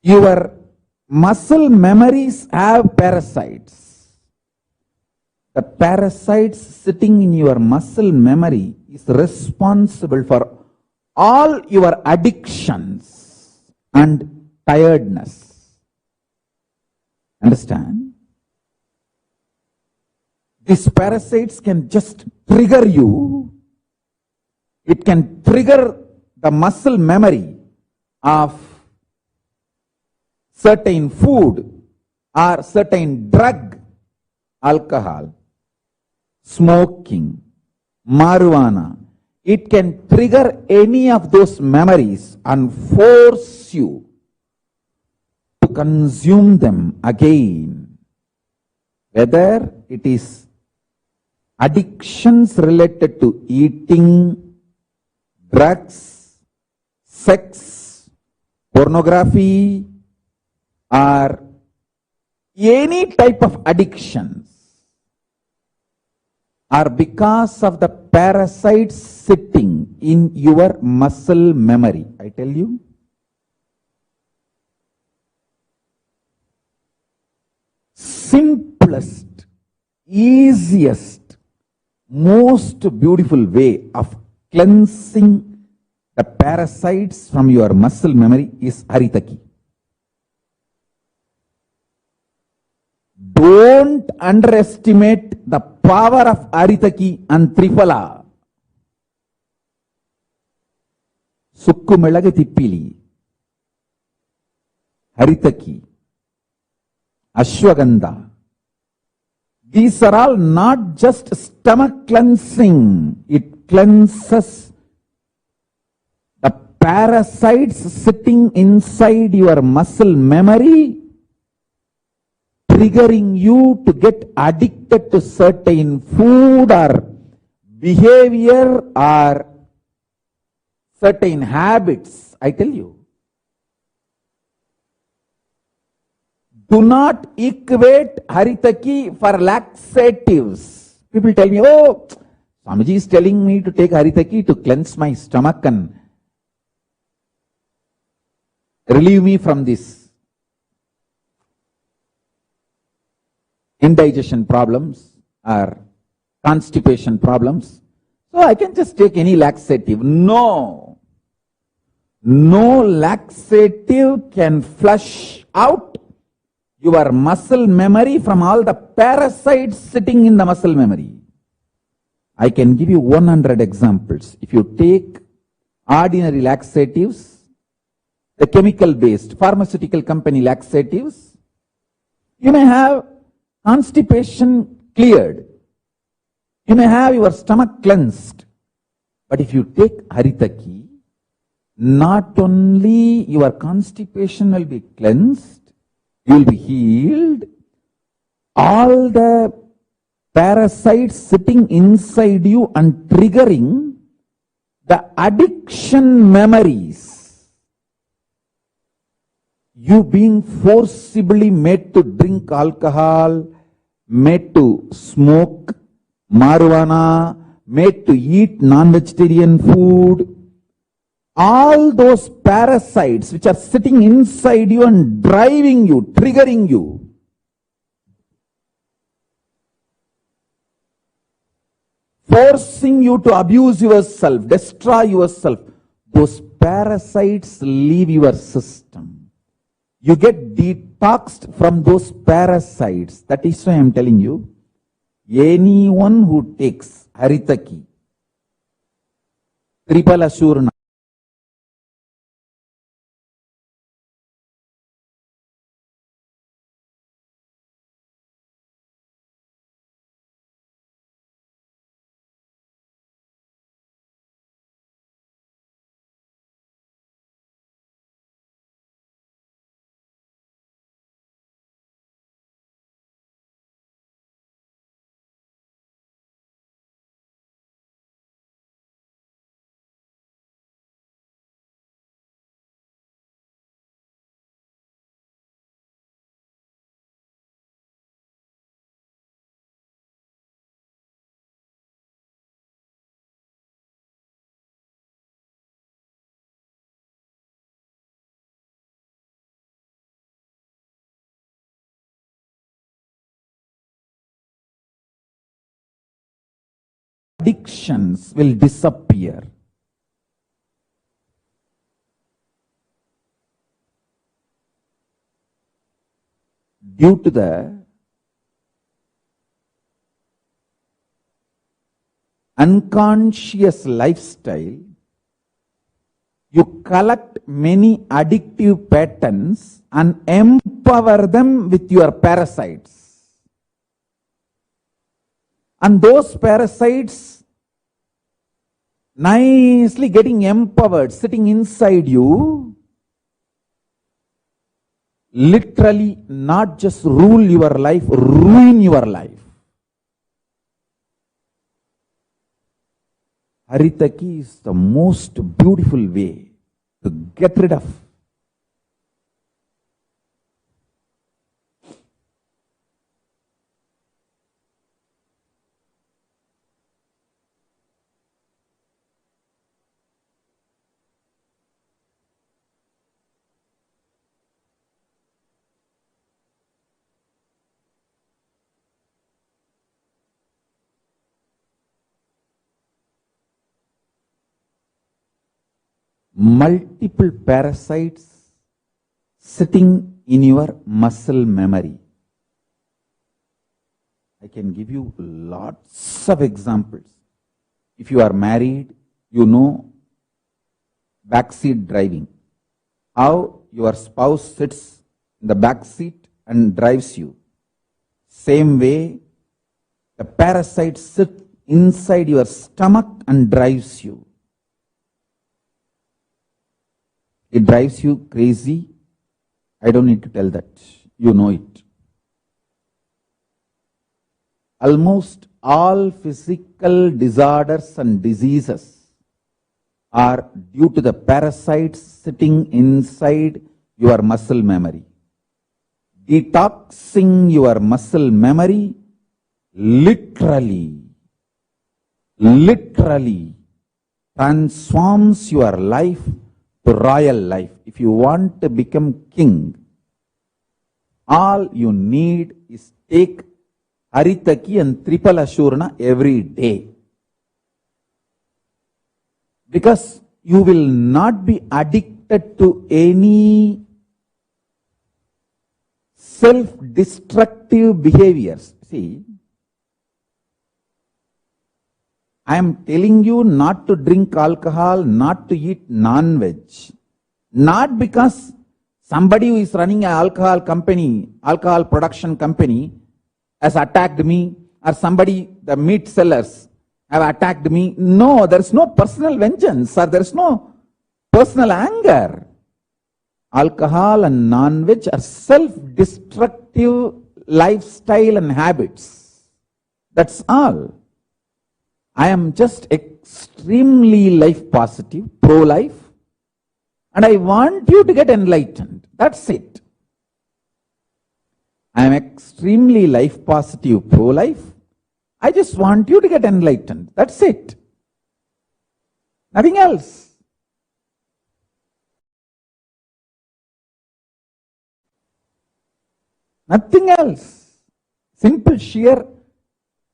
Speaker 6: Your muscle memories have parasites. The parasites sitting in your muscle memory is responsible for all your addictions and tiredness. Understand? These parasites can just trigger you. It can trigger the muscle memory of certain food or certain drug, alcohol, smoking, marijuana. It can trigger any of those memories and force you to consume them again. Whether it is addictions related to eating, drugs, sex, pornography, or any type of addictions, are because of the parasites sitting in your muscle memory. I tell you, simplest, easiest, most beautiful way of cleansing the parasites from your muscle memory is Haritaki. Don't underestimate the power of Haritaki and Triphala. Sukku Melaga Tippili, Haritaki, Ashwagandha. These are all not just stomach cleansing. It cleanses the parasites sitting inside your muscle memory, triggering you to get addicted to certain food or behavior or certain habits. I tell you. Do not equate Haritaki for laxatives. People tell me, oh, Swamiji is telling me to take Haritaki to cleanse my stomach and relieve me from this indigestion problems or constipation problems. So I can just take any laxative. No. No laxative can flush out your muscle memory from all the parasites sitting in the muscle memory. I can give you 100 examples. If you take ordinary laxatives, the chemical-based pharmaceutical company laxatives, you may have constipation cleared. You may have your stomach cleansed. But if you take Haritaki, not only your constipation will be cleansed, you will be healed. All the parasites sitting inside you and triggering the addiction memories. You being forcibly made to drink alcohol, made to smoke marijuana, made to eat non-vegetarian food. All those parasites which are sitting inside you and driving you, triggering you. Forcing you to abuse yourself, destroy yourself. Those parasites leave your system. You get detoxed from those parasites. That is why I am telling you, anyone who takes Haritaki, Triphala Shurna, addictions will disappear. Due to the unconscious lifestyle, you collect many addictive patterns and empower them with your parasites. And those parasites nicely getting empowered, sitting inside you, literally not just rule your life, ruin your life. Haritaki is the most beautiful way to get rid of multiple parasites sitting in your muscle memory. I can give you lots of examples. If you are married, you know backseat driving. How your spouse sits in the back seat and drives you. Same way, the parasites sit inside your stomach and drives you. It drives you crazy. I don't need to tell that. You know it. Almost all physical disorders and diseases are due to the parasites sitting inside your muscle memory. Detoxing your muscle memory literally transforms your life to royal life. If you want to become king, all you need is take Haritaki and Triple Ashurna every day. Because you will not be addicted to any self-destructive behaviors. See, I am telling you not to drink alcohol, not to eat non-veg. Not because somebody who is running an alcohol company, alcohol production company, has attacked me, or somebody, the meat sellers, have attacked me. No, there is no personal vengeance, or there is no personal anger. Alcohol and non-veg are self-destructive lifestyle and habits. That's all. I am just extremely life positive, pro-life, and I want you to get enlightened. That's it. I am extremely life positive, pro-life. I just want you to get enlightened. That's it. Nothing else. Nothing else. Simple, sheer,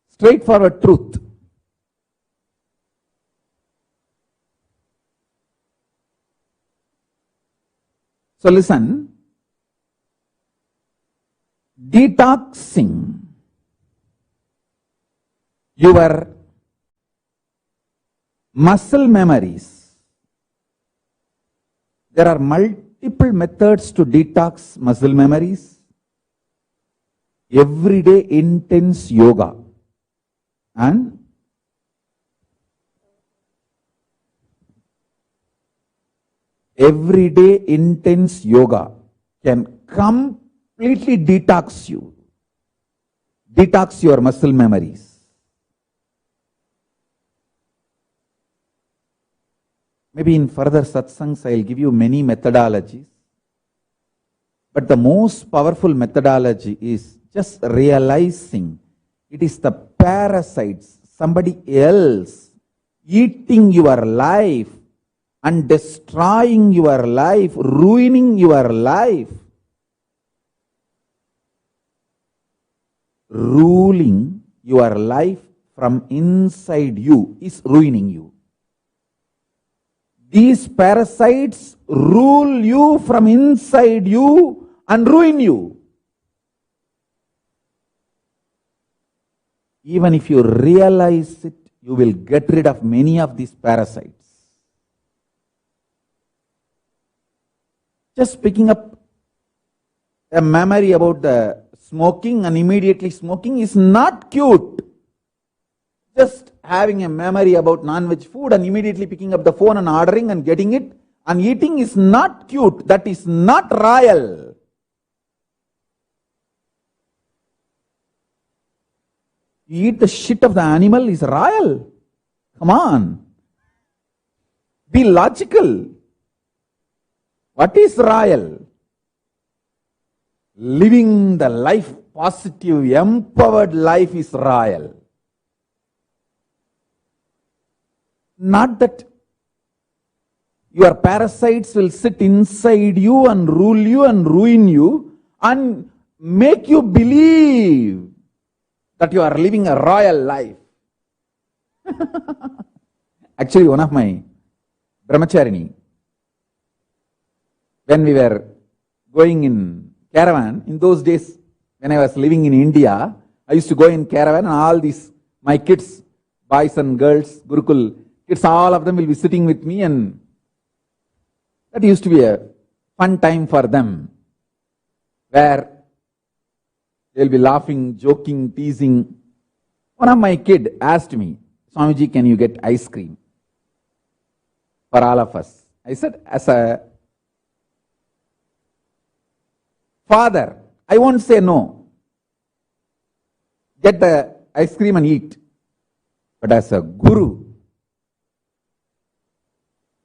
Speaker 6: straightforward truth. So listen, detoxing your muscle memories. There are multiple methods to detox muscle memories. Everyday intense yoga and everyday intense yoga can completely detox you, detox your muscle memories. Maybe in further satsangs I will give you many methodologies, but the most powerful methodology is just realizing it is the parasites, somebody else, eating your life and destroying your life, ruining your life, ruling your life from inside you is ruining you. These parasites rule you from inside you and ruin you. Even if you realize it, you will get rid of many of these parasites. Just picking up a memory about the smoking and immediately smoking is not cute. Just having a memory about non-veg food and immediately picking up the phone and ordering and getting it and eating is not cute. That is not royal. You eat the shit of the animal is royal. Come on. Be logical. What is royal? Living the life positive, empowered life is royal. Not that your parasites will sit inside you and rule you and ruin you and make you believe that you are living a royal life. Actually, one of my brahmacharini, when we were going in caravan, in those days when I was living in India, I used to go in caravan and all these, my kids, boys and girls, Gurukul kids, all of them will be sitting with me, and that used to be a fun time for them, where they'll be laughing, joking, teasing. One of my kids asked me, Swamiji, can you get ice cream for all of us? I said, as a father, I won't say no. Get the ice cream and eat. But as a guru,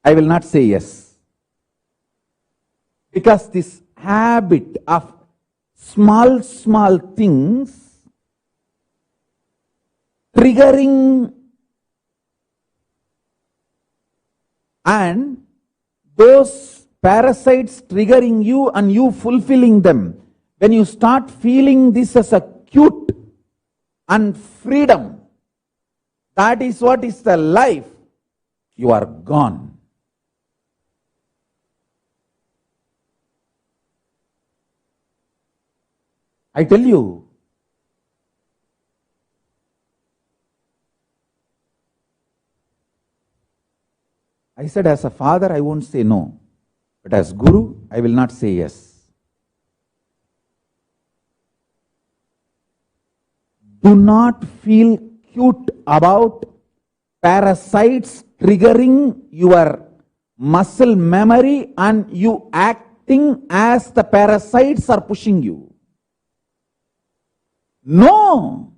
Speaker 6: I will not say yes. Because this habit of small things triggering and those parasites triggering you and you fulfilling them, when you start feeling this as a cute and freedom, that is what is the life, you are gone. I tell you, I said, as a father, I won't say no. But as guru, I will not say yes. Do not feel cute about parasites triggering your muscle memory and you acting as the parasites are pushing you. No.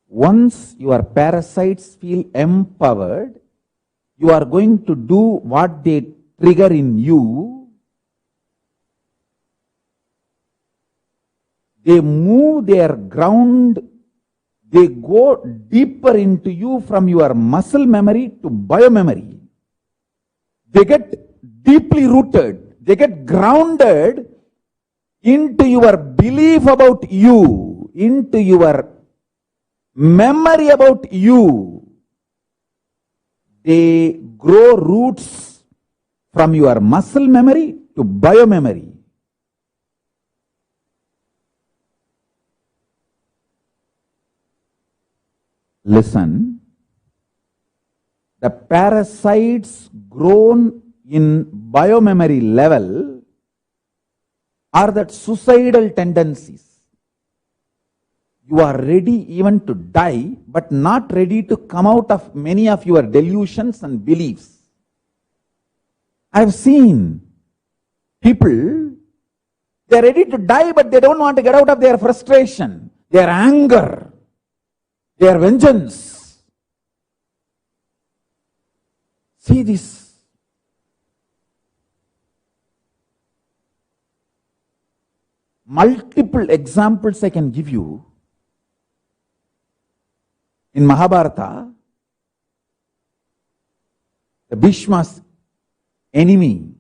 Speaker 6: Once your parasites feel empowered, you are going to do what they trigger in you. They move their ground, they go deeper into you from your muscle memory to biomemory. They get deeply rooted, they get grounded into your belief about you, into your memory about you. They grow roots from your muscle memory to biomemory. Listen, the parasites grown in biomemory level are that suicidal tendencies. You are ready even to die, but not ready to come out of many of your delusions and beliefs. I have seen people, they are ready to die, but they don't want to get out of their frustration, their anger, their vengeance. See this. Multiple examples I can give you. In Mahabharata, the Bhishma's enemy,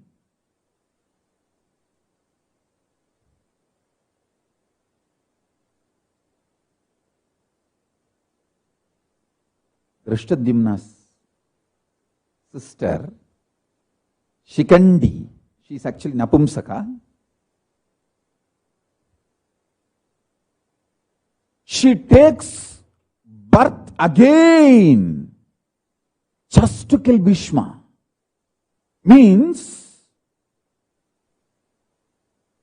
Speaker 6: Drishtadyumna's sister, Shikandi, she is actually Napumsaka. She takes birth again just to kill Bhishma. Means,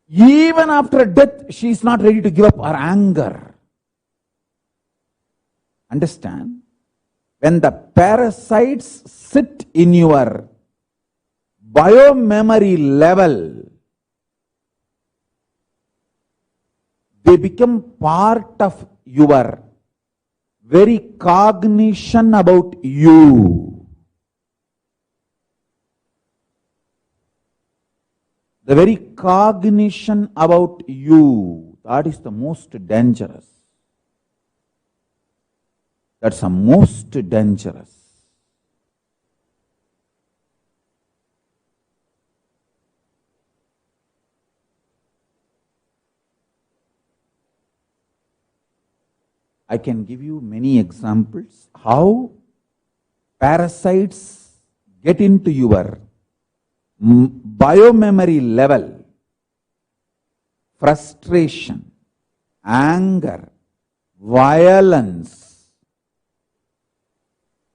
Speaker 6: even after death, she is not ready to give up her anger. Understand? When the parasites sit in your biomemory level, they become part of your very cognition about you. The very cognition about you, that is the most dangerous. That's the most dangerous. I can give you many examples how parasites get into your biomemory level. Frustration, anger, violence,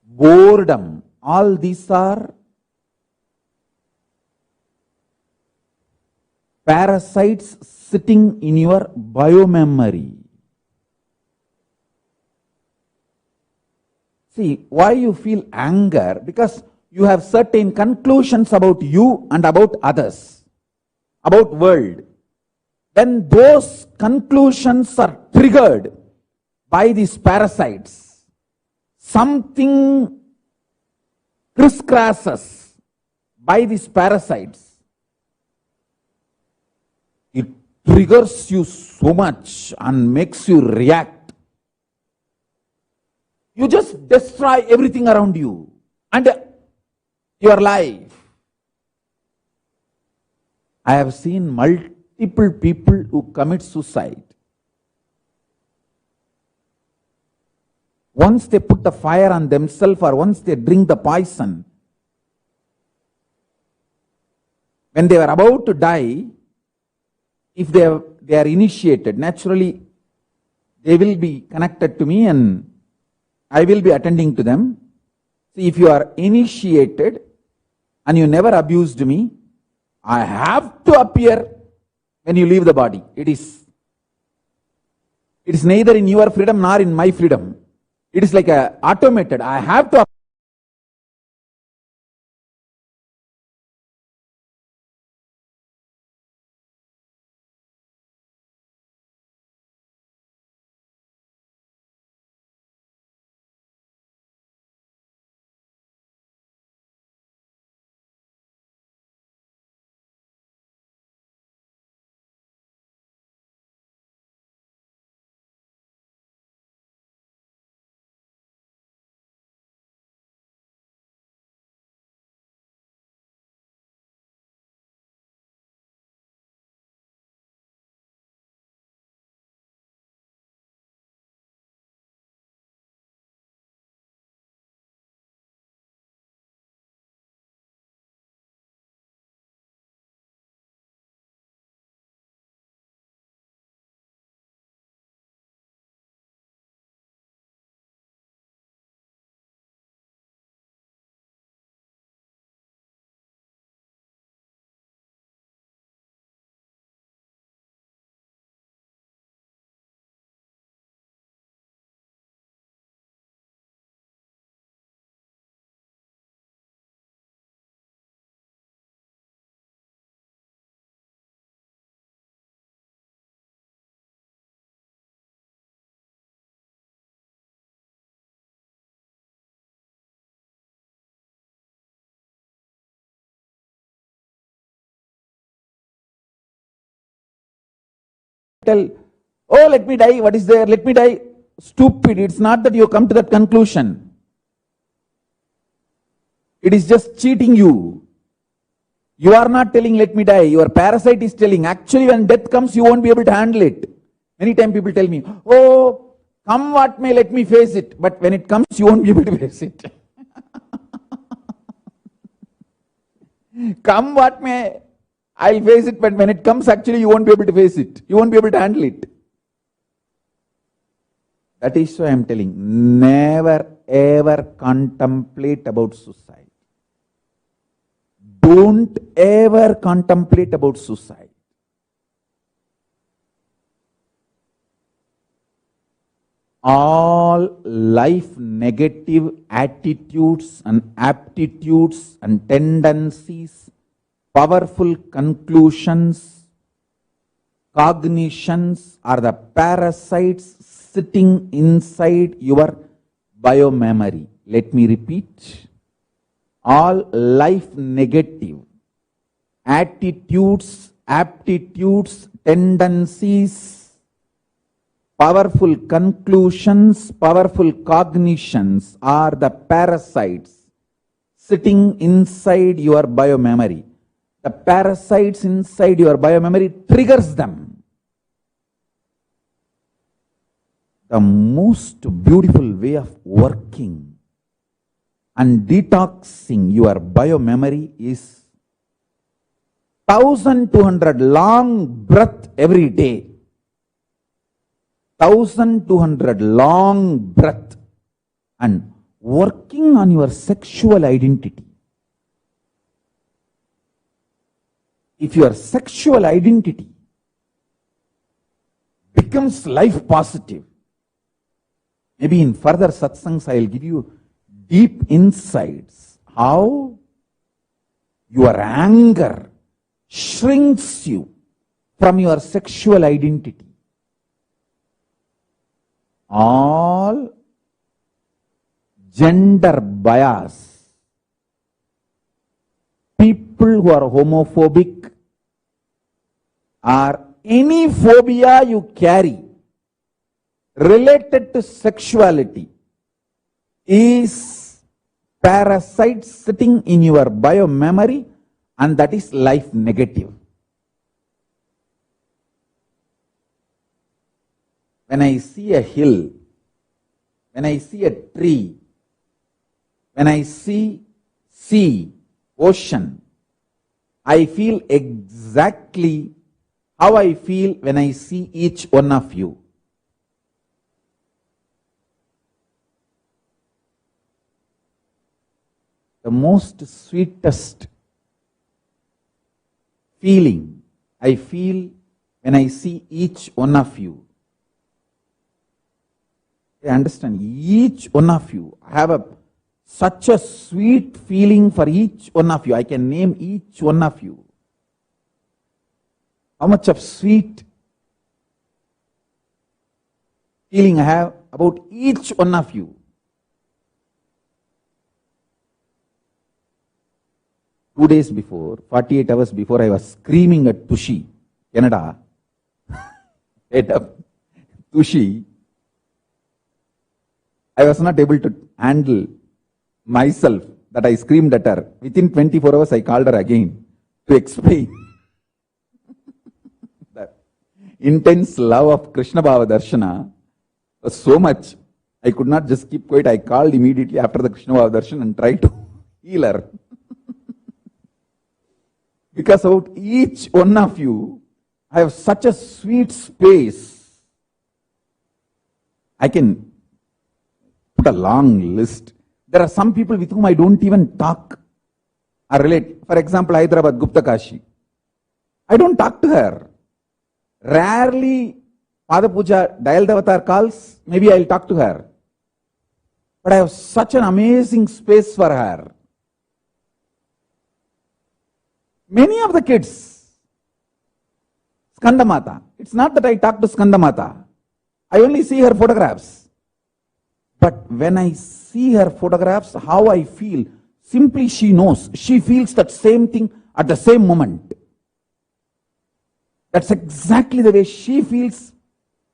Speaker 6: boredom, all these are parasites sitting in your biomemory. See, why you feel anger? Because you have certain conclusions about you and about others, about world. When those conclusions are triggered by these parasites, something crisscrosses by these parasites. It triggers you so much and makes you react. You just destroy everything around you and your life. I have seen multiple people who commit suicide. Once they put the fire on themselves or once they drink the poison, when they were about to die, if they are initiated, naturally they will be connected to me and I will be attending to them. See, if you are initiated and you never abused me, I have to appear when you leave the body. It is neither in your freedom nor in my freedom. It is like a automated. I have to. Tell, oh, let me die. What is there? Let me die. Stupid. It's not that you come to that conclusion. It is just cheating you. You are not telling, let me die. Your parasite is telling. Actually, when death comes, you won't be able to handle it. Many times people tell me, oh, come what may, let me face it. But when it comes, you won't be able to face it. Come what may, I'll face it, but when it comes, actually, you won't be able to face it. You won't be able to handle it. That is why I am telling, never ever contemplate about suicide. Don't ever contemplate about suicide. All life negative attitudes and aptitudes and tendencies, powerful conclusions, cognitions are the parasites sitting inside your biomemory. Let me repeat. All life negative attitudes, aptitudes, tendencies, powerful conclusions, powerful cognitions are the parasites sitting inside your biomemory. The parasites inside your biomemory triggers them. the most beautiful way of working and detoxing your biomemory is 1200 long breath every day. 1200 long breath and working on your sexual identity. If your sexual identity becomes life positive, maybe in further satsangs I will give you deep insights how your anger shrinks you from your sexual identity. All gender bias, people who are homophobic or any phobia you carry related to sexuality is parasite sitting in your biomemory, and that is life negative. When I see a hill, when I see a tree, when I see sea, ocean, I feel exactly how I feel when I see each one of you. The most sweetest feeling I feel when I see each one of you. I understand each one of you. I have such a sweet feeling for each one of you. I can name each one of you. How much of sweet feeling I have about each one of you. 2 days before, 48 hours before, I was screaming at Tushi, Canada. Head up, Tushi. I was not able to handle myself that I screamed at her. Within 24 hours, I called her again to explain that intense love of Krishna Bhava Darshana was so much, I could not just keep quiet. I called immediately after the Krishna Bhava Darshan and tried to heal her. Because about each one of you, I have such a sweet space. I can put a long list. There are some people with whom I don't even talk or relate. For example, Hyderabad Gupta Kashi. I don't talk to her. Rarely Pada Puja Dayal Devatar calls, maybe I'll talk to her. But I have such an amazing space for her. Many of the kids, Skandamata. It's not that I talk to Skandamata. I only see her photographs. But when I see her photographs, how I feel, simply she knows. She feels that same thing at the same moment. That's exactly the way she feels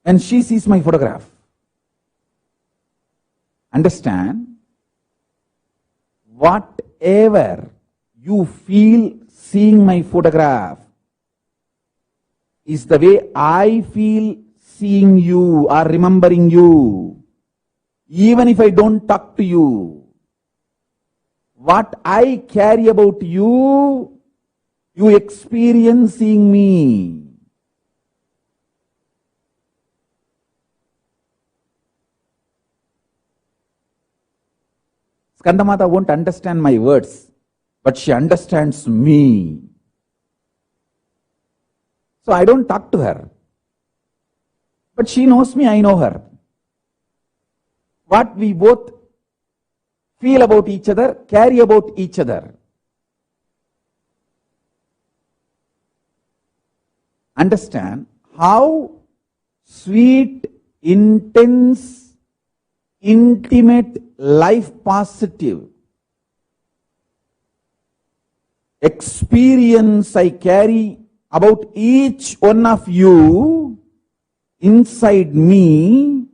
Speaker 6: when she sees my photograph. Understand? Whatever you feel seeing my photograph is the way I feel seeing you or remembering you. Even if I don't talk to you, what I carry about you, you experience seeing me. Skandamata won't understand my words, but she understands me. So I don't talk to her. But she knows me, I know her. What we both feel about each other, carry about each other. Understand how sweet, intense, intimate, life positive experience I carry about each one of you inside me,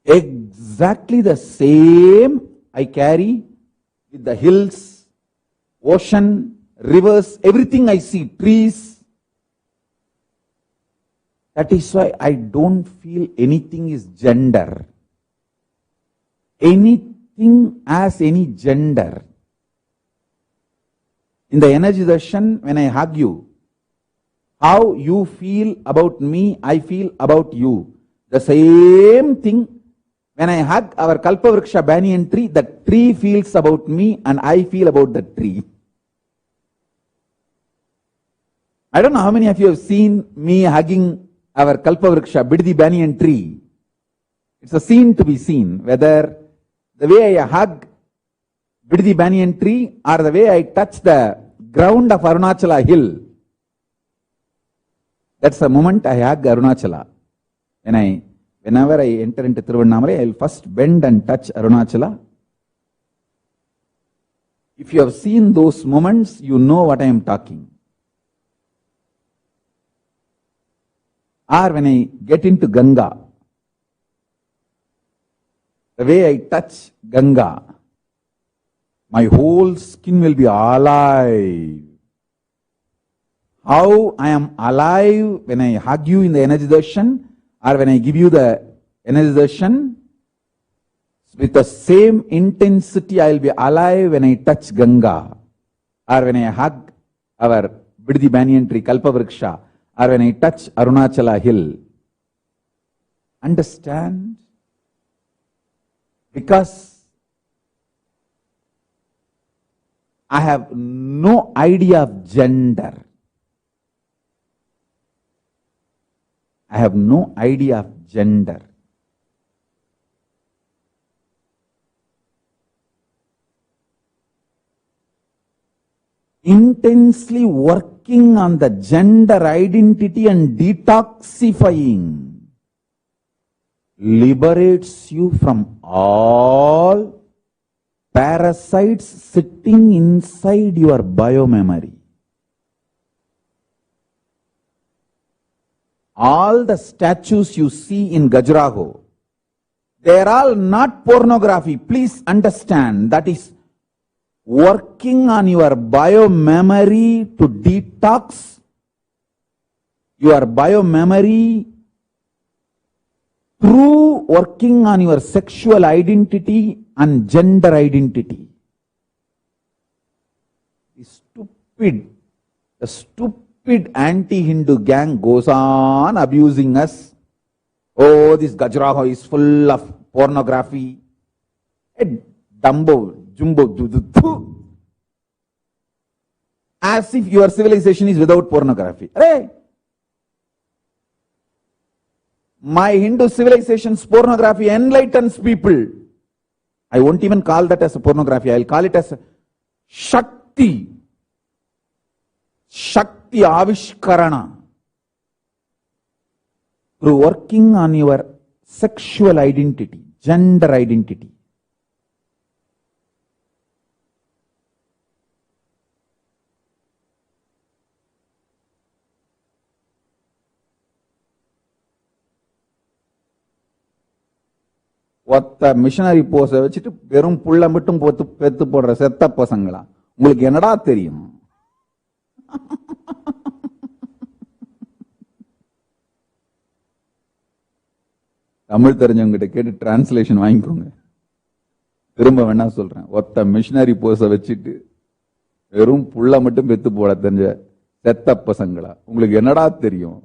Speaker 6: exactly the same I carry with the hills, ocean, rivers, everything I see, trees. That is why I don't feel anything is gender. Anything as any gender. In the energy darshan, when I hug you, how you feel about me, I feel about you. The same thing, when I hug our Kalpavriksha banyan tree, the tree feels about me and I feel about the tree. I don't know how many of you have seen me hugging our Kalpavriksha, Biddi banyan tree. It's a scene to be seen, whether the way I hug Biddi banyan tree or the way I touch the ground of Arunachala hill. That's the moment I hug Arunachala. Whenever I enter into Thiruvannamalai, I will first bend and touch Arunachala. If you have seen those moments, you know what I am talking. Or when I get into Ganga, the way I touch Ganga, my whole skin will be alive. How I am alive when I hug you in the energy darshan, or when I give you the energy darshan, with the same intensity I will be alive when I touch Ganga, or when I hug our Biddi banyan tree, Kalpavriksha, or when I touch Arunachala hill. Understand? Because I have no idea of gender. I have no idea of gender. Intensely working on the gender identity and detoxifying liberates you from all parasites sitting inside your biomemory. All the statues you see in Gajuraho, they are all not pornography. Please understand, that is working on your biomemory to detox your biomemory through working on your sexual identity and gender identity. The stupid anti-Hindu gang goes on abusing us. Oh, this Gajuraho is full of pornography. Dumbo, jumbo, as if your civilization is without pornography. Hey, my Hindu civilization's pornography enlightens people. I won't even call that as a pornography. I'll call it as a Shakti. Shakti Avishkarana. Through working on your sexual identity, gender identity. ஒத்த missionary போஸை வச்சுட்டு வெறும் புள்ள மட்டும் பெத்து போடுற செத்த பசங்களா, உங்களுக்கு என்னடா தெரியும்? தமிழ் தெரிஞ்சவங்க கிட்ட கேட்டு டிரான்ஸ்லேஷன் வாங்கிக்கோங்க. திரும்ப வேணா சொல்றேன், ஒத்த மிஷனரி போஸை வச்சுட்டு வெறும் புள்ள மட்டும் பெத்து போட தெரிஞ்ச செத்த பசங்களா, உங்களுக்கு என்னடா தெரியும்?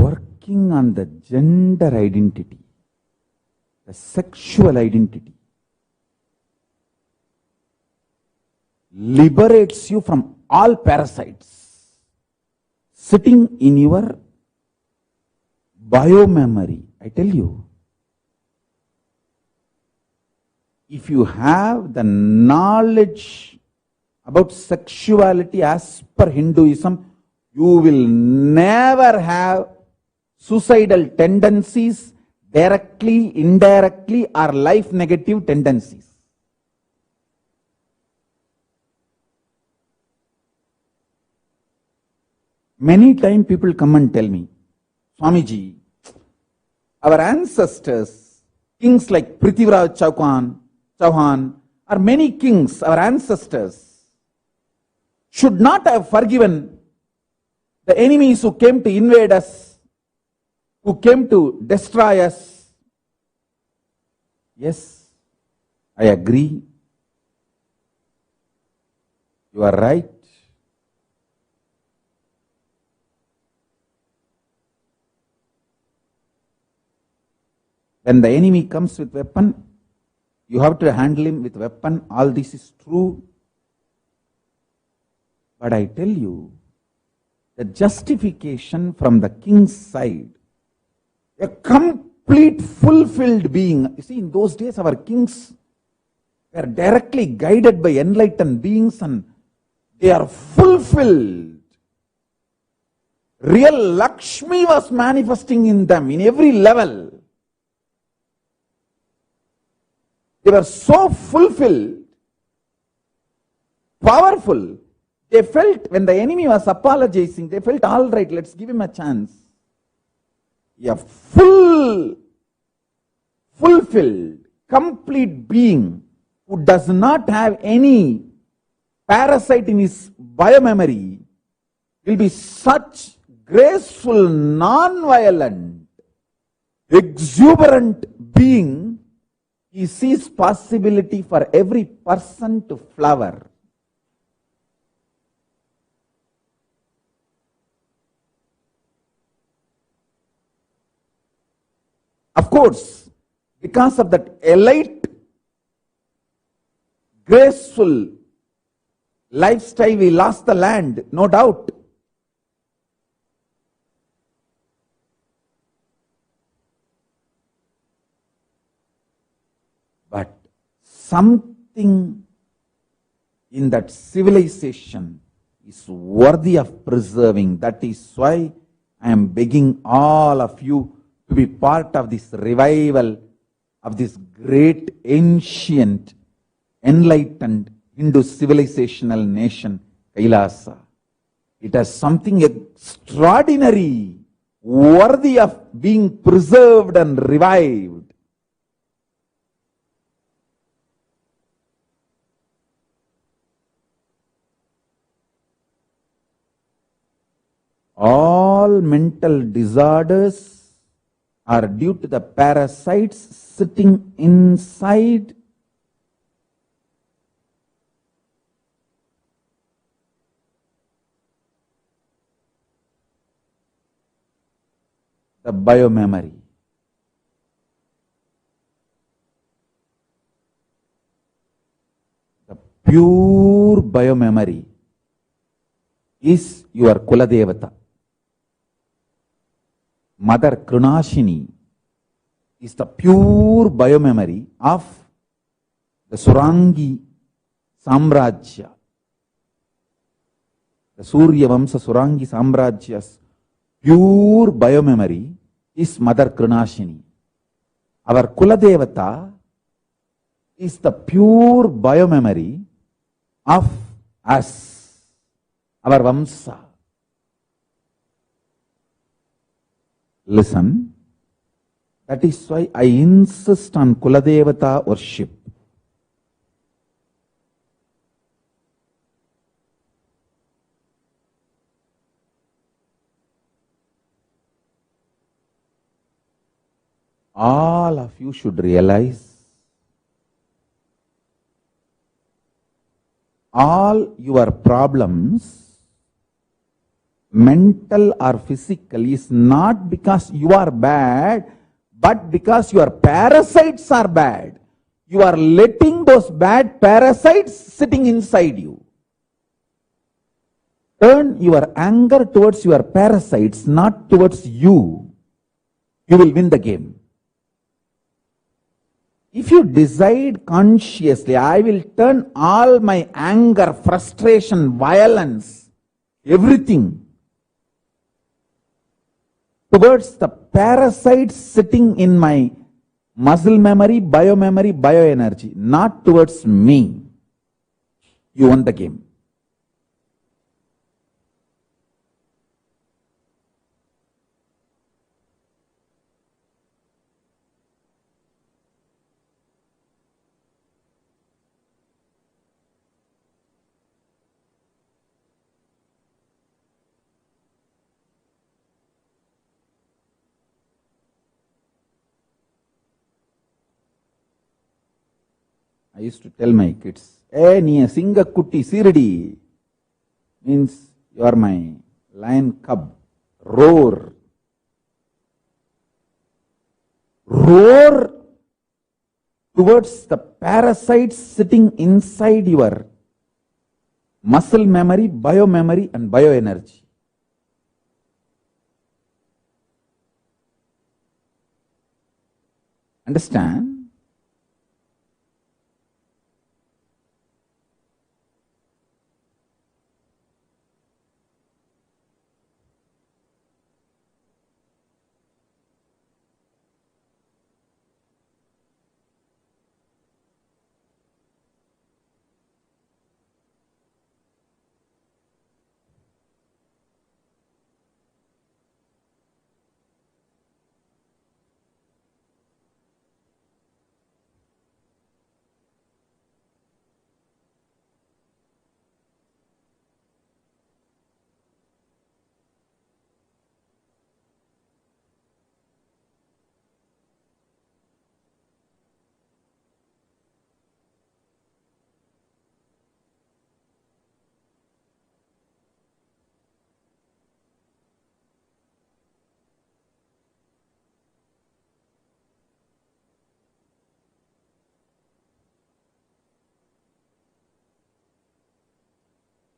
Speaker 6: Working on the gender identity, the sexual identity, liberates you from all parasites sitting in your biomemory. I tell you, if you have the knowledge about sexuality as per Hinduism, you will never have suicidal tendencies, directly, indirectly, are life negative tendencies. Many times people come and tell me, Swamiji, our ancestors, kings like Prithviraj Chauhan, or many kings, our ancestors, should not have forgiven the enemies who came to invade us, who came to destroy us. Yes, I agree. You are right. When the enemy comes with weapon, you have to handle him with weapon. All this is true. But I tell you, the justification from the king's side, a complete fulfilled being. You see, in those days our kings were directly guided by enlightened beings and they are fulfilled. Real Lakshmi was manifesting in them in every level. They were so fulfilled, powerful. They felt when the enemy was apologizing, they felt all right, let's give him a chance. A fulfilled, complete being who does not have any parasite in his biomemory will be such graceful, non-violent, exuberant being. He sees possibility for every person to flower. Of course, because of that elite, graceful lifestyle, we lost the land, no doubt. But something in that civilization is worthy of preserving. That is why I am begging all of you to be part of this revival of this great, ancient, enlightened Hindu civilizational nation, Kailasa. It has something extraordinary, worthy of being preserved and revived. All mental disorders are due to the parasites sitting inside the biomemory. The pure biomemory is your Kuladevata. Mother Krunashini is the pure biomemory of the Surangi Samrajya. The Surya Vamsa Surangi Samrajya's pure biomemory is Mother Krunashini. Our Kuladevata is the pure biomemory of us, our Vamsa. Listen, that is why I insist on Kuladevata worship. All of you should realize all your problems, mental or physical, is not because you are bad, but because your parasites are bad. You are letting those bad parasites sitting inside you. Turn your anger towards your parasites, not towards you. You will win the game. If you decide consciously, I will turn all my anger, frustration, violence, everything towards the parasites sitting in my muscle memory, bioenergy, not towards me, you won the game. I used to tell my kids, "Hey, nee singa kutti siridi," means you are my lion cub. Roar. Roar towards the parasites sitting inside your muscle memory, biomemory and bioenergy. Understand?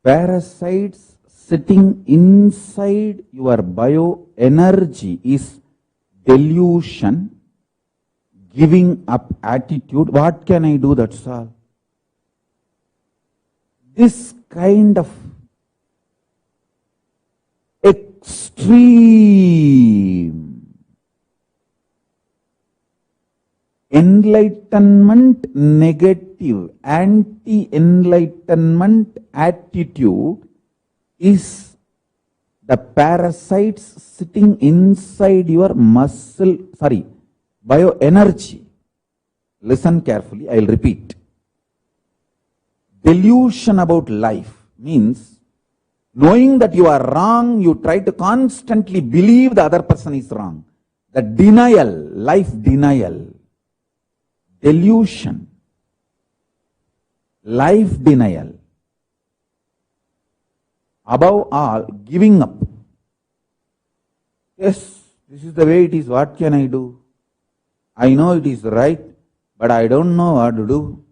Speaker 6: Parasites sitting inside your bioenergy is delusion, giving up attitude. What can I do? That's all. This kind of extreme enlightenment negative, anti-enlightenment attitude is the parasites sitting inside your bioenergy. Listen carefully, I will repeat. Delusion about life means knowing that you are wrong, you try to constantly believe the other person is wrong. The denial, life denial. Delusion, life denial, above all, giving up. Yes, this is the way it is. What can I do? I know it is right, but I don't know what to do.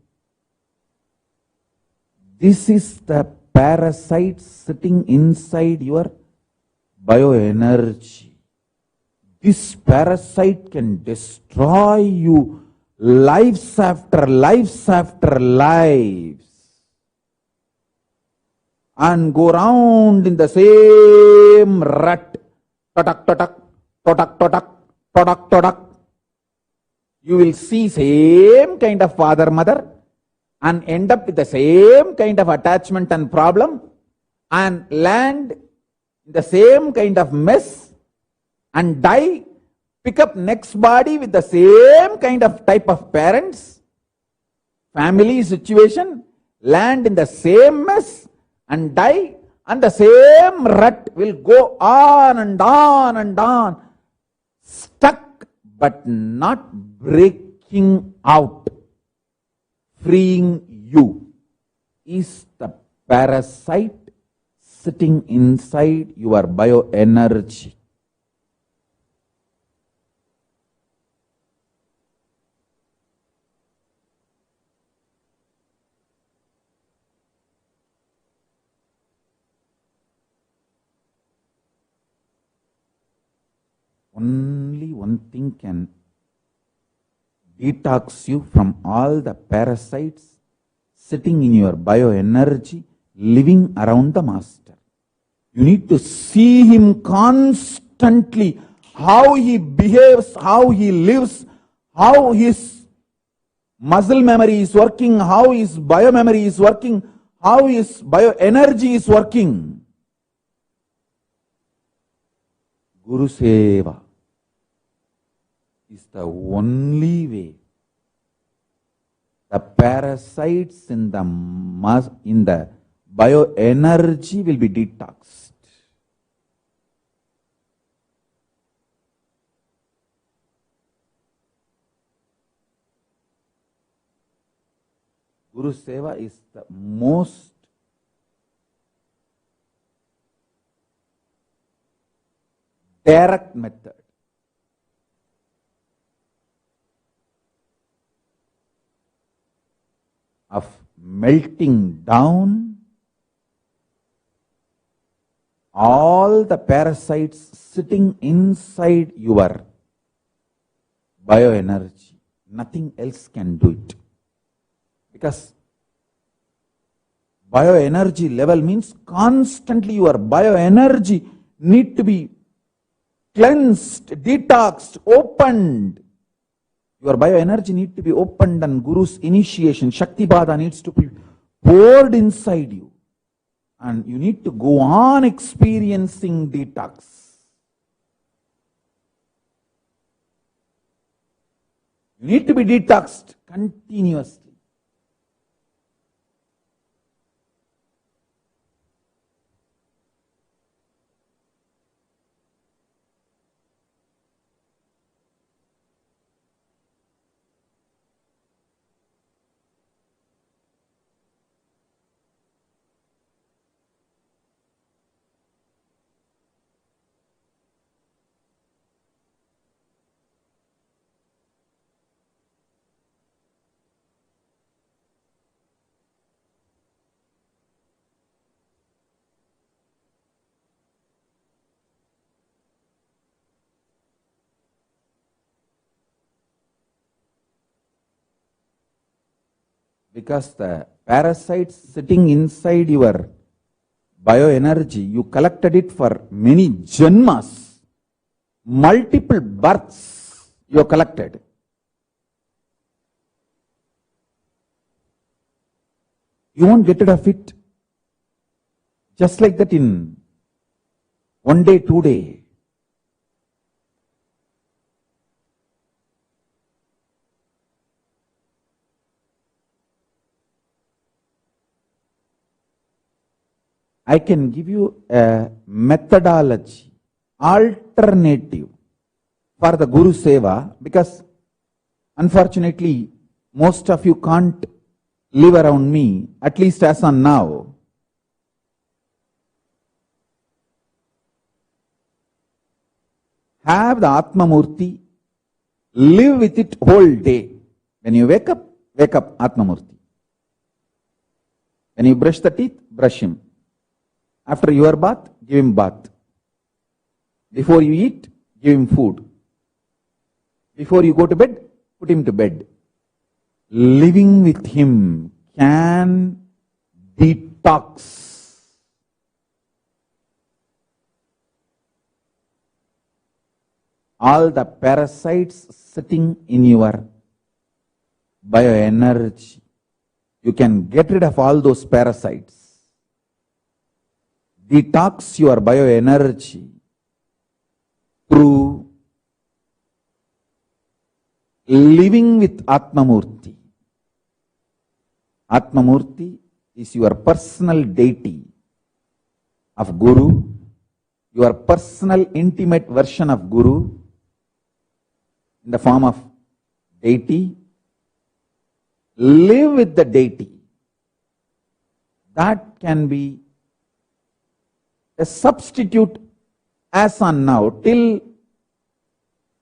Speaker 6: This is the parasite sitting inside your bioenergy. This parasite can destroy you lives after lives and go round in the same rut. Totak, totak, totak, totak, totak, totak. You will see same kind of father, mother and end up with the same kind of attachment and problem and land in the same kind of mess and die. Pick up next body with the same kind of type of parents, family situation, land in the same mess and die, and the same rut will go on and on and on, stuck but not breaking out. Freeing you is the parasite sitting inside your bioenergy. Only one thing can detox you from all the parasites sitting in your bioenergy, living around the master. You need to see him constantly how he behaves, how he lives, how his muscle memory is working, how his biomemory is working, how his bioenergy is working. Guru Seva is the only way. The parasites in the bioenergy will be detoxed. Guru Seva is the most direct method. Of melting down all the parasites sitting inside your bioenergy. Nothing else can do it. Because bioenergy level means constantly your bioenergy need to be cleansed, detoxed, opened. Your bioenergy need to be opened, and Guru's initiation, Shakti Bada, needs to be poured inside you. And you need to go on experiencing detox. You need to be detoxed continuously. Because the parasites sitting inside your bioenergy, you collected it for many janmas, multiple births you have collected. You won't get rid of it just like that in one day, 2 days. I can give you a methodology, alternative for the Guru Seva, because unfortunately most of you can't live around me, at least as on now. Have the Atma Murti, live with it whole day. When you wake up Atma Murti. When you brush the teeth, brush him. After your bath, give him bath. Before you eat, give him food. Before you go to bed, put him to bed. Living with him can detox all the parasites sitting in your bioenergy. You can get rid of all those parasites. Detox your bioenergy through living with Atmamurti. Atmamurti is your personal deity of Guru, your personal intimate version of Guru in the form of deity. Live with the deity. That can be a substitute as on now till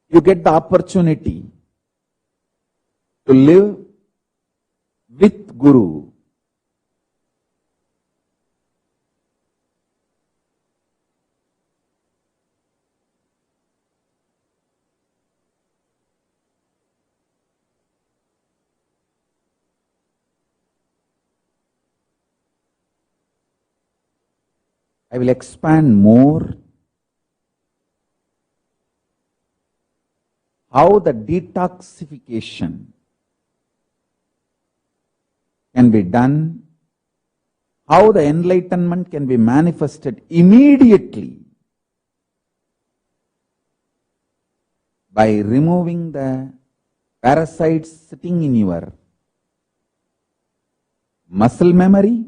Speaker 6: you get the opportunity to live with Guru. I will expand more how the detoxification can be done, how the enlightenment can be manifested immediately by removing the parasites sitting in your muscle memory,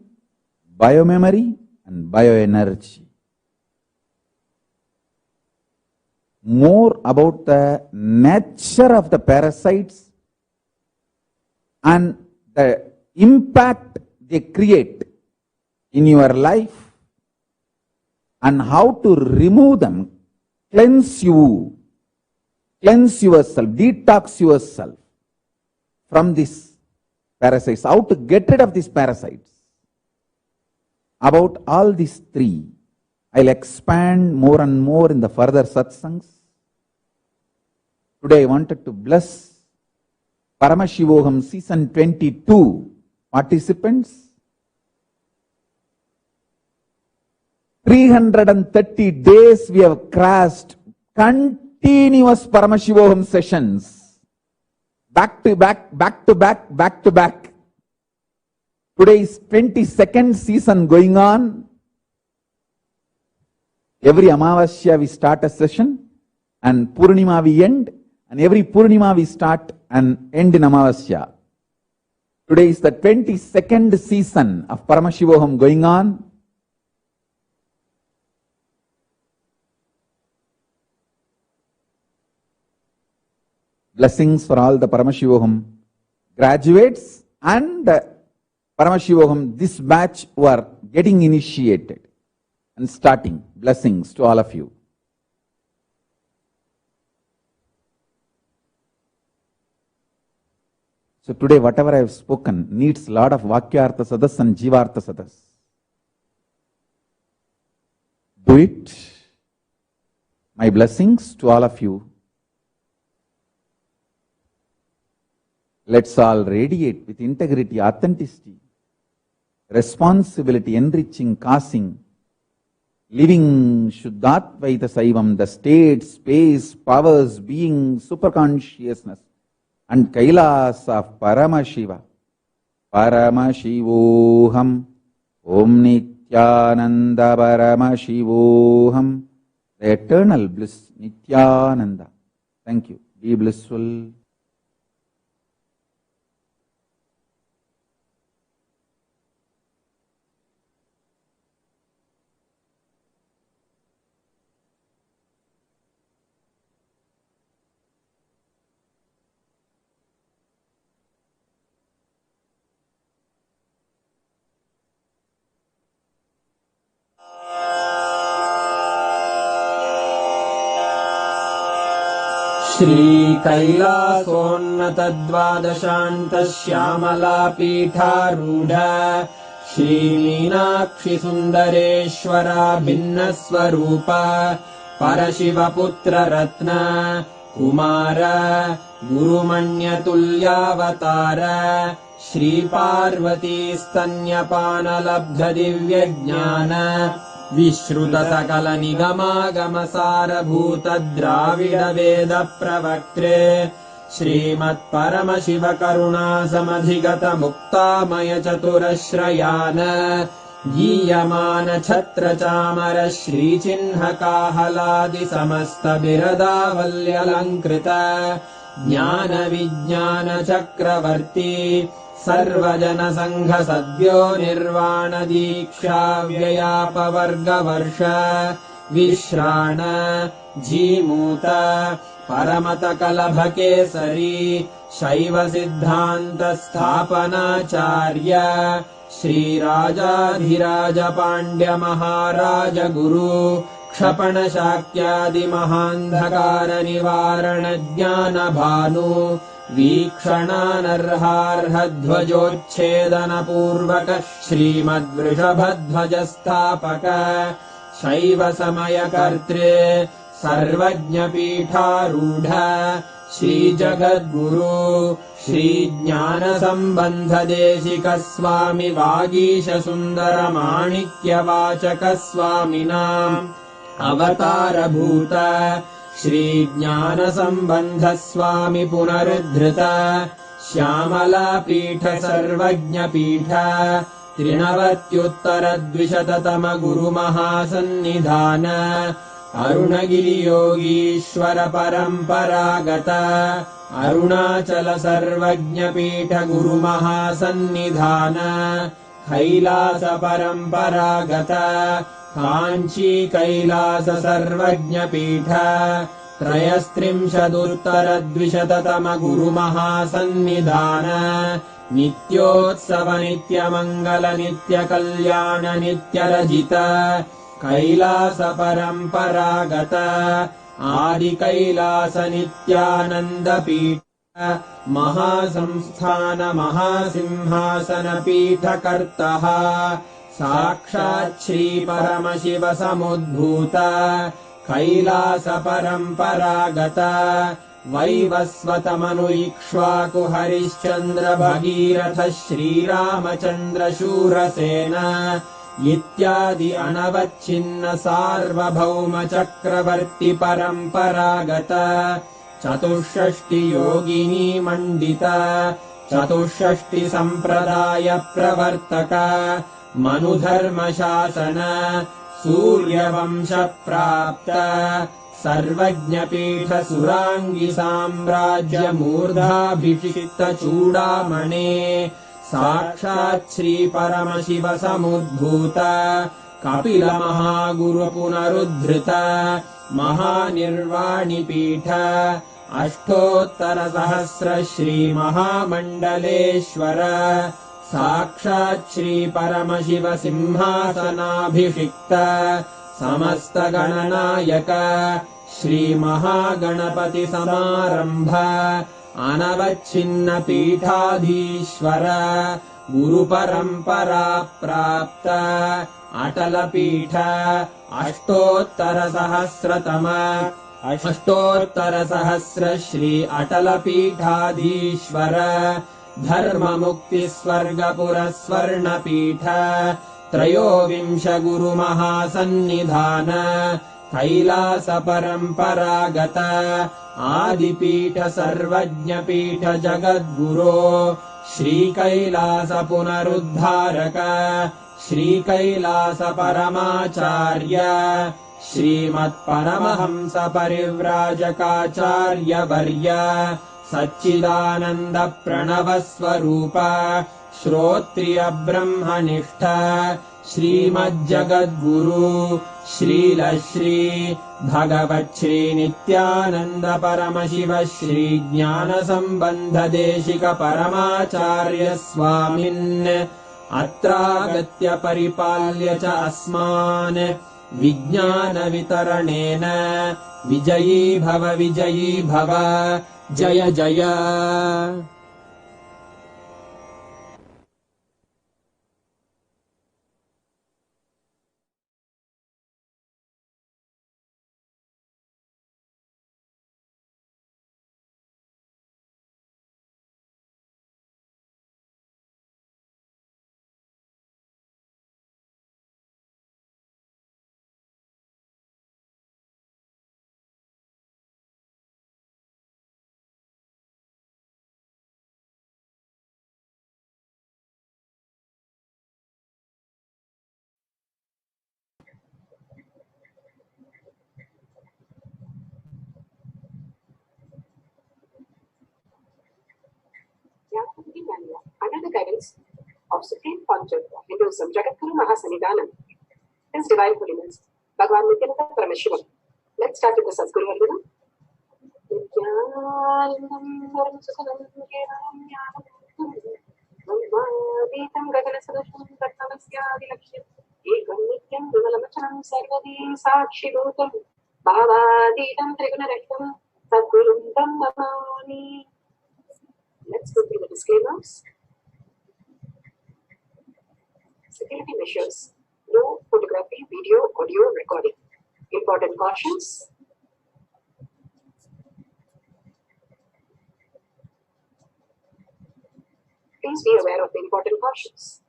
Speaker 6: biomemory, and bioenergy. More about the nature of the parasites and the impact they create in your life and how to remove them, cleanse yourself, detox yourself from these parasites, how to get rid of these parasites. About all these three, I'll expand more and more in the further satsangs. Today I wanted to bless Paramashivoham season 22 participants. 330 days we have crossed continuous Paramashivoham sessions. Back to back, back to back, back to back. Today is 22nd season going on. Every Amavasya we start a session and Purnima we end, and every Purnima we start and end in Amavasya. Today is the 22nd season of Paramashivoham going on. Blessings for all the Paramashivoham graduates and Paramashivoham this batch who are getting initiated and starting. Blessings to all of you. So today whatever I have spoken needs a lot of Vakyartha Sadas and Jivartha Sadas. Do it. My blessings to all of you. Let's all radiate with integrity, authenticity, responsibility, enriching, causing, living Shuddhatvaita Saivam, the state, space, powers, being, superconsciousness, and Kailasa of Paramashiva. Paramashivoham, Om Nithyananda Paramashivoham, the eternal bliss, Nithyananda. Thank you. Be blissful.
Speaker 11: श्रीकैलासोन्नतद्वादशान्तश्यामलापीठारूढ श्रीमीनाक्षिसुन्दरेश्वरा भिन्नस्वरूप परशिवपुत्ररत्न Kumar गुरुमण्यतुल्यावतार श्रीपार्वतीस्तन्यपानलब्धदिव्यज्ञान विश्रुतसकलनिगमागमसारभूत Dravid वेदप्रवक्त्रे श्रीमत्परमशिवकरुणासमधिगत मुक्तामय चतुरश्रयान गीयमान छत्रचामर श्रीचिह्नकाहलादि समस्त बिरदावल्यलङ्कृत ज्ञान विज्ञान चक्रवर्ती सर्वजन संघ सद्यो निर्वाण दीक्षा व्ययापवर्गवर्ष विश्राण जीमूत परमत कलभ केसरी शैव सिद्धांत स्थापनाचार्य श्रीराजाधिराज पांड्य महाराज गुरु क्षपण शाक्यादि महान्धकार निवारण ज्ञान भानु वीक्षणानर्हार्हध्वजोच्छेदन पूर्वक श्रीमद्वृषभध्वजस्थापक शैव समय कर्त्रे सर्वज्ञपीठारूढ श्रीजगद्गुरु श्रीज्ञानसम्बन्धदेशिक स्वामि वागीश सुन्दर माणिक्यवाचक स्वामिनाम् अवतारभूत श्रीज्ञानसम्बन्धस्वामि पुनरुद्धृत श्यामलापीठ सर्वज्ञपीठ त्रिनवत्युत्तरद्विशततमगुरुमहासन्निधान अरुणगिरियोगीश्वर परम्परागत अरुणाचल सर्वज्ञपीठ गुरुमहासन्निधान कैलास परम्परागत काञ्ची कैलास सर्वज्ञपीठ त्रयस्त्रिंशदुत्तरद्विशततमगुरुमहासन्निधान नित्योत्सव नित्यमङ्गल नित्यकल्याण नित्यरजित कैलास परम्परागत आदिकैलास नित्यानन्दपीठ महासंस्थान महासिंहासन पीठकर्तः साक्षात् श्रीपरमशिव समुद्भूत कैलास परम्परागत वैवस्वतमनु इक्ष्वाकु हरिश्चन्द्र भगीरथ श्रीरामचन्द्र शूरसेन इत्यादि अनवच्छिन्न सार्वभौम चक्रवर्ति परम्परागत चतुष्षष्टि योगिनी मण्डित चतुष्षष्टि सम्प्रदाय प्रवर्तक मनुधर्मशासन सूर्यवंश प्राप्त सर्वज्ञपीठ सुराङ्गि साम्राज्य मूर्धाभिषिक्त चूडामणे साक्षात् श्रीपरमशिव समुद्भूत कपिल महागुरु पुनरुद्धृत महानिर्वाणिपीठ अष्टोत्तर सहस्र श्रीमहामण्डलेश्वर साक्षात् श्रीपरमशिव सिंहासनाभिषिक्त समस्त गणनायक श्रीमहागणपति समारम्भ अनवच्छिन्न पीठाधीश्वर गुरुपरम्परा प्राप्त अटलपीठ अष्टोत्तरसहस्र श्री अटलपीठाधीश्वर धर्ममुक्तिस्वर्गपुरस्वर्णपीठ त्रयोविंश गुरुमहासन्निधान कैलास परम्परागत आदिपीठ सर्वज्ञपीठ जगद्गुरो श्रीकैलास पुनरुद्धारक श्रीकैलास परमाचार्य श्रीमत्परमहंस परिव्राजकाचार्यवर्य सच्चिदानन्द प्रणव स्वरूप श्रोत्रिय ब्रह्मनिष्ठ श्रीमज्जगद्गुरु श्रीलश्री भगवच्छ्री नित्यानन्द परमशिव श्री ज्ञानसम्बन्ध देशिक परमाचार्य स्वामिन् अत्रागत्य परिपाल्य च अस्मान् विज्ञान वितरणेन विजयी भव जय जय
Speaker 14: Under the guidance of Supreme Pontiff of Hinduism, Jagadguru Mahasannidhanam, His Divine Holiness, Bhagavan Nithyananda Paramashivam. Let's start with the Sadguru Vandana. Nithyanandam Paramashivam Kevalam Jnanam Brahmadhitam Gaganasarasham Tattvasyaadilaksham Ekam Nityam Vimalamachanam Sarvadi Sakshibhutam Bhavadhitam Trigunarahtam Sadgurum Tam Namami. Let's go through the disclaimers. Security measures. No photography, video, audio recording. Important cautions. Please be aware of the important cautions.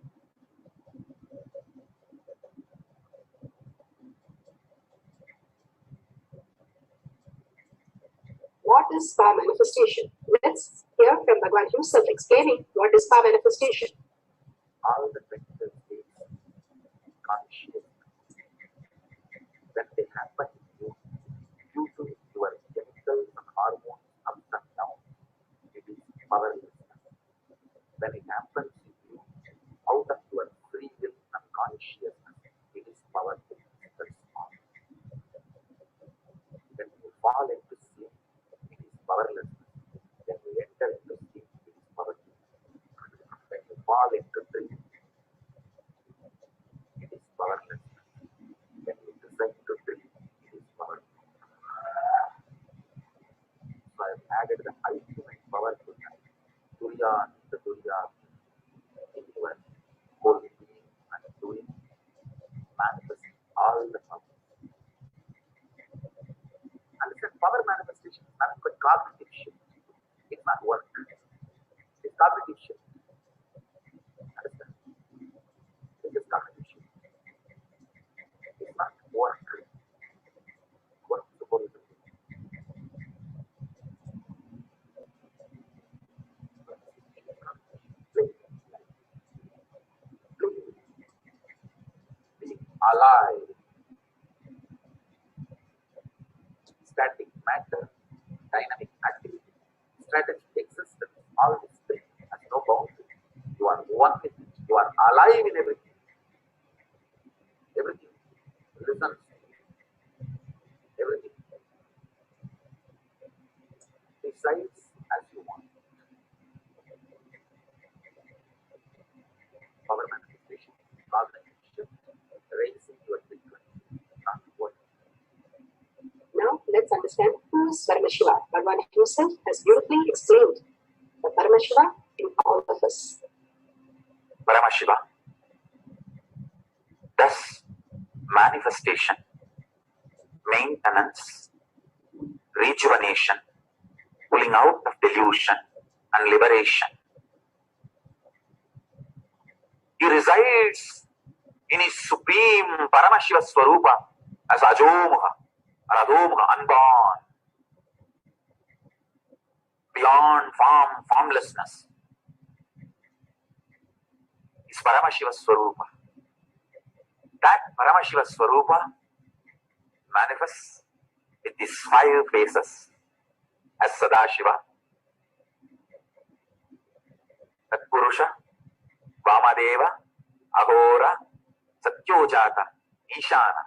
Speaker 14: is power manifestation? Let's hear from Bhagwan himself explaining what is power manifestation.
Speaker 6: All the practical states, conscious, when they happen in you, due to your chemicals and hormones up and down, it is powerless. When it happens in you, out of your free will and consciousness, it is powerful. That's all. When you fall into sleep, it is powerless. When you enter into sleep, it is powerful. When you fall into dream, it is powerless. When you decide to dream, it is powerful. So I have added the ultimate power to that. Durya, the Durya, in your whole being and doing, manifesting all the power. And this power manifestation is nothing but cognitive shift. It's not work. It's cognitive shift. Understand? It is cognitive shift. It's not work. Work is supposed to be. Being alive. Static matter, dynamic activity, strategic existence, all these things has no boundary. You are one with it. You are alive in everything. Everything listens. Everything decides as you want. Power manifestation, cognitive shift, raising your frequency, not what.
Speaker 14: Now let's understand who is Paramashiva. Bhagwan himself has beautifully explained the Paramashiva in all of us.
Speaker 6: Paramashiva. Thus, manifestation, maintenance, rejuvenation, pulling out of delusion and liberation. He resides in his supreme Paramashiva Swarupa as Ajomuha, Radhomuha, unborn, beyond form, formlessness. Is Paramashiva Swarupa. That Paramashiva Swarupa manifests with these 5 faces as Sadashiva, Tatpurusha, Vamadeva, Ahora, Satyojata, Ishana.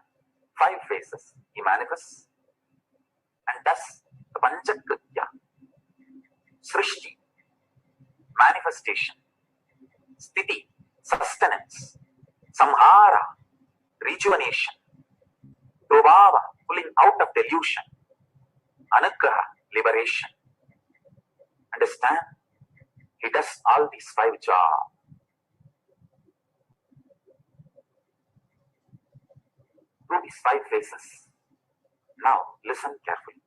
Speaker 6: 5 faces he manifests, and thus the Panchakritya, Srishti, manifestation, Sthiti, sustenance, Samhara, rejuvenation, Prabhava, pulling out of delusion, Anugraha, liberation. Understand? He does all these 5 jobs. Through these 5 phases. Now, listen carefully.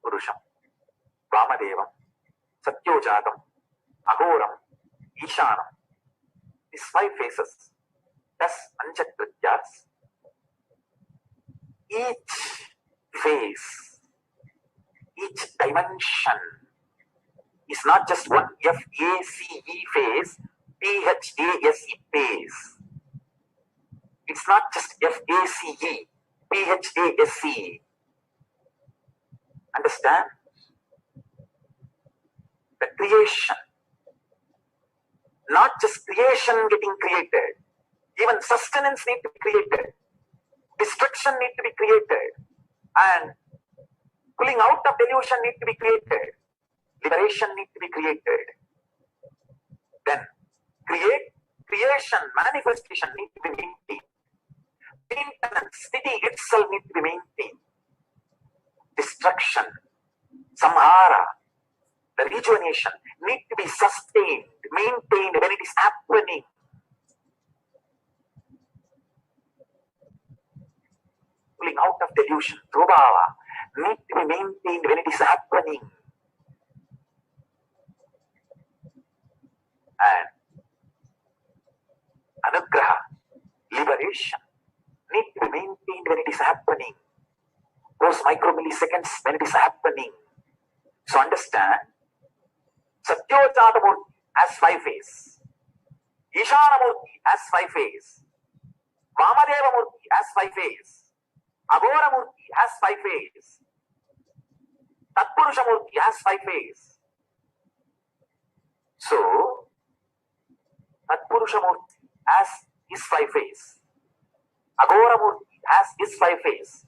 Speaker 6: Purusham, Vamadevam, Satyojatam, Agoram, Ishanam. These 5 phases, thus Panchakratyas. Each phase, each dimension is not just one FACE phase, PHASE phase. It's not just FACE, PHASE. Understand? The creation, not just creation getting created, even sustenance need to be created, destruction need to be created, and pulling out of delusion need to be created, liberation need to be created. Then creation, manifestation need to be maintained. Maintenance, Sthiti itself need to be maintained. Destruction, Samhara, the rejuvenation need to be sustained, maintained when it is happening. Pulling out of delusion, Prabhava, need to be maintained when it is happening. And Anugraha, liberation, need to be maintained when it is happening. Those micromilliseconds when it is happening. So understand, Satyojata has 5 faces. Ishana Murti has 5 faces. Vamadeva Murti has 5 faces. Agora Murti has 5 faces. Tatpurusha Murti has 5 faces. So, Tatpurusha Murti has his 5 faces. Agora Murti has his 5 faces.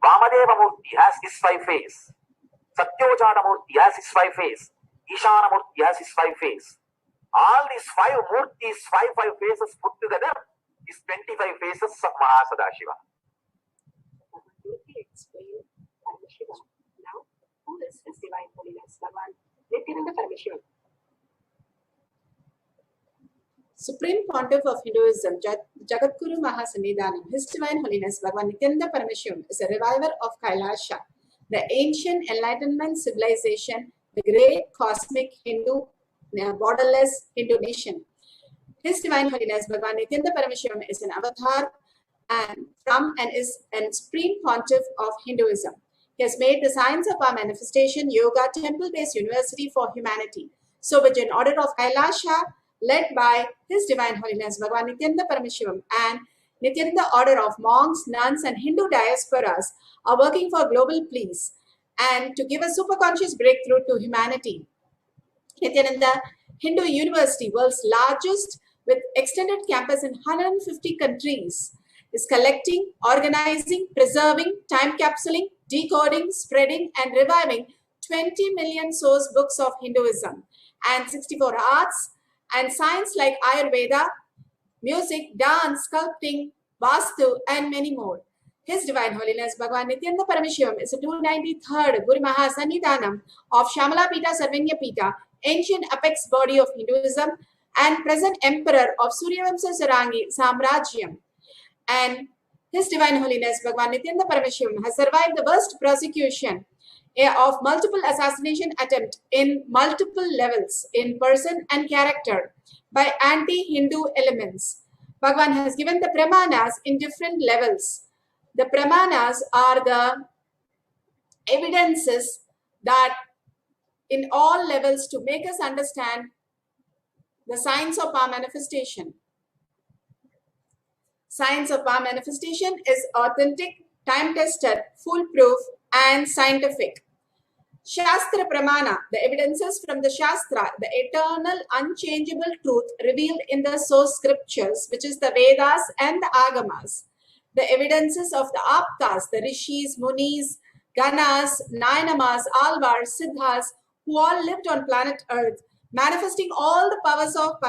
Speaker 6: Vamadeva Murti has his 5 faces. Satyojata Murti has his 5 faces. Ishana Murti has his 5 faces. All these 5 Murtis, 5 faces put together is 25 faces of Mahasadashiva.
Speaker 14: Explain Paramashivam. Now, who is His Divine Holiness Bhagavan Nithyananda Paramashivam? Supreme Pontiff of Hinduism, Jagadguru Mahasannidhanam, His Divine Holiness Bhagavan Nithyananda Paramashivam is a reviver of Kailasa, the ancient Enlightenment civilization, the great cosmic Hindu, borderless Hindu nation. His Divine Holiness Bhagavan Nithyananda Paramashivam is an avatar and is a Supreme Pontiff of Hinduism. He has made the science of our manifestation yoga temple-based university for humanity. So with an order of Kailasa, led by His Divine Holiness Bhagavan Nithyananda Paramashivam and Nithyananda order of monks, nuns and Hindu diasporas are working for global peace and to give a superconscious breakthrough to humanity. Nithyananda Hindu University, world's largest with extended campus in 150 countries, is collecting, organizing, preserving, time capsuling, decoding, spreading and reviving 20 million source books of Hinduism and 64 arts and science like Ayurveda, music, dance, sculpting, Vastu and many more. His Divine Holiness Bhagavan Nithyananda Paramashivam is the 293rd Guru Mahasannidhanam of Shamala Pita Sarvanya Pita, ancient apex body of Hinduism and present emperor of Suryavamsa Sarangi Samrajyam. And His Divine Holiness Bhagavan Nithyananda Paramashivam has survived the worst prosecution of multiple assassination attempt in multiple levels in person and character by anti-Hindu elements. Bhagavan has given the pramanas in different levels. The pramanas are the evidences that in all levels to make us understand the science of our manifestation. Science of our manifestation is authentic, time-tested, foolproof and scientific. Shastra Pramana, the evidences from the Shastra, the eternal, unchangeable truth revealed in the source scriptures, which is the Vedas and the Agamas. The evidences of the Aptas, the Rishis, Munis, Ganas, Nayanamas, Alvars, Siddhas, who all lived on planet Earth, manifesting all the powers of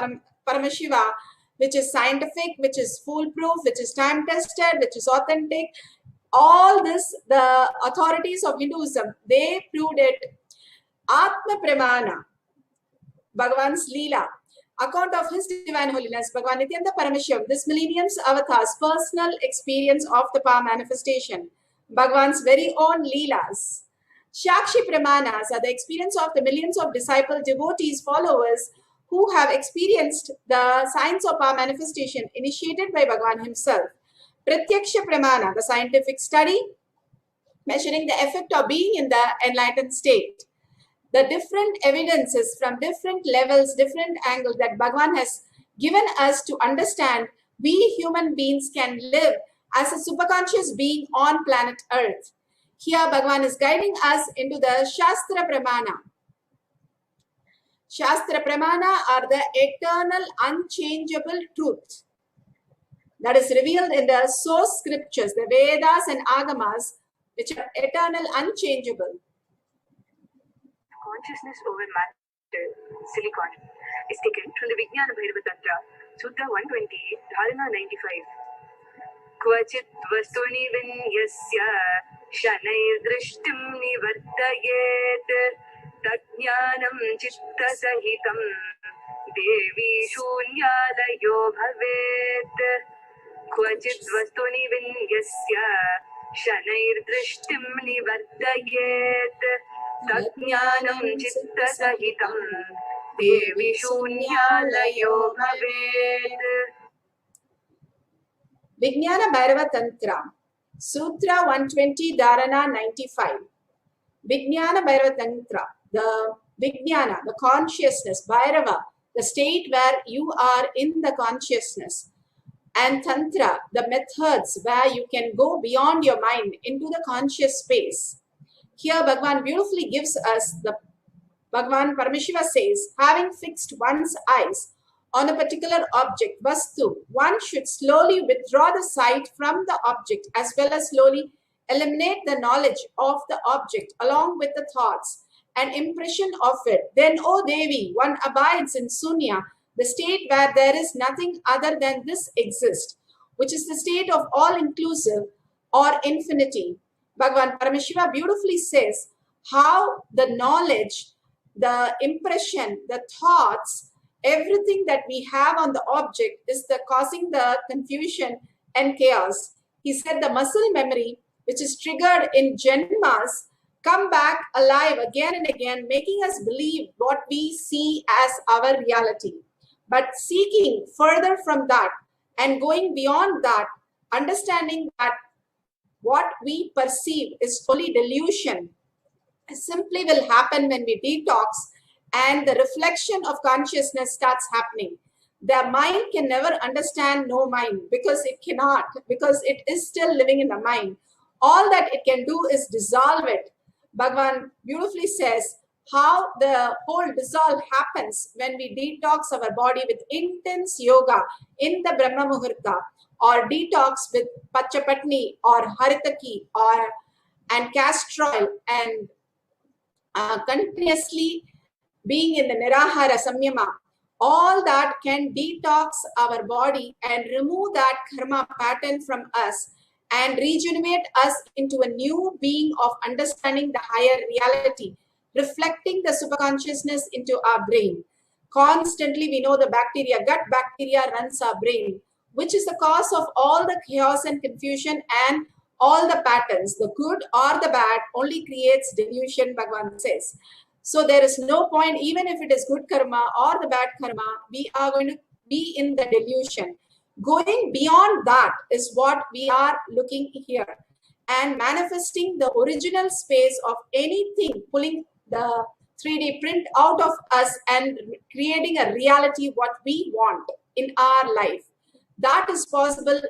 Speaker 14: Paramashiva, which is scientific, which is foolproof, which is time-tested, which is authentic. All this, the authorities of Hinduism, they proved it. Atma Pramana, Bhagavan's Leela, account of His Divine Holiness Bhagavan Nithyananda Paramashivam, this millennium's avatar's personal experience of the power manifestation, Bhagavan's very own Leelas. Shakshi Pramanas are the experience of the millions of disciple devotees, followers who have experienced the science of power manifestation initiated by Bhagavan himself. Pratyaksha Pramana, the scientific study measuring the effect of being in the enlightened state. The different evidences from different levels, different angles that Bhagavan has given us to understand we human beings can live as a superconscious being on planet Earth. Here Bhagavan is guiding us into the Shastra Pramana. Shastra Pramana are the eternal, unchangeable truth that is revealed in the source scriptures, the Vedas and Agamas, which are eternal, unchangeable. Consciousness over matter, silicon, is taken from the Vijnana Bhairava Tantra, Sutta 128, Dharana 95. Kvachit vastuni vinyasya shanai drishtim nivartayet tajnanam chitta sahitam devi shunyalayo bhavet. Kvachit vastuni vinyasya shanai drishtim nivartayet tajnanam chitta sahitam devi shunyalayo bhavet.
Speaker 2: Vijnana Bhairava Tantra.
Speaker 14: Sutra 120, Dharana 95. Vijnana Bhairava Tantra, the Vijnana, the consciousness, Bhairava, the state where you are in the consciousness, and Tantra, the methods where you can go beyond your mind into the conscious space. Here Bhagavan beautifully gives us the Bhagavan Paramashiva says, having fixed one's eyes on a particular object, Vastu, one should slowly withdraw the sight from the object as well as slowly eliminate the knowledge of the object along with the thoughts and impression of it. Then, O Devi, one abides in Sunya, the state where there is nothing other than this exists, which is the state of all-inclusive or infinity. Bhagavan Paramashiva beautifully says how the knowledge, the impression, the thoughts, everything that we have on the object is the causing the confusion and chaos. He said the muscle memory, which is triggered in Janmas, come back alive again and again, making us believe what we see as our reality. But seeking further from that and going beyond that, understanding that what we perceive is only delusion, simply will happen when we detox and the reflection of consciousness starts happening. The mind can never understand no mind because it cannot, because it is still living in the mind. All that it can do is dissolve it. Bhagavan beautifully says how the whole dissolve happens when we detox our body with intense yoga in the Brahma Muhurta, or detox with Pachapatni or Haritaki and castor oil and continuously being in the Nirahara Samyama. All that can detox our body and remove that karma pattern from us and regenerate us into a new being of understanding the higher reality, reflecting the superconsciousness into our brain. Constantly, we know the bacteria, gut bacteria runs our brain, which is the cause of all the chaos and confusion and all the patterns. The good or the bad only creates delusion, Bhagavan says. So there is no point, even if it is good karma or the bad karma, we are going to be in the delusion. Going beyond that is what we are looking here, and manifesting the original space of anything, pulling the 3D print out of us and creating a reality what we want in our life. That is possible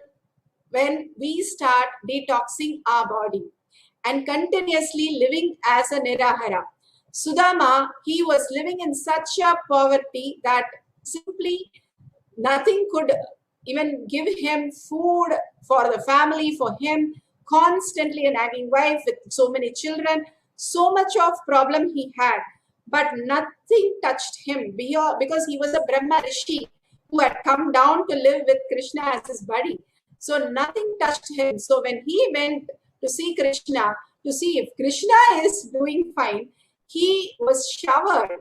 Speaker 14: when we start detoxing our body and continuously living as a Nirahara. Sudama, he was living in such a poverty that simply nothing could even give him food for the family, for him, constantly a nagging wife with so many children, so much of problem he had, but nothing touched him because he was a Brahma Rishi who had come down to live with Krishna as his buddy. So nothing touched him. So when he went to see Krishna, to see if Krishna is doing fine, he was showered,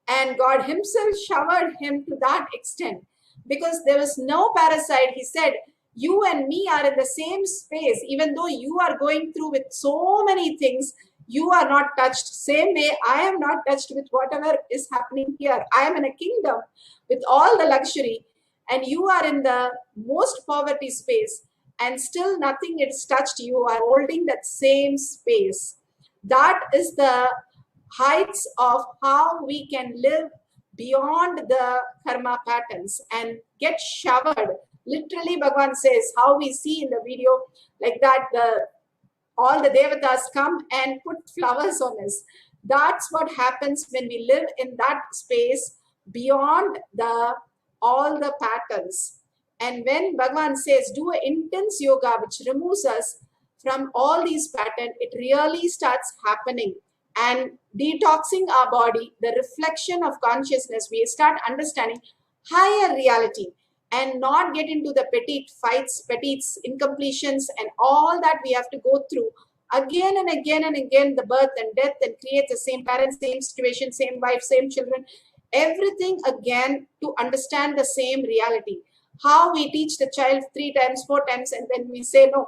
Speaker 14: and God himself showered him to that extent because there was no parasite. He said, you and me are in the same space. Even though you are going through with so many things, you are not touched. Same way, I am not touched with whatever is happening here. I am in a kingdom with all the luxury, and you are in the most poverty space, and still nothing is touched. You are holding that same space. That is the heights of how we can live beyond the karma patterns and get showered. Literally, Bhagavan says, how we see in the video, like that, all the devatas come and put flowers on us. That's what happens when we live in that space beyond all the patterns. And when Bhagavan says, do an intense yoga, which removes us from all these patterns, it really starts happening. And detoxing our body, the reflection of consciousness, we start understanding higher reality and not get into the petite fights, petite incompletions, and all that we have to go through again and again and again, the birth and death, and create the same parents, same situation, same wife, same children, everything again to understand the same reality. How we teach the child 3 times, 4 times, and then we say, no,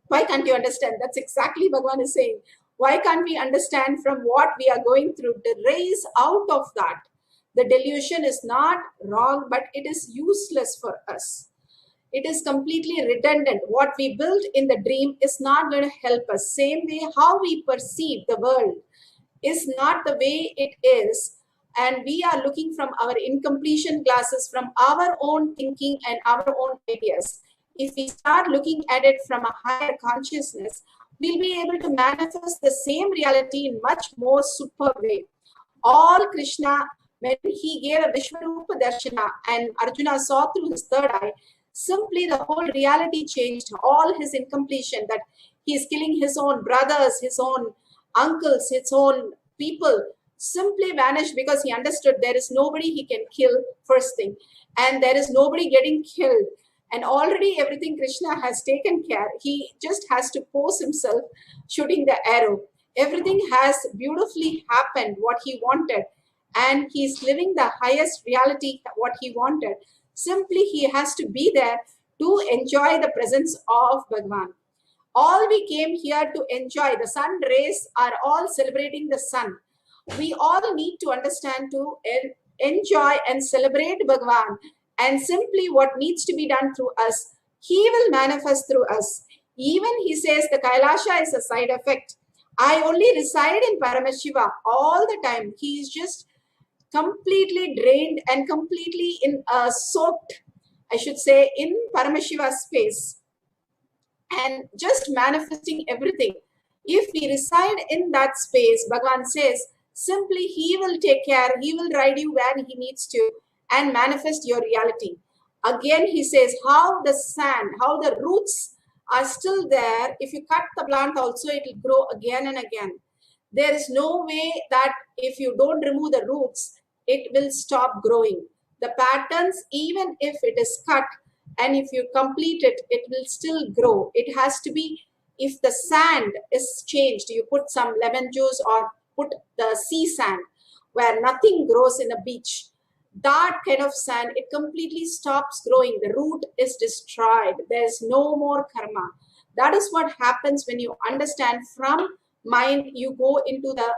Speaker 14: why can't you understand? That's exactly Bhagavan is saying. Why can't we understand from what we are going through to raise out of that? The delusion is not wrong, but it is useless for us.
Speaker 15: it is completely redundant. What we built in the dream is not going to help us. Same way, how we perceive the world is not the way it is, and we are looking from our incompletion glasses, from our own thinking and our own ideas. If we start looking at it from a higher consciousness, we'll be able to manifest the same reality in much more super way. All Krishna, when he gave a Vishwarupa Darshana and Arjuna saw through his third eye, simply the whole reality changed. All his incompletion, that he is killing his own brothers, his own uncles, his own people, simply vanished, because he understood there is nobody he can kill, first thing, and there is nobody getting killed. And already everything Krishna has taken care. He just has to pose himself shooting the arrow. Everything has beautifully happened what he wanted, and he's living the highest reality what he wanted. Simply he has to be there to enjoy the presence of Bhagavan. All we came here to enjoy. The sun rays are all celebrating the sun. We all need to understand to enjoy and celebrate Bhagavan, and simply what needs to be done through us, he will manifest through us. Even he says the Kailasa is a side effect. I only reside in Paramashiva all the time. He is just completely drained and completely soaked, I should say, in Paramashiva space, and just manifesting everything. If we reside in that space, Bhagavan says, simply he will take care, he will ride you where he needs to and manifest your reality. Again, he says how the sand, how the roots are still there. If you cut the plant also, it will grow again and again. There is no way that if you don't remove the roots, it will stop growing. The patterns, even if it is cut and if you complete it, it will still grow. It has to be, if the sand is changed, you put some lemon juice or put the sea sand where nothing grows in a beach, that kind of sand, it completely stops growing. The root is destroyed. There's no more karma. That is what happens when you understand from mind, you go into the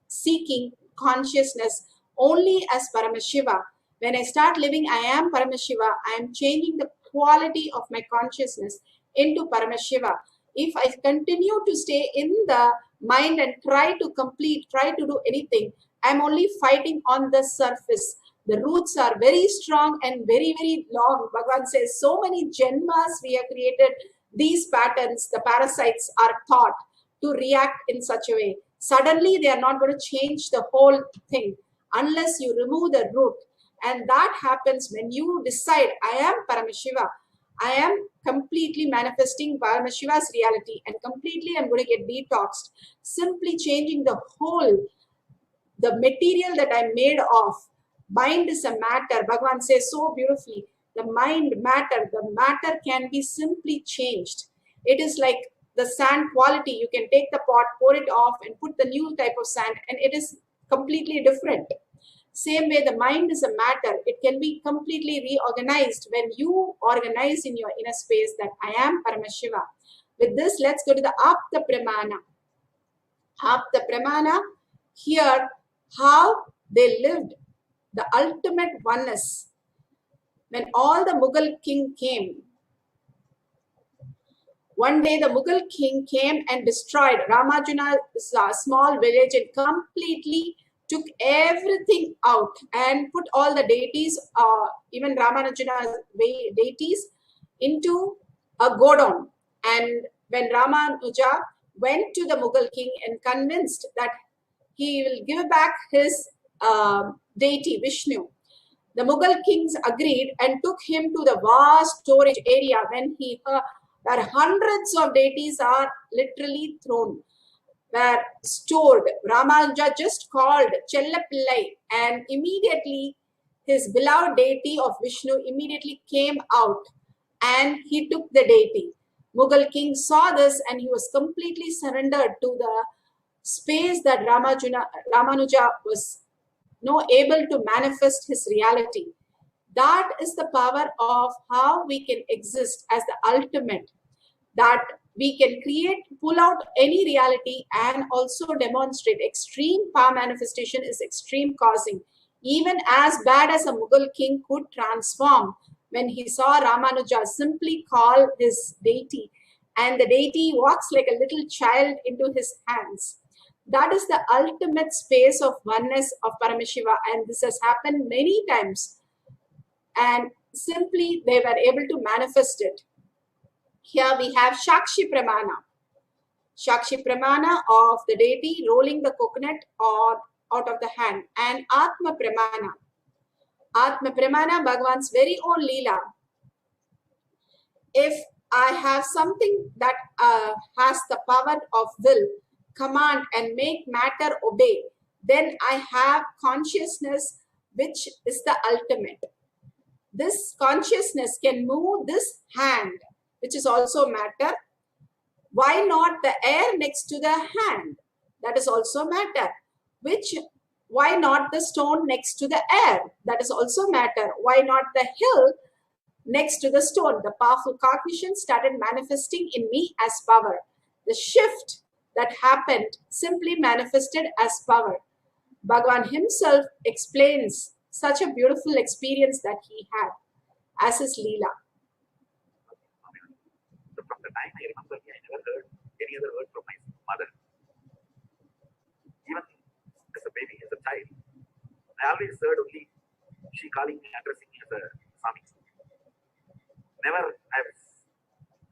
Speaker 15: seeking consciousness only as Paramashiva. When I start living, I am Paramashiva, I am changing the quality of my consciousness into Paramashiva. If I continue to stay in the mind and try to complete, try to do anything, I'm only fighting on the surface. The roots are very strong and very, very long. Bhagavan says, so many janmas we have created, these patterns, the parasites are taught to react in such a way. Suddenly, they are not going to change the whole thing unless you remove the root. And that happens when you decide, I am Paramashiva. I am completely manifesting Paramashiva's reality, and completely I'm going to get detoxed. Simply changing the whole, the material that I'm made of. Mind is a matter. Bhagavan says so beautifully, the mind matter, the matter can be simply changed. It is like the sand quality. You can take the pot, pour it off and put the new type of sand, and it is completely different. Same way, the mind is a matter. It can be completely reorganized when you organize in your inner space that I am Paramashiva. With this, let's go to the Apta Pramana. Apta Pramana, here, how they lived, the ultimate oneness. When all the Mughal king came, one day the Mughal king came and destroyed Ramajuna's small village and completely took everything out and put all the deities, even Ramanuja's deities, into a godown. And when Ramanuja went to the Mughal king and convinced that he will give back his deity Vishnu, the Mughal kings agreed and took him to the vast storage area when he heard that hundreds of deities are literally thrown, were stored. Ramanuja just called Chellapillai, and immediately his beloved deity of Vishnu immediately came out and he took the deity. Mughal king saw this and he was completely surrendered to the space that Ramanuja was able to manifest his reality. That is the power of how we can exist as the ultimate, that we can create, pull out any reality and also demonstrate. Extreme power manifestation is extreme causing. Even as bad as a Mughal king could transform when he saw Ramanuja simply call his deity, and the deity walks like a little child into his hands. That is the ultimate space of oneness of Paramashiva, and this has happened many times. And simply they were able to manifest it. Here we have Shakshi Pramana. Shakshi Pramana of the deity rolling the coconut or out of the hand, and Atma Pramana. Atma Pramana, Bhagavan's very own Leela. If I have something that has the power of will, command and make matter obey, then I have consciousness, which is the ultimate. This consciousness can move this hand, which is also matter. Why not the air next to the hand? That is also matter. Why not the stone next to the air? That is also matter. Why not the hill next to the stone? The powerful cognition started manifesting in me as power. The shift that happened simply manifested as power. Bhagavan himself explains such a beautiful experience that he had as his Leela.
Speaker 16: From the time I remember, I never heard any other word from my mother. Even as a baby, as a child, I always heard only she calling me, addressing me as a Swami. Never I've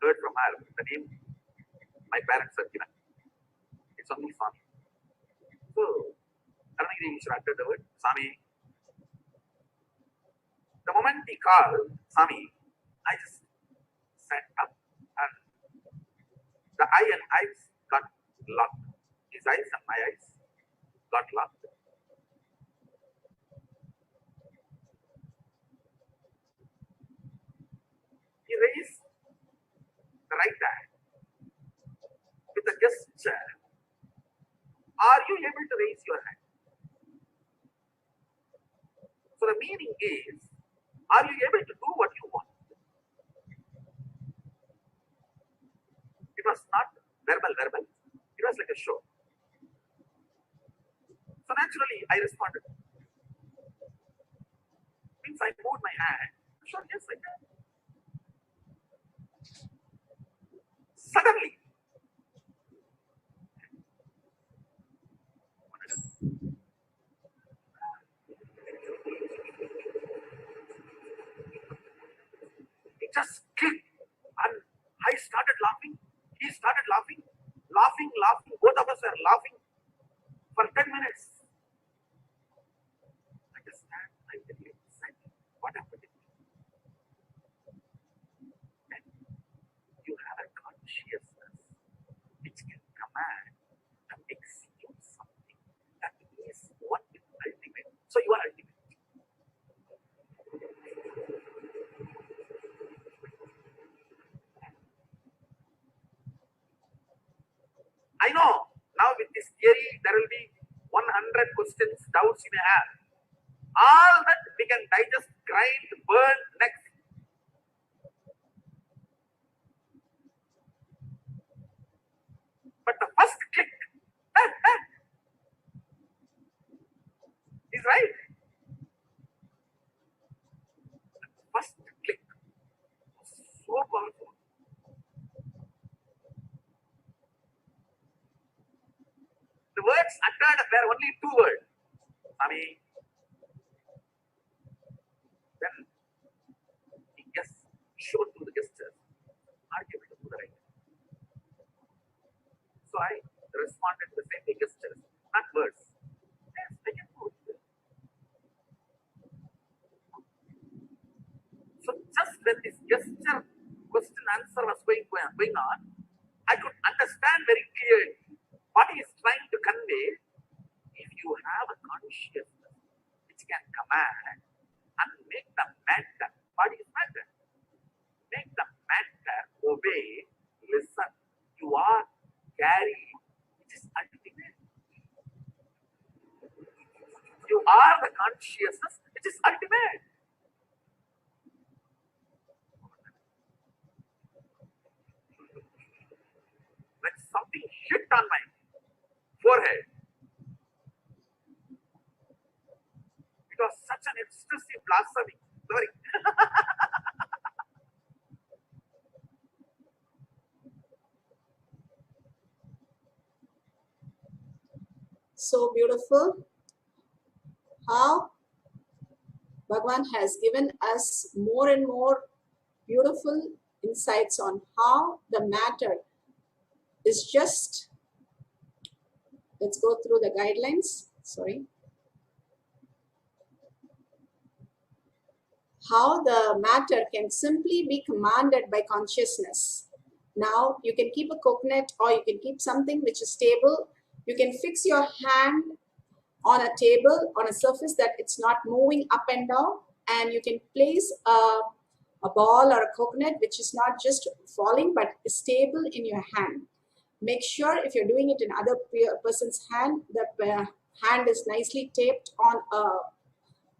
Speaker 16: heard from her the name my parents have given. It's only Swami. So, Karanagiri should utter the word Swami. The moment he called Swami, I just sat up and the eye and eyes got locked. His eyes and my eyes got locked. He raised the right hand with a gesture. Are you able to raise your hand? So the meaning is, are you able to do what you want? It was not verbal. It was like a show. So naturally, I responded. Means I moved my hand. Sure, yes, I can. Suddenly, it just clicked, and I started laughing. He started laughing. Both of us were laughing for 10 minutes. I just stand, I really said, what happened? And you have a consciousness which can command and execute something that is what is ultimate. So you are ultimate. I know now with this theory there will be 100 questions, doubts you may have. All that we can digest, grind, burn next. But the first click is right. The first click was so powerful. The words uttered were only two words. Swami. Then he just showed through the gestures. Are you able to do the right? So I responded to the same gestures, not words. Yes, I can do it. So just when this gesture, question answer was going on, I could understand very clearly what he is trying to convey. If you have a consciousness which can command and make the matter, body is matter, make the matter obey, listen, you are carrying, which is ultimate. You are the consciousness which is ultimate. When something hit on my forehead, it was such an expressive blossoming. Sorry.
Speaker 15: beautiful how Bhagavan has given us more and more beautiful insights on how the matter is just, let's go through the guidelines, how the matter can simply be commanded by consciousness. Now you can keep a coconut or you can keep something which is stable. You can fix your hand on a table, on a surface that it's not moving up and down, and you can place a ball or a coconut which is not just falling but is stable in your hand. Make sure if you're doing it in other person's hand, the hand is nicely taped on a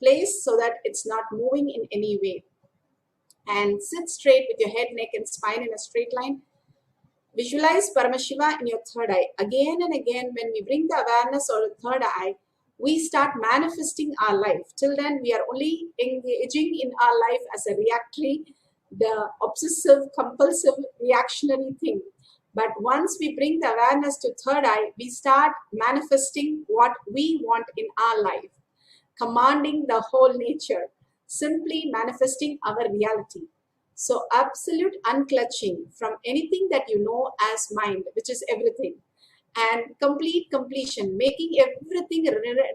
Speaker 15: place so that it's not moving in any way. And sit straight with your head, neck and spine in a straight line. Visualize Paramashiva in your third eye. Again and again, when we bring the awareness or the third eye, we start manifesting our life. Till then, we are only engaging in our life as a reactory, the obsessive, compulsive, reactionary thing. But once we bring the awareness to third eye, we start manifesting what we want in our life, commanding the whole nature, simply manifesting our reality. So absolute unclutching from anything that you know as mind, which is everything, and complete completion, making everything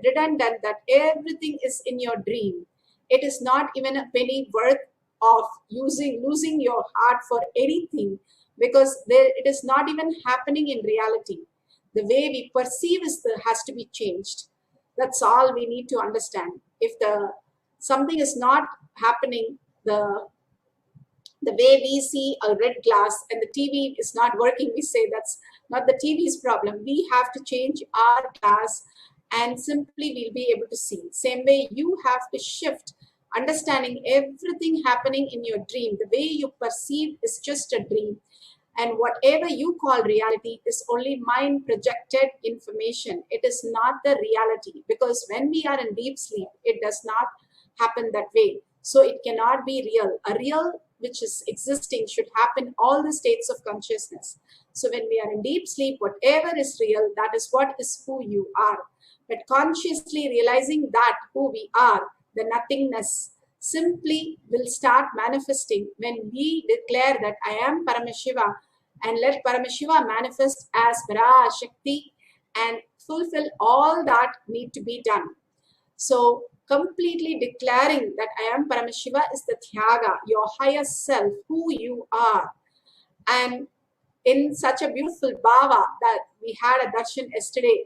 Speaker 15: redundant, that everything is in your dream. It is not even a penny worth of losing your heart for anything, because it is not even happening in reality. The way we perceive has to be changed. That's all we need to understand. If something is not happening, the way we see a red glass and the TV is not working, we say that's not the TV's problem. We have to change our glass and simply we'll be able to see. Same way you have to shift, understanding everything happening in your dream. The way you perceive is just a dream. And whatever you call reality is only mind projected information. It is not the reality, because when we are in deep sleep, it does not happen that way. So it cannot be real. A real which is existing should happen all the states of consciousness. So when we are in deep sleep, whatever is real, that is what is who you are. But consciously realizing that who we are, the nothingness, simply will start manifesting when we declare that I am Paramashiva, and let Paramashiva manifest as Parashakti and fulfill all that need to be done. So completely declaring that I am Paramashiva is the Thyaga, your higher self, who you are. And in such a beautiful bhava that we had a darshan yesterday,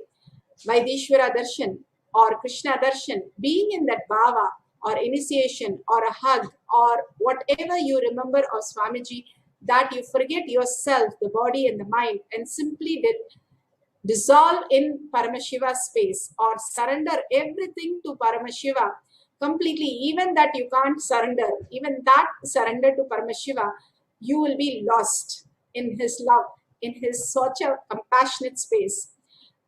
Speaker 15: Vaidishwara darshan or Krishna darshan, being in that bhava or initiation or a hug or whatever you remember of Swamiji, that you forget yourself, the body and the mind, and simply dissolve in Paramashiva space or surrender everything to Paramashiva completely. Even that you can't surrender, even that surrender to Paramashiva, you will be lost in his love, in his such a compassionate space.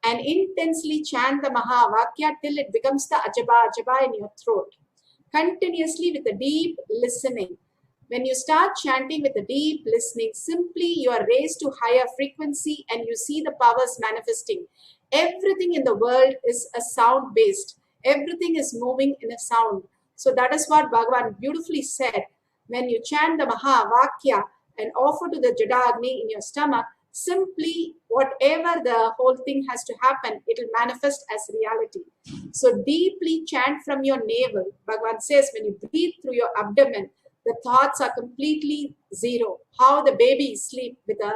Speaker 15: And intensely chant the Mahavakya till it becomes the Ajaba in your throat, continuously with a deep listening. When you start chanting with a deep listening, simply you are raised to higher frequency and you see the powers manifesting. Everything in the world is a sound based. Everything is moving in a sound. So that is what Bhagavan beautifully said. When you chant the Mahavakya and offer to the Jadagni in your stomach, simply whatever the whole thing has to happen, it will manifest as reality. So deeply chant from your navel. Bhagavan says when you breathe through your abdomen, the thoughts are completely zero. How the babies sleep with a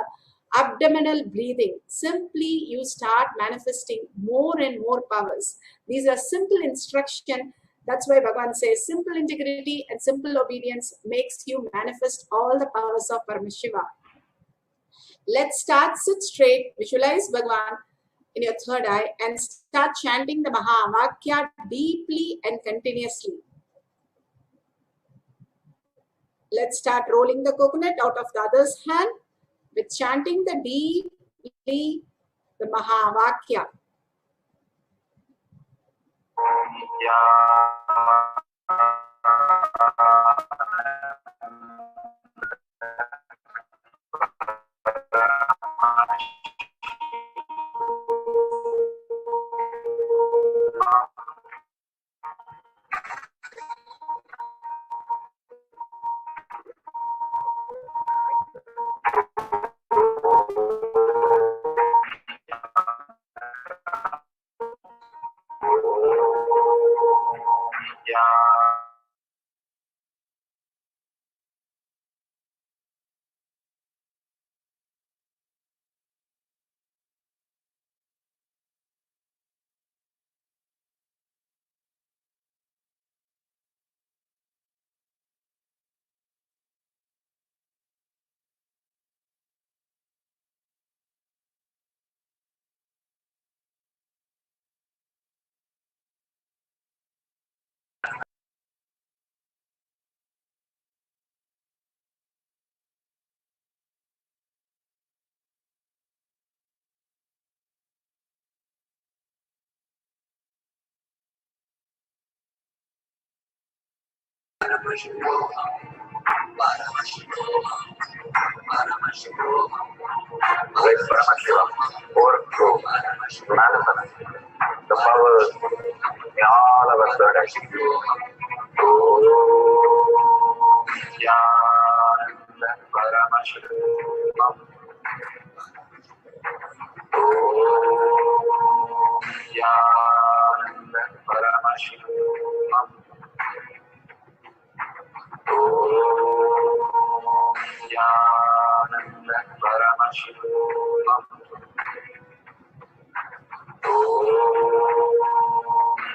Speaker 15: abdominal breathing. Simply you start manifesting more and more powers. These are simple instruction. That's why Bhagavan says simple integrity and simple obedience makes you manifest all the powers of Paramashiva. Let's start, sit straight, visualize Bhagavan in your third eye and start chanting the Mahavakya deeply and continuously. Let's start rolling the coconut out of the other's hand with chanting the deeply the Mahavakya.
Speaker 17: Let Paramashivam overthrow, manifest the powers in all our burdens. Jnana Paramashivam. Jnana Paramashivam. Jnana Paramashivam.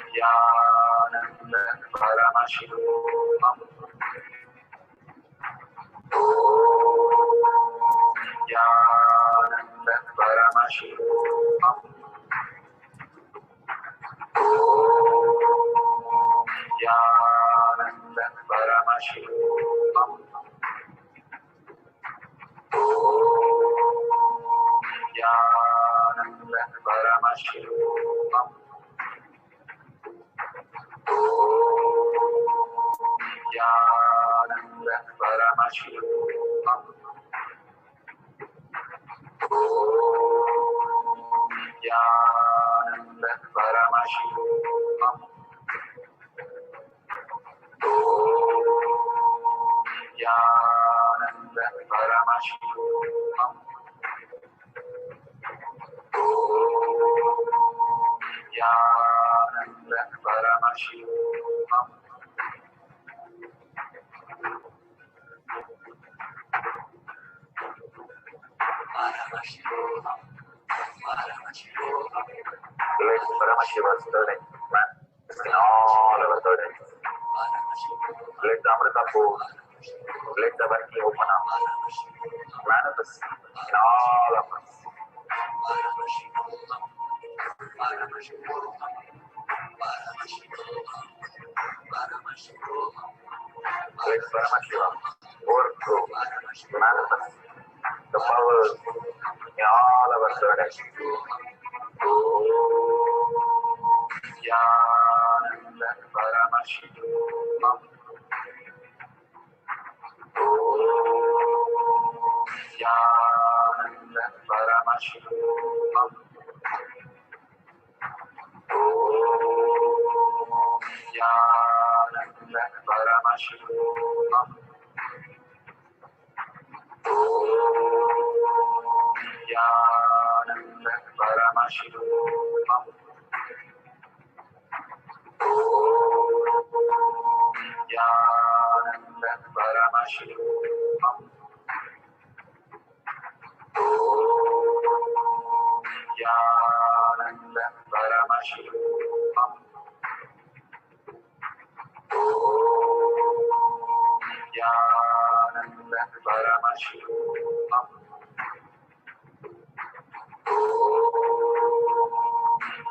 Speaker 17: Jnana Paramashivam. Jnana Paramashivam. Jnana Paramashivam. Jnana Paramashivam. Jnana Paramashivam. Jnana Paramashivam. Jnana Paramashivam. Jnana Paramashivam. Let Paramashiva's burden manifest in all our burdens. Let the Amrita pour, let the working open up, manifest in all of us. Let Paramashiva overthrow, manifest the powers in all our burdens. Jnana Paramashivam. Jnana Paramashivam. Jnana Paramashivam. Jnana Paramashivam. Jnana Paramashivam.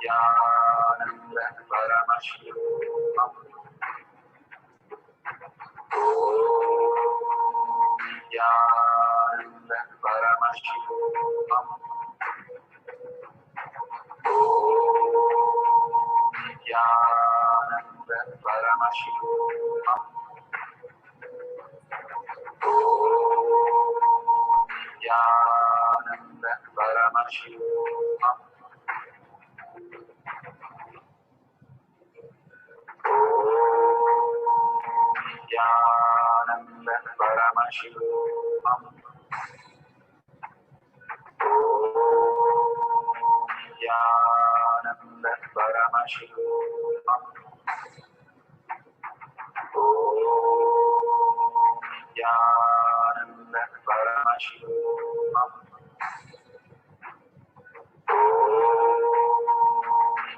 Speaker 17: Jnana Paramashivam. Jnana Paramashivam. Jnana Paramashivam. Jnana Paramashivam. Jnana Paramashivam. Jnana Paramashivam. Jnana Paramashivam. Jnana Paramashivam. Paramashivoham.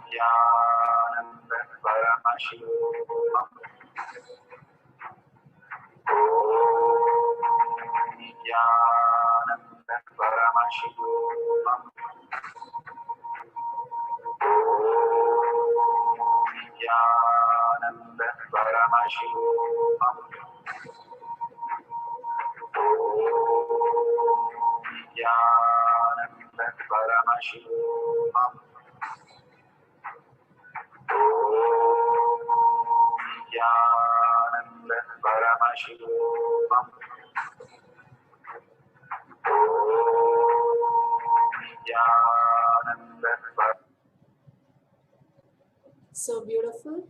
Speaker 17: Nithyananda Paramashivoham. Nithyananda Paramashivoham. Nithyananda Paramashivoham. Nithyananda Paramashivoham. Nithyananda Paramashivoham. Nithyananda Paramashivoham.
Speaker 15: So beautiful.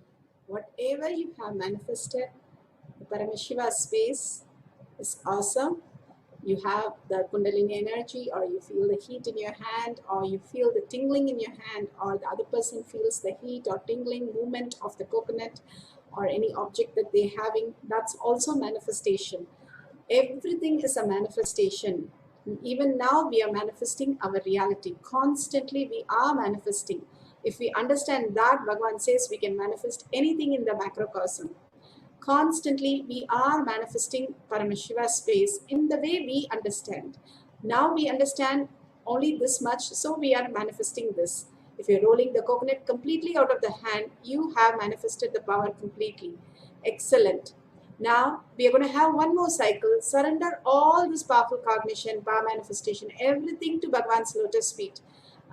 Speaker 15: Whatever you have manifested, the Paramashiva space is awesome. You have the Kundalini energy, or you feel the heat in your hand, or you feel the tingling in your hand, or the other person feels the heat or tingling movement of the coconut or any object that they're having. That's also manifestation. Everything is a manifestation. Even now, we are manifesting our reality. Constantly, we are manifesting. If we understand that, Bhagavan says we can manifest anything in the macrocosm. Constantly, we are manifesting Paramashiva space in the way we understand. Now we understand only this much, so we are manifesting this. If you're rolling the coconut completely out of the hand, you have manifested the power completely. Excellent. Now we are going to have one more cycle. Surrender all this powerful cognition, power manifestation, everything to Bhagavan's lotus feet.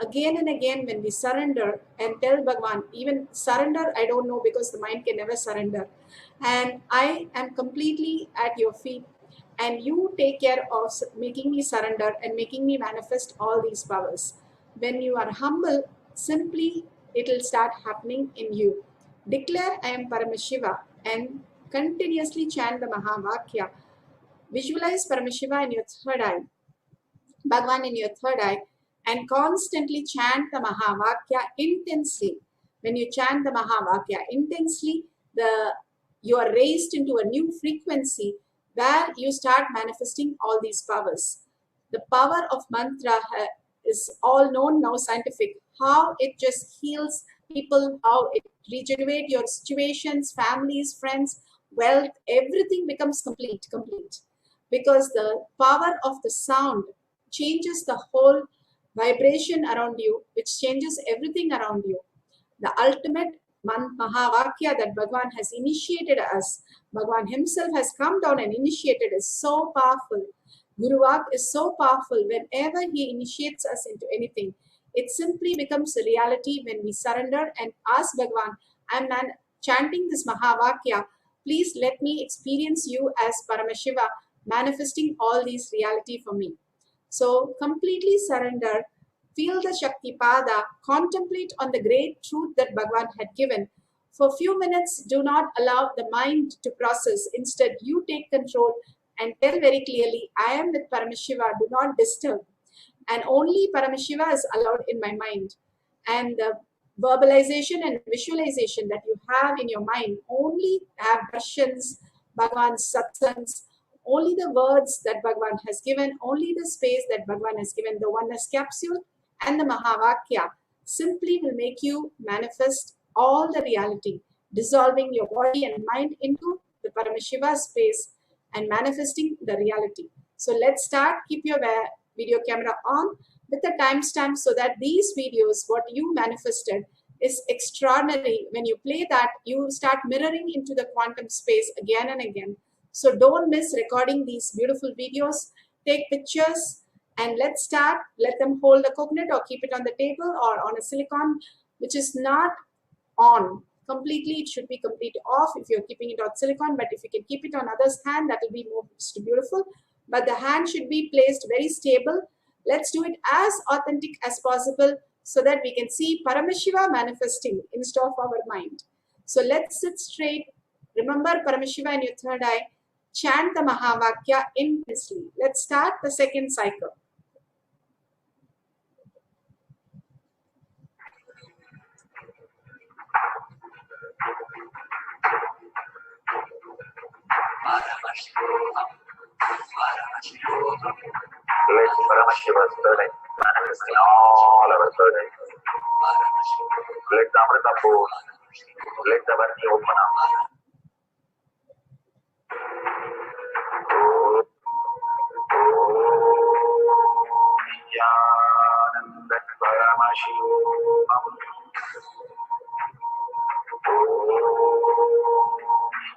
Speaker 15: Again and again, when we surrender and tell Bhagavan, even surrender, I don't know, because the mind can never surrender. And I am completely at your feet, and you take care of making me surrender and making me manifest all these powers. When you are humble, simply it will start happening in you. Declare I am Paramashiva and continuously chant the Mahavakya. Visualize Paramashiva in your third eye, Bhagavan in your third eye, and constantly chant the Mahavakya intensely. When you chant the Mahavakya intensely, you are raised into a new frequency where you start manifesting all these powers. The power of mantra is all known now, scientific, how it just heals people, how it regenerates your situations, families, friends, wealth, everything becomes complete. Because the power of the sound changes the whole vibration around you, which changes everything around you. The ultimate Mahavakya that Bhagavan has initiated us, Bhagavan himself has come down and initiated, is so powerful. Guru Vak is so powerful. Whenever he initiates us into anything, it simply becomes a reality when we surrender and ask Bhagavan, I'm chanting this Mahavakya, please let me experience you as Paramashiva, manifesting all these reality for me. So completely surrender, feel the Shakti Pada, contemplate on the great truth that Bhagavan had given. For a few minutes, do not allow the mind to process. Instead, you take control and tell very clearly, I am with Paramashiva, do not disturb. And only Paramashiva is allowed in my mind. And the verbalization and visualization that you have in your mind only have darshan's, Bhagavan's satsangs, only the words that Bhagavan has given, only the space that Bhagavan has given, the oneness capsule and the Mahavakya simply will make you manifest all the reality, dissolving your body and mind into the Paramashiva space and manifesting the reality. So let's start. Keep your video camera on with the timestamp so that these videos, what you manifested, is extraordinary. When you play that, you start mirroring into the quantum space again and again. So don't miss recording these beautiful videos. Take pictures and let's start. Let them hold the coconut or keep it on the table or on a silicon, which is not on completely. It should be completely off if you're keeping it on silicon, but if you can keep it on others' hand, that will be most beautiful. But the hand should be placed very stable. Let's do it as authentic as possible so that we can see Paramashiva manifesting instead of our mind. So let's sit straight. Remember Paramashiva in your third eye. Chant the Mahavakya intensely. Let's start the second cycle.
Speaker 17: Paramashivoham. Let Paramashiva's third eye manifest in all our third eyes. Let the Amrita pour. Let the Varni open up. Nithyananda Paramashivoham.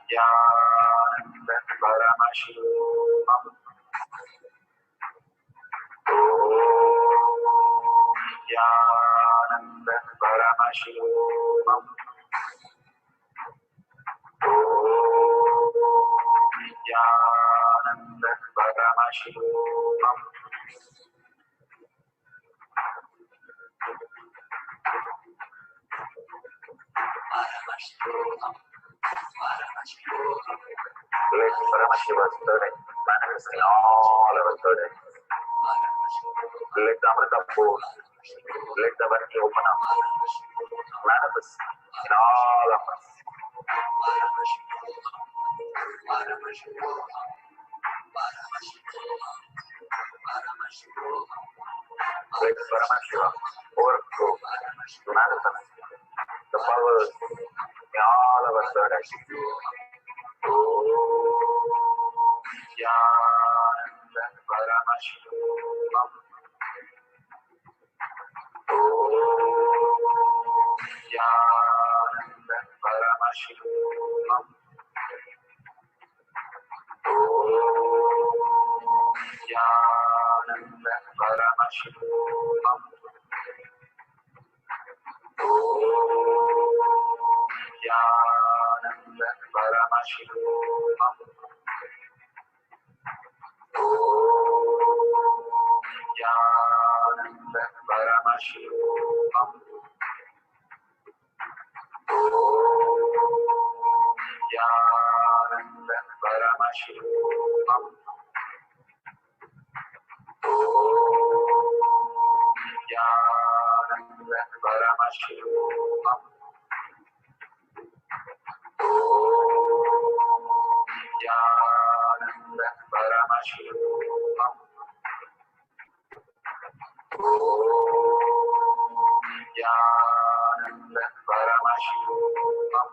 Speaker 17: Nithyananda Paramashivoham. Nithyananda Paramashivoham. Nithyananda Paramashivoham. Let Paramashiva's third eye manifest in all our third eyes. Let the Amrita pour. Let the Varni open up. Manifest in all of us. Let Paramashiva overflow to manifest the powers in all of our third eyes. Nithyananda Paramashivoham. Nithyananda Paramashivoham. Nithyananda Paramashivoham. Nithyananda Paramashivoham. Nithyananda Paramashivoham. Nithyananda Paramashivoham. Nithyananda Paramashivoham. Nithyananda Paramashivoham. Nithyananda Paramashivoham.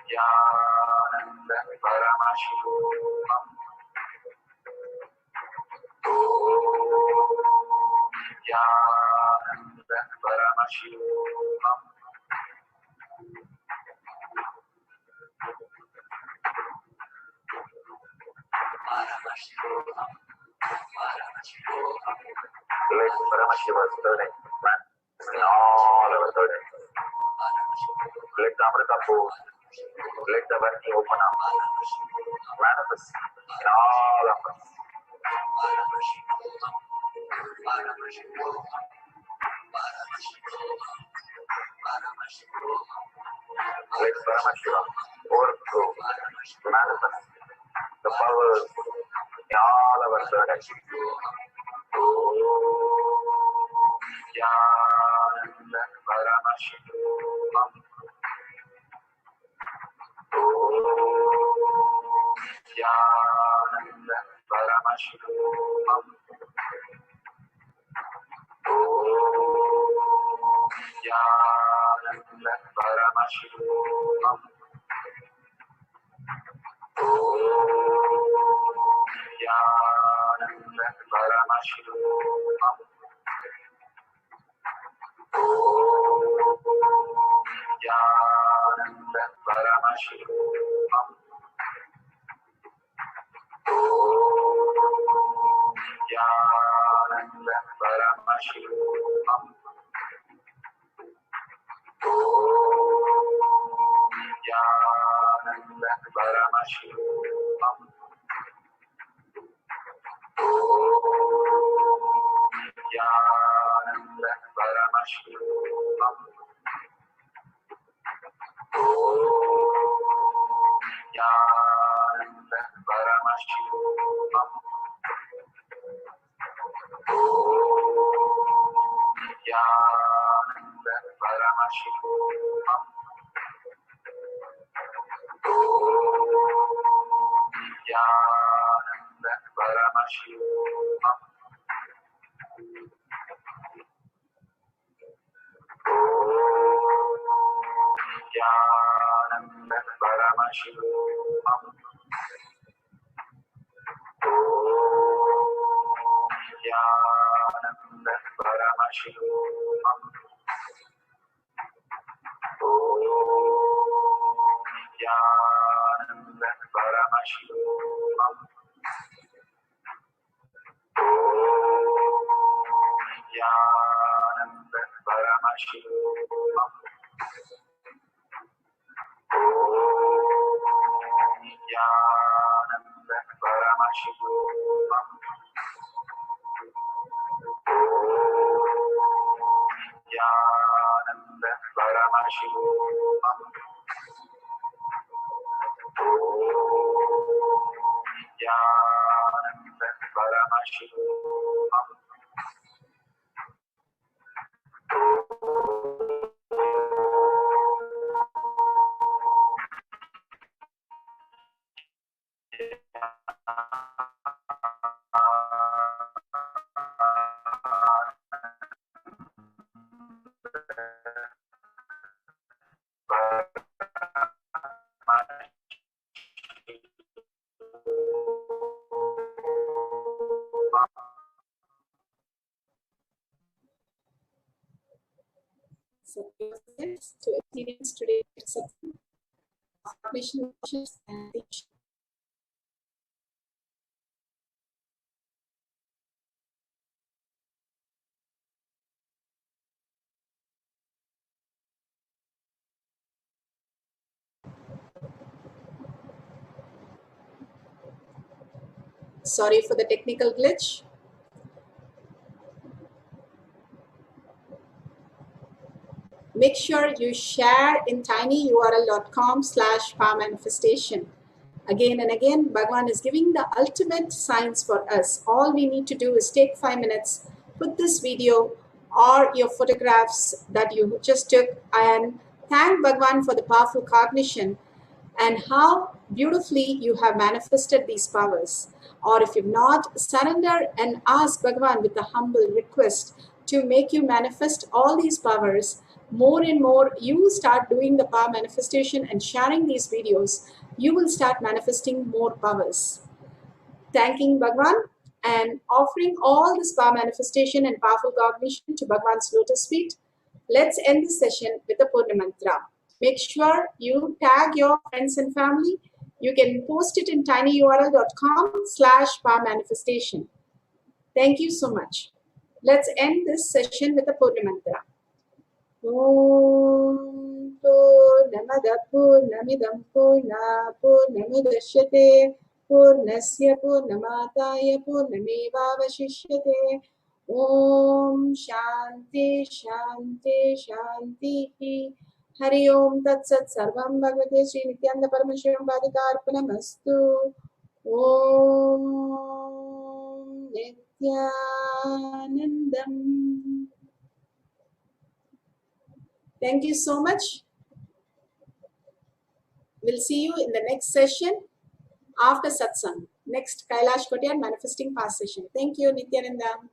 Speaker 17: Nithyananda Paramashivoham. Nithyananda Paramashivoham. Let Paramashiva's third eye manifest in all our third eyes. Let the Amrita pour. Let the Varni open up. Manifest in all of us. Let Paramashiva overflow to manifest the powers in all our third eyes. Nithyananda Paramashivoham. Nithyananda Paramashivoham. Nithyananda Paramashivoham. Nithyananda Paramashivoham. Nithyananda Paramashivoham. Nithyananda Paramashivoham. Nithyananda Paramashivoham. Nithyananda Paramashivoham. Nithyananda Paramashivoham. Nithyananda Paramashivoham. Nithyananda Paramashivoham. Nithyananda Paramashivoham. Nithyananda Paramashivoham. Nithyananda Paramashivoham. Nithyananda Paramashivoham. Nithyananda Paramashivoham. Nithyananda Paramashivoham. Nithyananda Paramashivoham.
Speaker 15: So, to experience today's satsang, cognition and teaching. Sorry for the technical glitch. Make sure you share in tinyurl.com/power manifestation. Again and again, Bhagavan is giving the ultimate science for us. All we need to do is take 5 minutes, put this video or your photographs that you just took, and thank Bhagavan for the powerful cognition and how beautifully you have manifested these powers. Or if you've not, surrender and ask Bhagavan with a humble request to make you manifest all these powers. More and more you start doing the power manifestation and sharing these videos, you will start manifesting more powers. Thanking Bhagavan and offering all this power manifestation and powerful cognition to Bhagavan's lotus feet, let's end this session with a Purna Mantra. Make sure you tag your friends and family. You can post it in tinyurl.com/power manifestation. Thank you so much. Let's end this session with a Purna Mantra. Om Purnamada Purnamidam Purnamudachyate Purnasya Purnamataya Purnamevavashishyate. Om Shanti Shanti Shanti. Hari Om Tat Sat Sarvam Bhagavate Sri Nithyananda Paramashivam Bhadikarpanamastu. Om Nithyanandam. Thank you so much. We'll see you in the next session after Satsang. Next Kailash Kotiyan Manifesting Past session. Thank you, Nithyananda.